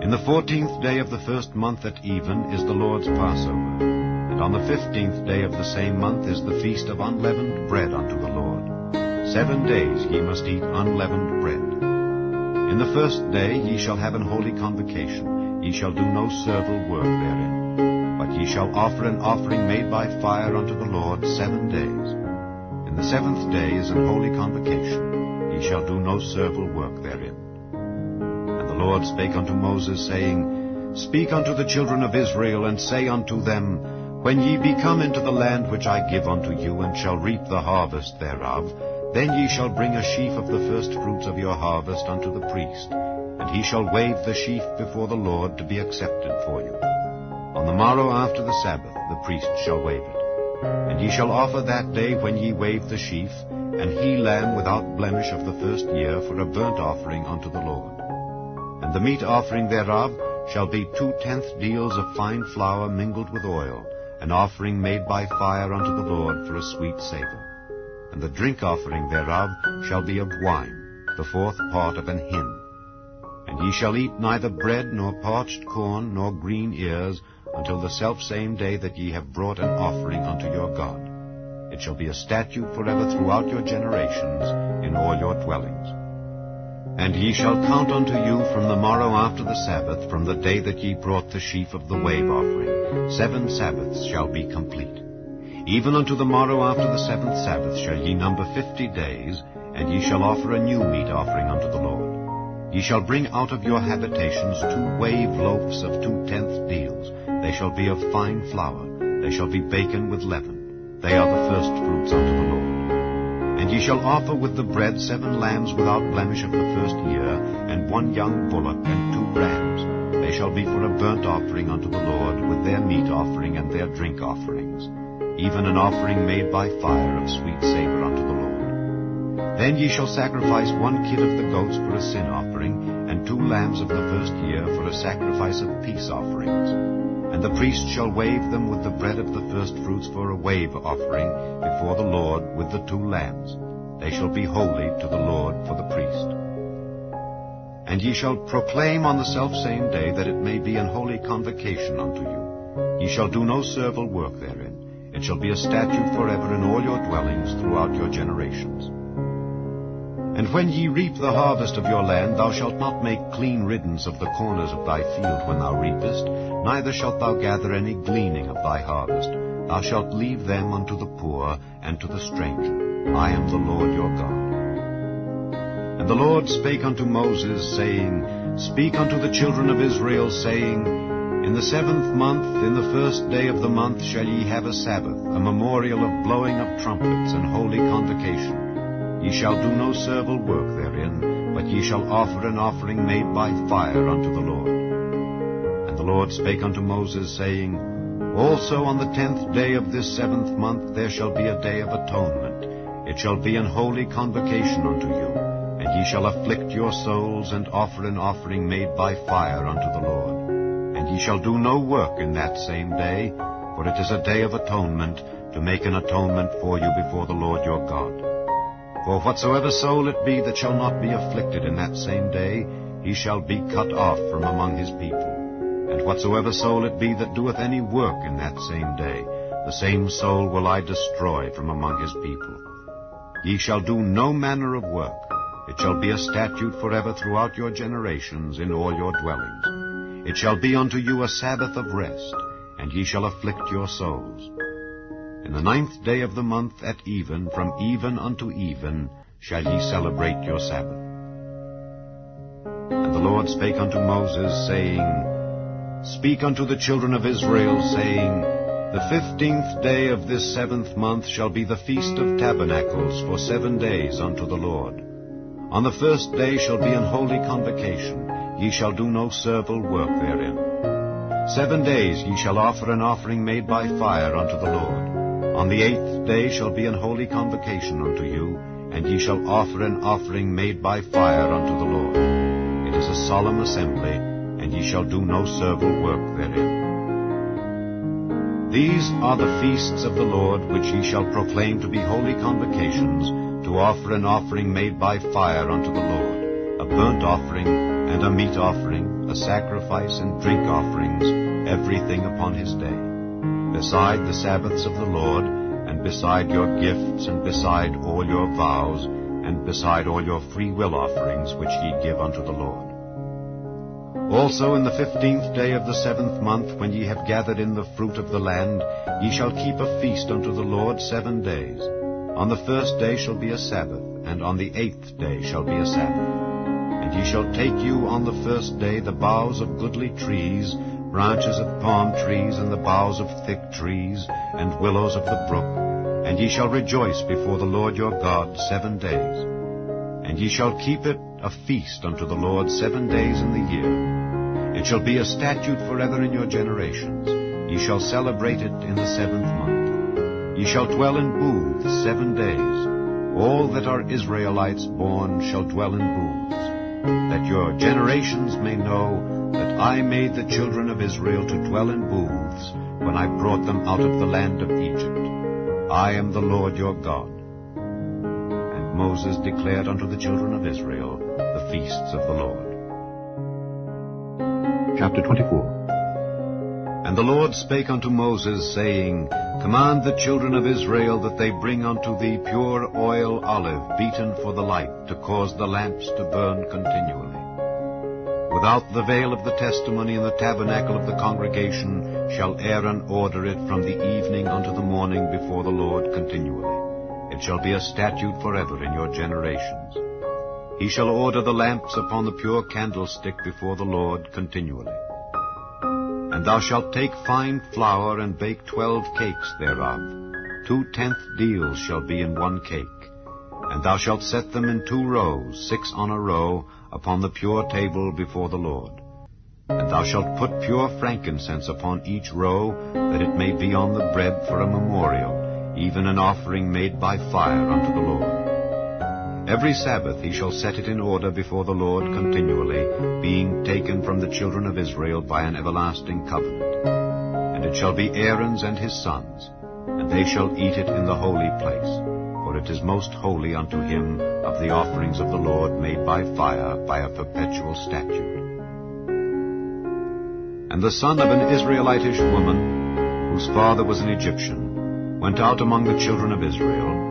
In the 14th day of the 1st month at even is the Lord's Passover, and on the 15th day of the same month is the feast of unleavened bread unto the Lord. 7 days ye must eat unleavened bread. In the 1st day ye shall have an holy convocation. Ye shall do no servile work therein, but ye shall offer an offering made by fire unto the Lord 7 days. In the 7th day is an holy convocation. Ye shall do no servile work therein. And the Lord spake unto Moses, saying, Speak unto the children of Israel, and say unto them, When ye be come into the land which I give unto you, and shall reap the harvest thereof, then ye shall bring a sheaf of the first fruits of your harvest unto the priest, and he shall wave the sheaf before the Lord to be accepted for you. On the morrow after the Sabbath the priest shall wave it. And ye shall offer that day when ye wave the sheaf, an he-lamb without blemish of the 1st year for a burnt offering unto the Lord. And the meat offering thereof shall be 2/10 deals of fine flour mingled with oil, an offering made by fire unto the Lord for a sweet savour. And the drink offering thereof shall be of wine, the 4th part of an hin. And ye shall eat neither bread, nor parched corn, nor green ears, until the selfsame day that ye have brought an offering unto your God. It shall be a statute forever throughout your generations in all your dwellings. And ye shall count unto you from the morrow after the Sabbath, from the day that ye brought the sheaf of the wave offering. 7 Sabbaths shall be complete. Even unto the morrow after the 7th Sabbath shall ye number 50 days, and ye shall offer a new meat offering unto the Lord. Ye shall bring out of your habitations 2 wave loaves of 2/10 deals. They shall be of fine flour. They shall be baken with leaven. They are the first fruits unto the Lord. And ye shall offer with the bread 7 lambs without blemish of the 1st year, and 1 young bullock, and 2 rams. They shall be for a burnt offering unto the Lord, with their meat offering and their drink offerings, even an offering made by fire of sweet savour unto the Lord. Then ye shall sacrifice 1 kid of the goats for a sin offering, and 2 lambs of the 1st year for a sacrifice of peace offerings. And the priest shall wave them with the bread of the firstfruits for a wave offering before the Lord with the 2 lambs. They shall be holy to the Lord for the priest. And ye shall proclaim on the selfsame day that it may be an holy convocation unto you. Ye shall do no servile work therein. It shall be a statute forever in all your dwellings throughout your generations. And when ye reap the harvest of your land, thou shalt not make clean riddance of the corners of thy field when thou reapest, neither shalt thou gather any gleaning of thy harvest. Thou shalt leave them unto the poor and to the stranger. I am the Lord your God. And the Lord spake unto Moses, saying, Speak unto the children of Israel, saying, In the 7th month, in the 1st day of the month, shall ye have a Sabbath, a memorial of blowing of trumpets and holy convocation. Ye shall do no servile work therein, but ye shall offer an offering made by fire unto the Lord. And the Lord spake unto Moses, saying, Also on the 10th day of this 7th month there shall be a day of atonement. It shall be an holy convocation unto you, and ye shall afflict your souls, and offer an offering made by fire unto the Lord. And ye shall do no work in that same day, for it is a day of atonement, to make an atonement for you before the Lord your God. For whatsoever soul it be that shall not be afflicted in that same day, he shall be cut off from among his people. And whatsoever soul it be that doeth any work in that same day, the same soul will I destroy from among his people. Ye shall do no manner of work. It shall be a statute forever throughout your generations in all your dwellings. It shall be unto you a Sabbath of rest, and ye shall afflict your souls. In the 9th day of the month at even, from even unto even, shall ye celebrate your Sabbath. And the Lord spake unto Moses, saying, Speak unto the children of Israel, saying, The 15th day of this 7th month shall be the Feast of Tabernacles for 7 days unto the Lord. On the 1st day shall be an holy convocation. Ye shall do no servile work therein. 7 days ye shall offer an offering made by fire unto the Lord. On the 8th day shall be an holy convocation unto you, and ye shall offer an offering made by fire unto the Lord. It is a solemn assembly, and ye shall do no servile work therein. These are the feasts of the Lord, which ye shall proclaim to be holy convocations, to offer an offering made by fire unto the Lord, a burnt offering, and a meat offering, a sacrifice and drink offerings, everything upon his day. Beside the Sabbaths of the Lord, and beside your gifts, and beside all your vows, and beside all your free will offerings which ye give unto the Lord. Also in the 15th day of the 7th month, when ye have gathered in the fruit of the land, ye shall keep a feast unto the Lord 7 days. On the 1st day shall be a Sabbath, and on the 8th day shall be a Sabbath. And ye shall take you on the 1st day the boughs of goodly trees, branches of palm trees, and the boughs of thick trees, and willows of the brook, and ye shall rejoice before the Lord your God 7 days. And ye shall keep it a feast unto the Lord 7 days in the year. It shall be a statute forever in your generations. Ye shall celebrate it in the 7th month. Ye shall dwell in booths 7 days. All that are Israelites born shall dwell in booths, that your generations may know that I made the children of Israel to dwell in booths when I brought them out of the land of Egypt. I am the Lord your God. And Moses declared unto the children of Israel the feasts of the Lord. Chapter 24. And the Lord spake unto Moses, saying, Command the children of Israel that they bring unto thee pure oil olive, beaten for the light, to cause the lamps to burn continually. Without the veil of the testimony in the tabernacle of the congregation shall Aaron order it from the evening unto the morning before the Lord continually. It shall be a statute forever in your generations. He shall order the lamps upon the pure candlestick before the Lord continually. And thou shalt take fine flour, and bake 12 cakes thereof. 2/10 deals shall be in 1 cake. And thou shalt set them in 2 rows, 6 on a row, upon the pure table before the Lord. And thou shalt put pure frankincense upon each row, that it may be on the bread for a memorial, even an offering made by fire unto the Lord. Every Sabbath he shall set it in order before the Lord continually, being taken from the children of Israel by an everlasting covenant. And it shall be Aaron's and his sons, and they shall eat it in the holy place, for it is most holy unto him of the offerings of the Lord made by fire, by a perpetual statute. And the son of an Israelitish woman, whose father was an Egyptian, went out among the children of Israel,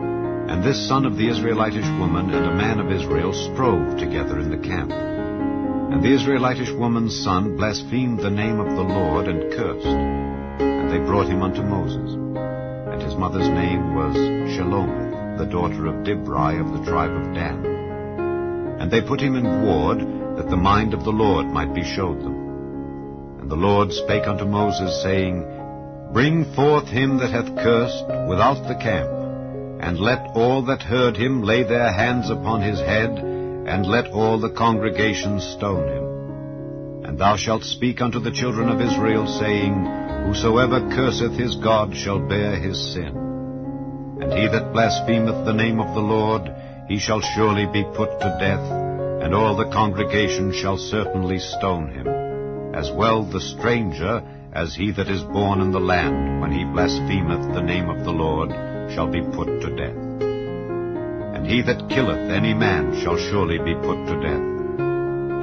And this son of the Israelitish woman and a man of Israel strove together in the camp. And the Israelitish woman's son blasphemed the name of the Lord and cursed. And they brought him unto Moses. And his mother's name was Shelomith, the daughter of Dibri of the tribe of Dan. And they put him in ward, that the mind of the Lord might be showed them. And the Lord spake unto Moses, saying, Bring forth him that hath cursed without the camp, and let all that heard him lay their hands upon his head, and let all the congregation stone him. And thou shalt speak unto the children of Israel, saying, Whosoever curseth his God shall bear his sin. And he that blasphemeth the name of the Lord, he shall surely be put to death, and all the congregation shall certainly stone him, as well the stranger as he that is born in the land, when he blasphemeth the name of the Lord, shall be put to death. And he that killeth any man shall surely be put to death.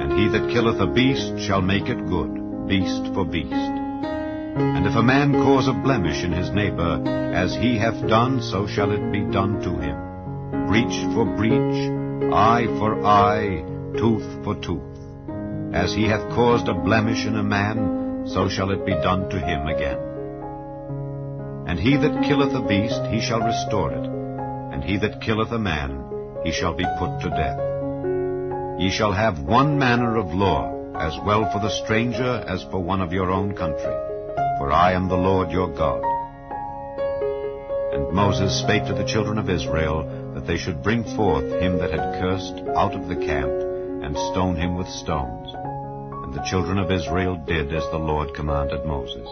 And he that killeth a beast shall make it good, beast for beast. And if a man cause a blemish in his neighbor, as he hath done, so shall it be done to him. Breach for breach, eye for eye, tooth for tooth. As he hath caused a blemish in a man, so shall it be done to him again. And he that killeth a beast, he shall restore it. And he that killeth a man, he shall be put to death. Ye shall have one manner of law, as well for the stranger as for one of your own country. For I am the Lord your God. And Moses spake to the children of Israel, that they should bring forth him that had cursed out of the camp, and stone him with stones. And the children of Israel did as the Lord commanded Moses.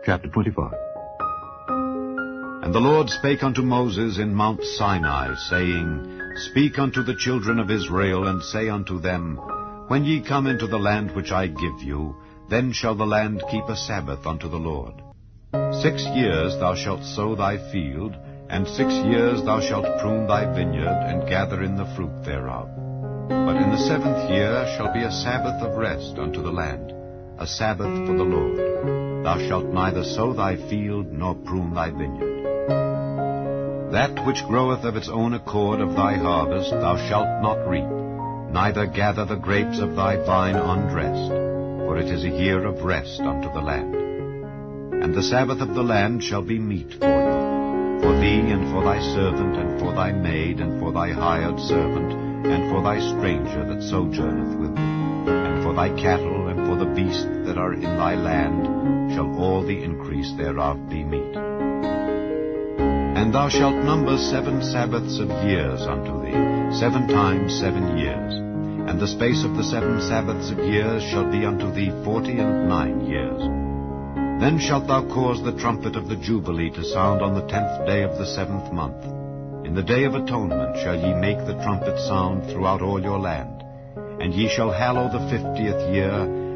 Chapter 25. And the Lord spake unto Moses in Mount Sinai, saying, Speak unto the children of Israel, and say unto them, When ye come into the land which I give you, then shall the land keep a Sabbath unto the Lord. 6 years thou shalt sow thy field, and 6 years thou shalt prune thy vineyard, and gather in the fruit thereof. But in the 7th year shall be a Sabbath of rest unto the land, a Sabbath for the Lord. Thou shalt neither sow thy field, nor prune thy vineyard. That which groweth of its own accord of thy harvest thou shalt not reap, neither gather the grapes of thy vine undressed, for it is a year of rest unto the land. And the Sabbath of the land shall be meat for you, for thee, and for thy servant, and for thy maid, and for thy hired servant, and for thy stranger that sojourneth with thee, and for thy cattle, and for the beasts that are in thy land, shall all the increase thereof be meat. And thou shalt number 7 Sabbaths of years unto thee, 7 times 7 years. And the space of the 7 Sabbaths of years shall be unto thee 49 years. Then shalt thou cause the trumpet of the Jubilee to sound on the 10th day of the 7th month. In the day of atonement shall ye make the trumpet sound throughout all your land. And ye shall hallow the 50th year,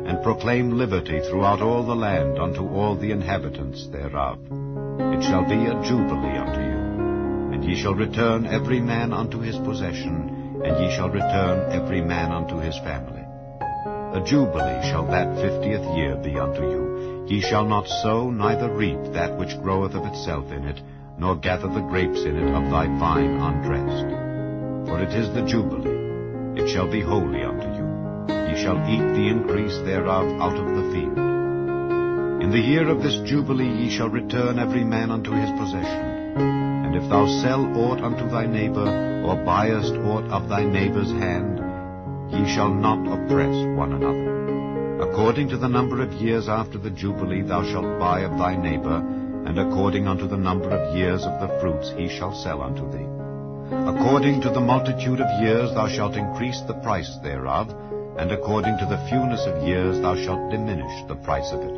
and proclaim liberty throughout all the land unto all the inhabitants thereof. It shall be a jubilee unto you. And ye shall return every man unto his possession, and ye shall return every man unto his family. A jubilee shall that 50th year be unto you. Ye shall not sow, neither reap that which groweth of itself in it, nor gather the grapes in it of thy vine undressed. For it is the jubilee. It shall be holy unto you. Ye shall eat the increase thereof out of the field. In the year of this jubilee ye shall return every man unto his possession. And if thou sell aught unto thy neighbor, or buyest aught of thy neighbor's hand, ye shall not oppress one another. According to the number of years after the Jubilee thou shalt buy of thy neighbor, and according unto the number of years of the fruits he shall sell unto thee. According to the multitude of years thou shalt increase the price thereof, and according to the fewness of years thou shalt diminish the price of it.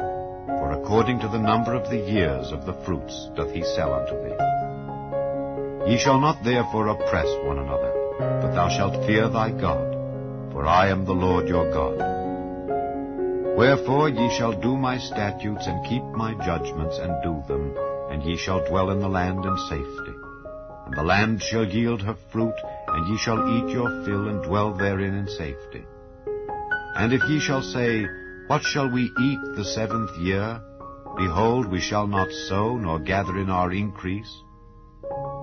For according to the number of the years of the fruits doth he sell unto thee. Ye shall not therefore oppress one another, but thou shalt fear thy God, for I am the Lord your God. Wherefore ye shall do my statutes, and keep my judgments, and do them, and ye shall dwell in the land in safety. And the land shall yield her fruit, and ye shall eat your fill, and dwell therein in safety. And if ye shall say, What shall we eat the 7th year? Behold, we shall not sow, nor gather in our increase.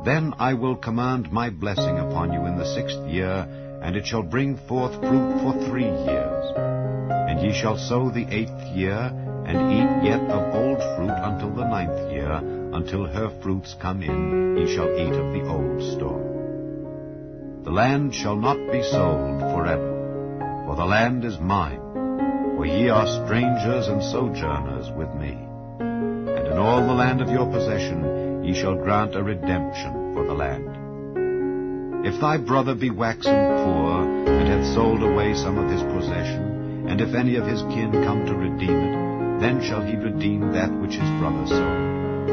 Then I will command my blessing upon you in the 6th year, and it shall bring forth fruit for 3 years. And ye shall sow the 8th year, and eat yet of old fruit until the 9th year, until her fruits come in, ye shall eat of the old store. The land shall not be sold forever, for the land is mine, for ye are strangers and sojourners with me. And in all the land of your possession ye shall grant a redemption for the land. If thy brother be waxen poor, and hath sold away some of his possession, and if any of his kin come to redeem it, then shall he redeem that which his brother sold.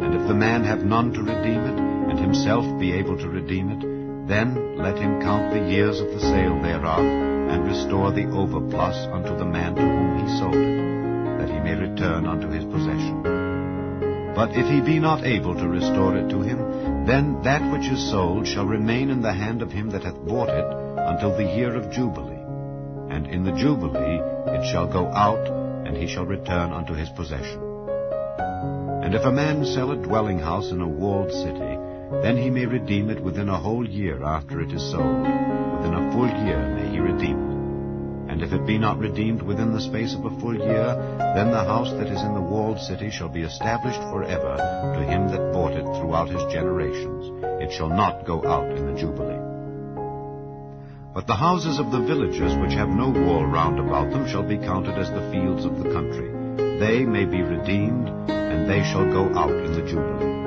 And if the man have none to redeem it, and himself be able to redeem it, then let him count the years of the sale thereof, and restore the overplus unto the man to whom he sold it, that he may return unto his possession. But if he be not able to restore it to him, then that which is sold shall remain in the hand of him that hath bought it until the year of Jubilee. And in the Jubilee it shall go out, and he shall return unto his possession. And if a man sell a dwelling house in a walled city, then he may redeem it within a whole year after it is sold. Within a full year may he redeem it. And if it be not redeemed within the space of a full year, then the house that is in the walled city shall be established forever to him that bought it throughout his generations. It shall not go out in the Jubilee. But the houses of the villages which have no wall round about them shall be counted as the fields of the country. They may be redeemed, and they shall go out in the Jubilee.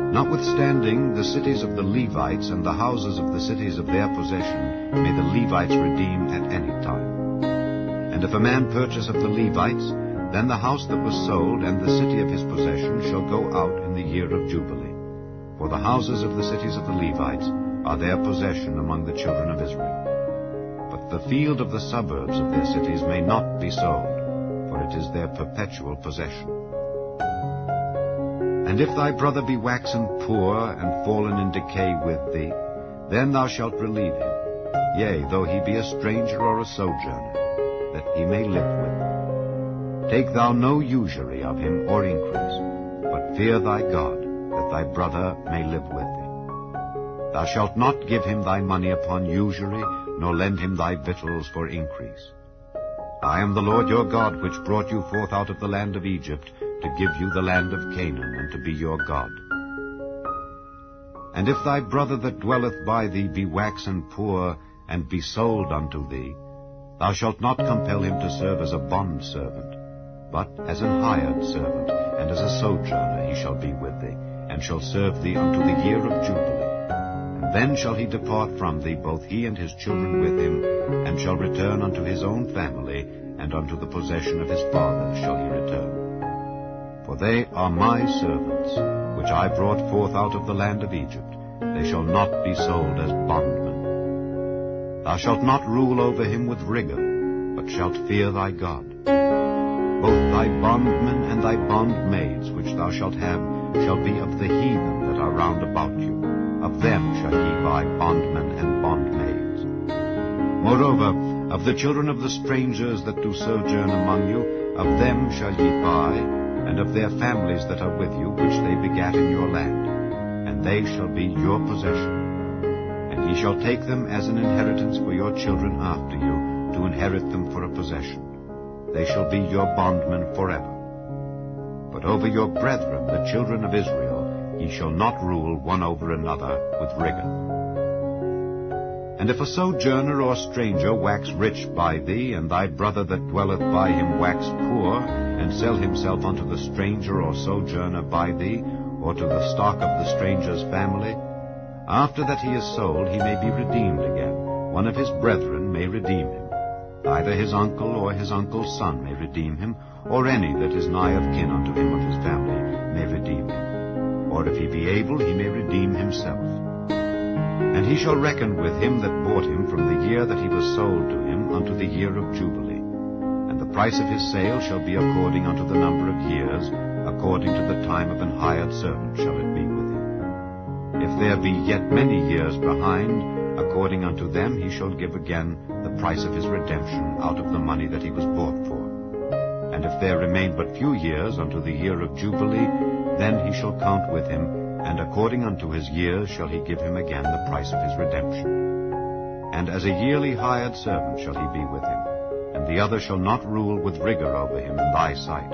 Notwithstanding, the cities of the Levites and the houses of the cities of their possession may the Levites redeem at any time. And if a man purchase of the Levites, then the house that was sold and the city of his possession shall go out in the year of Jubilee. For the houses of the cities of the Levites are their possession among the children of Israel. But the field of the suburbs of their cities may not be sold, for it is their perpetual possession. And if thy brother be waxen poor and fallen in decay with thee, then thou shalt relieve him, yea, though he be a stranger or a sojourner, that he may live with thee. Take thou no usury of him or increase, but fear thy God, that thy brother may live with thee. Thou shalt not give him thy money upon usury, nor lend him thy victuals for increase. I am the Lord your God, which brought you forth out of the land of Egypt, to give you the land of Canaan, and to be your God. And if thy brother that dwelleth by thee be waxen poor, and be sold unto thee, thou shalt not compel him to serve as a bondservant, but as an hired servant, and as a sojourner he shall be with thee, and shall serve thee unto the year of Jubilee. And then shall he depart from thee, both he and his children with him, and shall return unto his own family, and unto the possession of his fathers shall he return. For they are my servants, which I brought forth out of the land of Egypt. They shall not be sold as bondmen. Thou shalt not rule over him with rigor, but shalt fear thy God. Both thy bondmen and thy bondmaids, which thou shalt have, shall be of the heathen that are round about you. Of them shall ye buy bondmen and bondmaids. Moreover, of the children of the strangers that do sojourn among you, of them shall ye buy, and of their families that are with you, which they begat in your land, and they shall be your possession. And ye shall take them as an inheritance for your children after you, to inherit them for a possession. They shall be your bondmen forever. But over your brethren, the children of Israel, ye shall not rule one over another with rigor. And if a sojourner or stranger wax rich by thee, and thy brother that dwelleth by him wax poor, and sell himself unto the stranger or sojourner by thee, or to the stock of the stranger's family, after that he is sold, he may be redeemed again. One of his brethren may redeem him. Either his uncle or his uncle's son may redeem him, or any that is nigh of kin unto him of his family may redeem him. Or if he be able, he may redeem himself. And he shall reckon with him that bought him from the year that he was sold to him unto the year of Jubilee. And the price of his sale shall be according unto the number of years, according to the time of an hired servant shall it be with him. If there be yet many years behind, according unto them he shall give again the price of his redemption out of the money that he was bought for. And if there remain but few years unto the year of Jubilee, then he shall count with him, and according unto his years shall he give him again the price of his redemption. And as a yearly hired servant shall he be with him, and the other shall not rule with rigor over him in thy sight.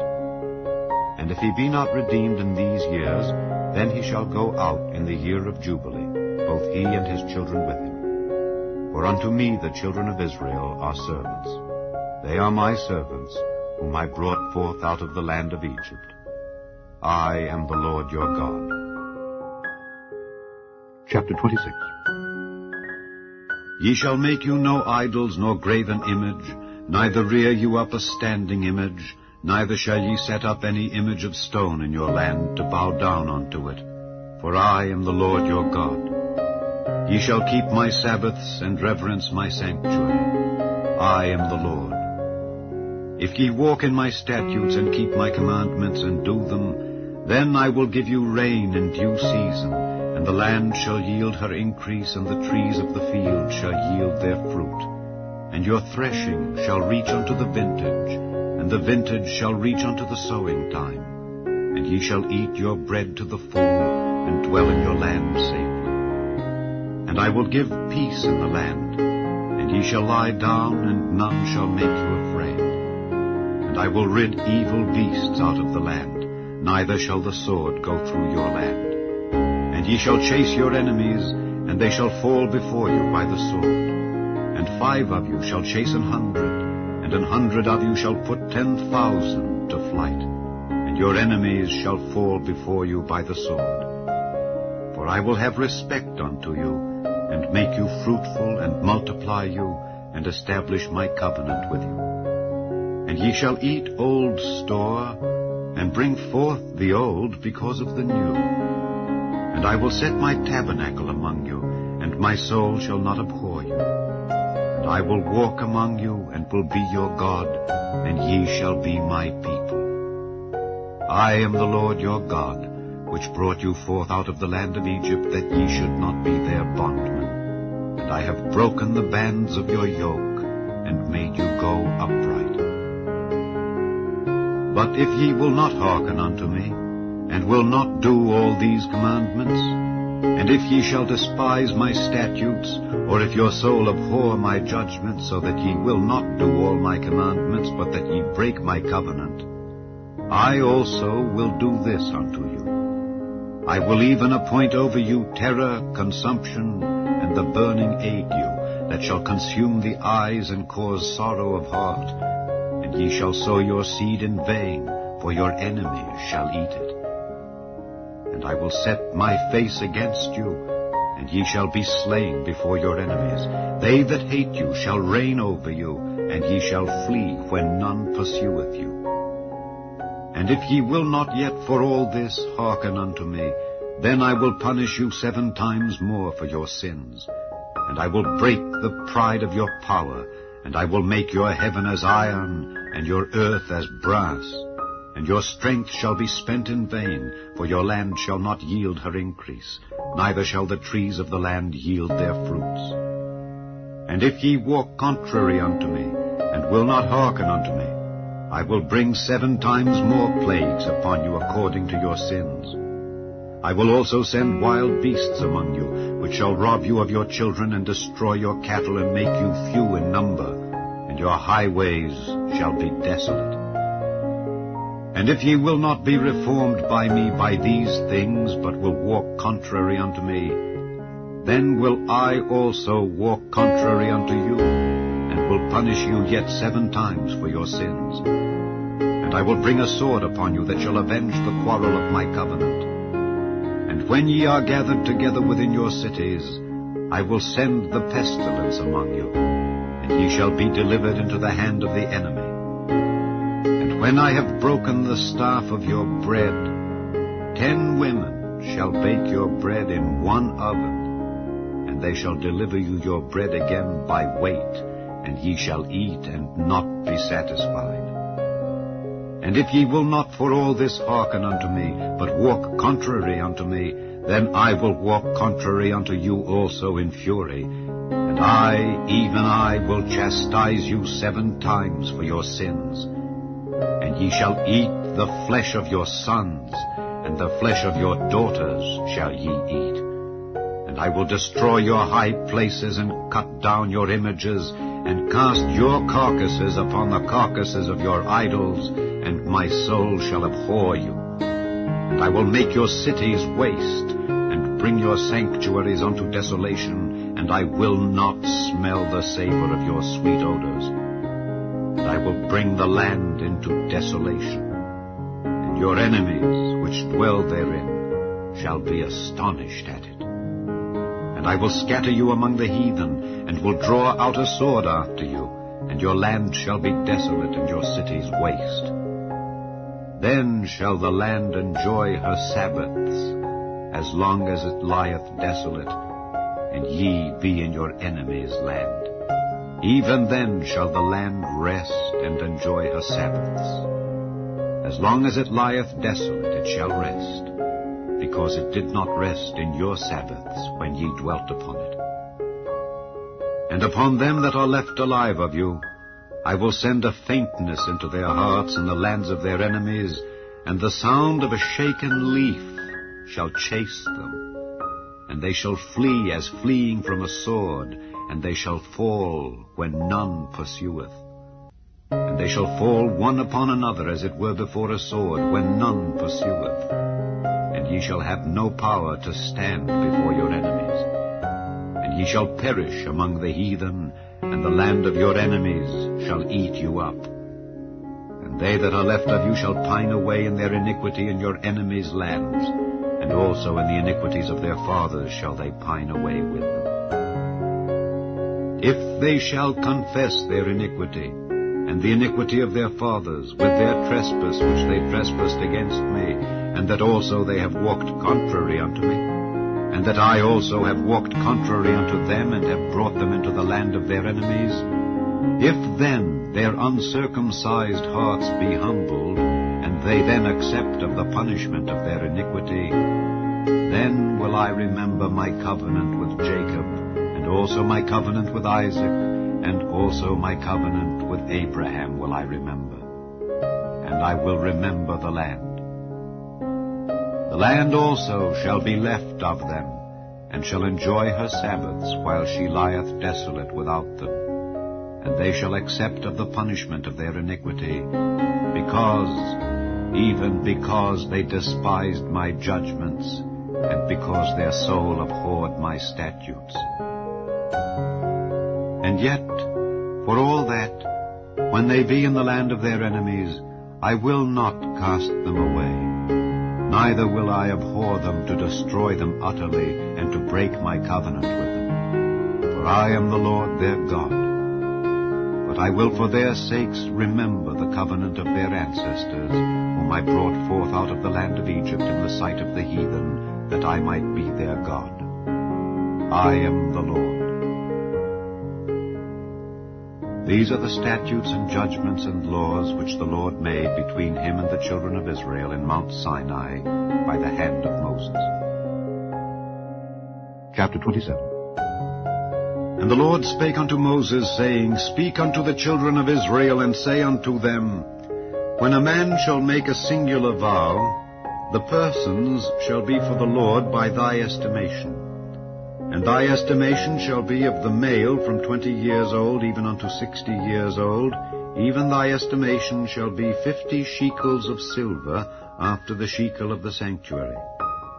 And if he be not redeemed in these years, then he shall go out in the year of Jubilee, both he and his children with him. For unto me the children of Israel are servants. They are my servants, whom I brought forth out of the land of Egypt. I am the Lord your God. Chapter 26. Ye shall make you no idols, nor graven image, neither rear you up a standing image, neither shall ye set up any image of stone in your land to bow down unto it. For I am the Lord your God. Ye shall keep my Sabbaths and reverence my sanctuary. I am the Lord. If ye walk in my statutes and keep my commandments and do them, then I will give you rain in due season, and the land shall yield her increase, and the trees of the field shall yield their fruit. And your threshing shall reach unto the vintage, and the vintage shall reach unto the sowing time. And ye shall eat your bread to the full, and dwell in your land safely. And I will give peace in the land, and ye shall lie down, and none shall make you afraid. And I will rid evil beasts out of the land, neither shall the sword go through your land. And ye shall chase your enemies, and they shall fall before you by the sword. And 5 of you shall chase 100, and 100 of you shall put 10,000 to flight. And your enemies shall fall before you by the sword. For I will have respect unto you, and make you fruitful, and multiply you, and establish my covenant with you. And ye shall eat old store, and bring forth the old because of the new. And I will set my tabernacle among you, and my soul shall not abhor you. And I will walk among you, and will be your God, and ye shall be my people. I am the Lord your God, which brought you forth out of the land of Egypt, that ye should not be their bondmen. And I have broken the bands of your yoke, and made you go upright. But if ye will not hearken unto me, and will not do all these commandments, and if ye shall despise my statutes, or if your soul abhor my judgments, so that ye will not do all my commandments, but that ye break my covenant, I also will do this unto you. I will even appoint over you terror, consumption, and the burning ague, that shall consume the eyes and cause sorrow of heart. And ye shall sow your seed in vain, for your enemies shall eat it. And I will set my face against you, and ye shall be slain before your enemies. They that hate you shall reign over you, and ye shall flee when none pursueth you. And if ye will not yet for all this hearken unto me, then I will punish you 7 times more for your sins. And I will break the pride of your power, and I will make your heaven as iron, and your earth as brass. And your strength shall be spent in vain, for your land shall not yield her increase, neither shall the trees of the land yield their fruits. And if ye walk contrary unto me, and will not hearken unto me, I will bring 7 times more plagues upon you according to your sins. I will also send wild beasts among you, which shall rob you of your children, and destroy your cattle, and make you few in number, and your highways shall be desolate. And if ye will not be reformed by me by these things, but will walk contrary unto me, then will I also walk contrary unto you, and will punish you yet 7 times for your sins. And I will bring a sword upon you that shall avenge the quarrel of my covenant. And when ye are gathered together within your cities, I will send the pestilence among you, and ye shall be delivered into the hand of the enemy. And when I have broken the staff of your bread, 10 women shall bake your bread in 1 oven, and they shall deliver you your bread again by weight, and ye shall eat and not be satisfied. And if ye will not for all this hearken unto me, but walk contrary unto me, then I will walk contrary unto you also in fury. And I, even I, will chastise you 7 times for your sins. And ye shall eat the flesh of your sons, and the flesh of your daughters shall ye eat. And I will destroy your high places, and cut down your images, and cast your carcasses upon the carcasses of your idols, and my soul shall abhor you. And I will make your cities waste, and bring your sanctuaries unto desolation, and I will not smell the savor of your sweet odors. And I will bring the land into desolation, and your enemies which dwell therein shall be astonished at it. And I will scatter you among the heathen, and will draw out a sword after you, and your land shall be desolate, and your cities waste. Then shall the land enjoy her Sabbaths, as long as it lieth desolate, and ye be in your enemy's land. Even then shall the land rest and enjoy her Sabbaths. As long as it lieth desolate, it shall rest, because it did not rest in your Sabbaths when ye dwelt upon it. And upon them that are left alive of you, I will send a faintness into their hearts in the lands of their enemies, and the sound of a shaken leaf shall chase them. And they shall flee as fleeing from a sword, and they shall fall when none pursueth. And they shall fall one upon another as it were before a sword, when none pursueth. And ye shall have no power to stand before your enemies. And ye shall perish among the heathen, and the land of your enemies shall eat you up. And they that are left of you shall pine away in their iniquity in your enemies' lands, and also in the iniquities of their fathers shall they pine away with them. If they shall confess their iniquity, and the iniquity of their fathers, with their trespass which they trespassed against me, and that also they have walked contrary unto me, and that I also have walked contrary unto them, and have brought them into the land of their enemies, if then their uncircumcised hearts be humbled, and they then accept of the punishment of their iniquity, then will I remember my covenant with Jacob, and also my covenant with Isaac, and also my covenant with Abraham will I remember. And I will remember the land. The land also shall be left of them, and shall enjoy her Sabbaths while she lieth desolate without them. And they shall accept of the punishment of their iniquity, even because they despised my judgments, and because their soul abhorred my statutes. And yet, for all that, when they be in the land of their enemies, I will not cast them away, neither will I abhor them to destroy them utterly, and to break my covenant with them. For I am the Lord their God. But I will for their sakes remember the covenant of their ancestors, whom I brought forth out of the land of Egypt in the sight of the heathen, that I might be their God. I am the Lord. These are the statutes and judgments and laws which the Lord made between him and the children of Israel in Mount Sinai by the hand of Moses. Chapter 27. And the Lord spake unto Moses, saying, Speak unto the children of Israel, and say unto them, When a man shall make a singular vow, the persons shall be for the Lord by thy estimation. And thy estimation shall be of the male from 20 years old even unto 60 years old, even thy estimation shall be 50 shekels of silver after the shekel of the sanctuary.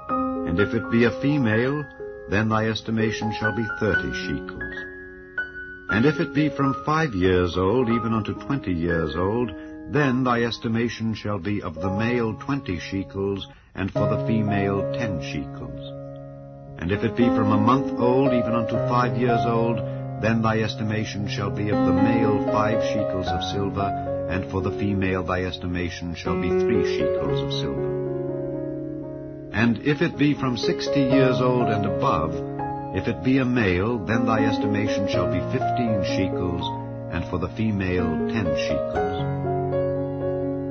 And if it be a female, then thy estimation shall be 30 shekels. And if it be from 5 years old even unto 20 years old, then thy estimation shall be of the male 20 shekels, and for the female 10 shekels. And if it be from a month old even unto 5 years old, then thy estimation shall be of the male 5 shekels of silver, and for the female thy estimation shall be 3 shekels of silver. And if it be from 60 years old and above, if it be a male, then thy estimation shall be 15 shekels, and for the female 10 shekels.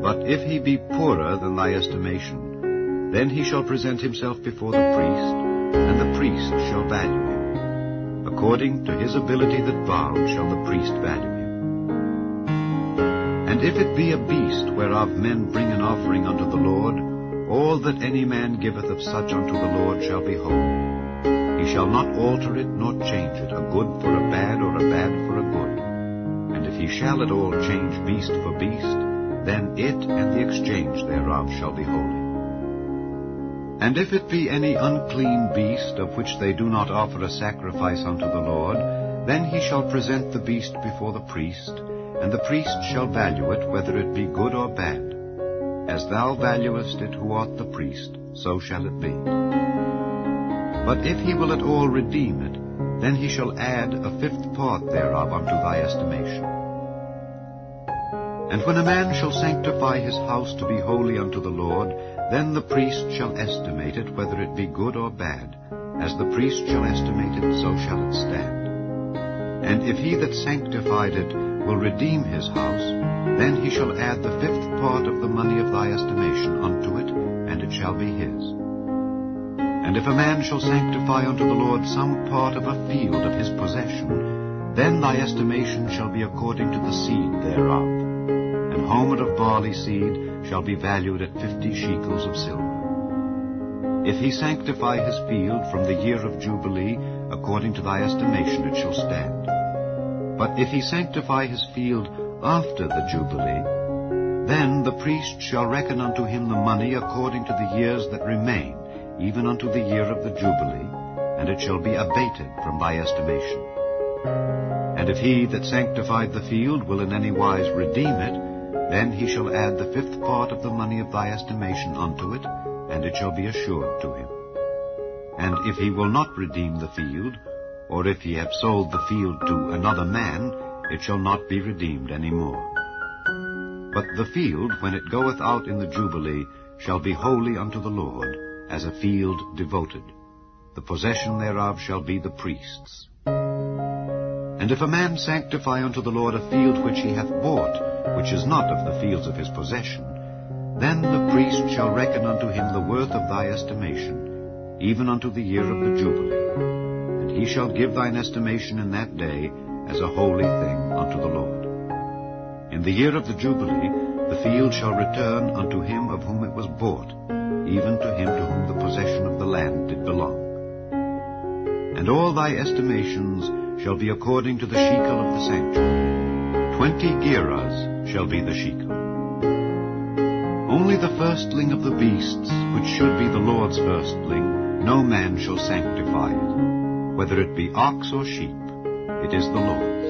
But if he be poorer than thy estimation, then he shall present himself before the priest, and the priest shall value him. According to his ability that vowed shall the priest value him. And if it be a beast whereof men bring an offering unto the Lord, All that any man giveth of such unto the Lord shall be holy. He shall not alter it nor change it, a good for a bad, or a bad for a good. And if he shall at all change beast for beast, then it and the exchange thereof shall be holy. And if it be any unclean beast, of which they do not offer a sacrifice unto the Lord, then he shall present the beast before the priest, and the priest shall value it, whether it be good or bad. As thou valuest it who art the priest, so shall it be. But if he will at all redeem it, then he shall add a fifth part thereof unto thy estimation. And when a man shall sanctify his house to be holy unto the Lord, then the priest shall estimate it, whether it be good or bad. As the priest shall estimate it, so shall it stand. And if he that sanctified it will redeem his house, then he shall add the fifth part of the money of thy estimation unto it, and it shall be his. And if a man shall sanctify unto the Lord some part of a field of his possession, then thy estimation shall be according to the seed thereof. An homer of barley seed shall be valued at 50 shekels of silver. If he sanctify his field from the year of Jubilee, according to thy estimation it shall stand. But if he sanctify his field after the Jubilee, then the priest shall reckon unto him the money according to the years that remain, even unto the year of the Jubilee, and it shall be abated from thy estimation. And if he that sanctified the field will in any wise redeem it, then he shall add the fifth part of the money of thy estimation unto it, and it shall be assured to him. And if he will not redeem the field, or if he have sold the field to another man, it shall not be redeemed any more. But the field, when it goeth out in the Jubilee, shall be holy unto the Lord, as a field devoted. The possession thereof shall be the priest's. And if a man sanctify unto the Lord a field which he hath bought, which is not of the fields of his possession, then the priest shall reckon unto him the worth of thy estimation, even unto the year of the Jubilee. And he shall give thine estimation in that day as a holy thing unto the Lord. In the year of the Jubilee the field shall return unto him of whom it was bought, even to him to whom the possession of the land did belong. And all thy estimations shall be according to the shekel of the sanctuary. 20 gerahs shall be the shekel. Only the firstling of the beasts, which should be the Lord's firstling, no man shall sanctify it, whether it be ox or sheep, it is the Lord's.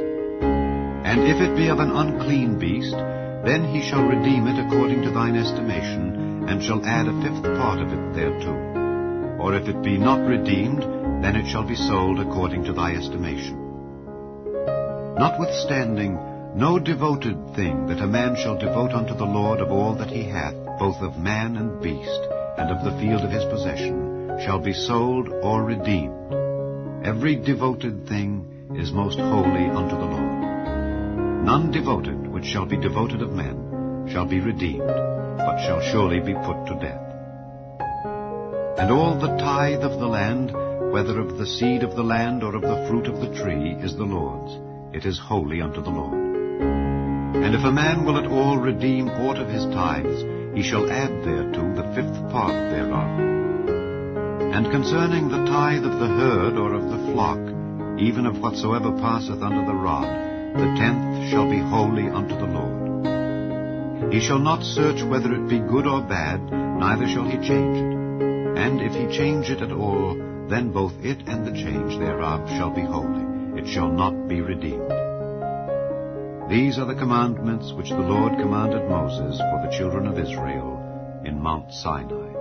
And if it be of an unclean beast, then he shall redeem it according to thine estimation, and shall add a fifth part of it thereto. Or if it be not redeemed, then it shall be sold according to thy estimation. Notwithstanding, no devoted thing that a man shall devote unto the Lord of all that he hath, both of man and beast, and of the field of his possession, shall be sold or redeemed. Every devoted thing is most holy unto the Lord. None devoted which shall be devoted of men shall be redeemed, but shall surely be put to death. And all the tithe of the land, whether of the seed of the land or of the fruit of the tree, is the Lord's. It is holy unto the Lord. And if a man will at all redeem aught of his tithes, he shall add thereto the fifth part thereof. And concerning the tithe of the herd or of the flock, even of whatsoever passeth under the rod, the 10th shall be holy unto the Lord. He shall not search whether it be good or bad, neither shall he change it. And if he change it at all, then both it and the change thereof shall be holy. It shall not be redeemed. These are the commandments which the Lord commanded Moses for the children of Israel in Mount Sinai.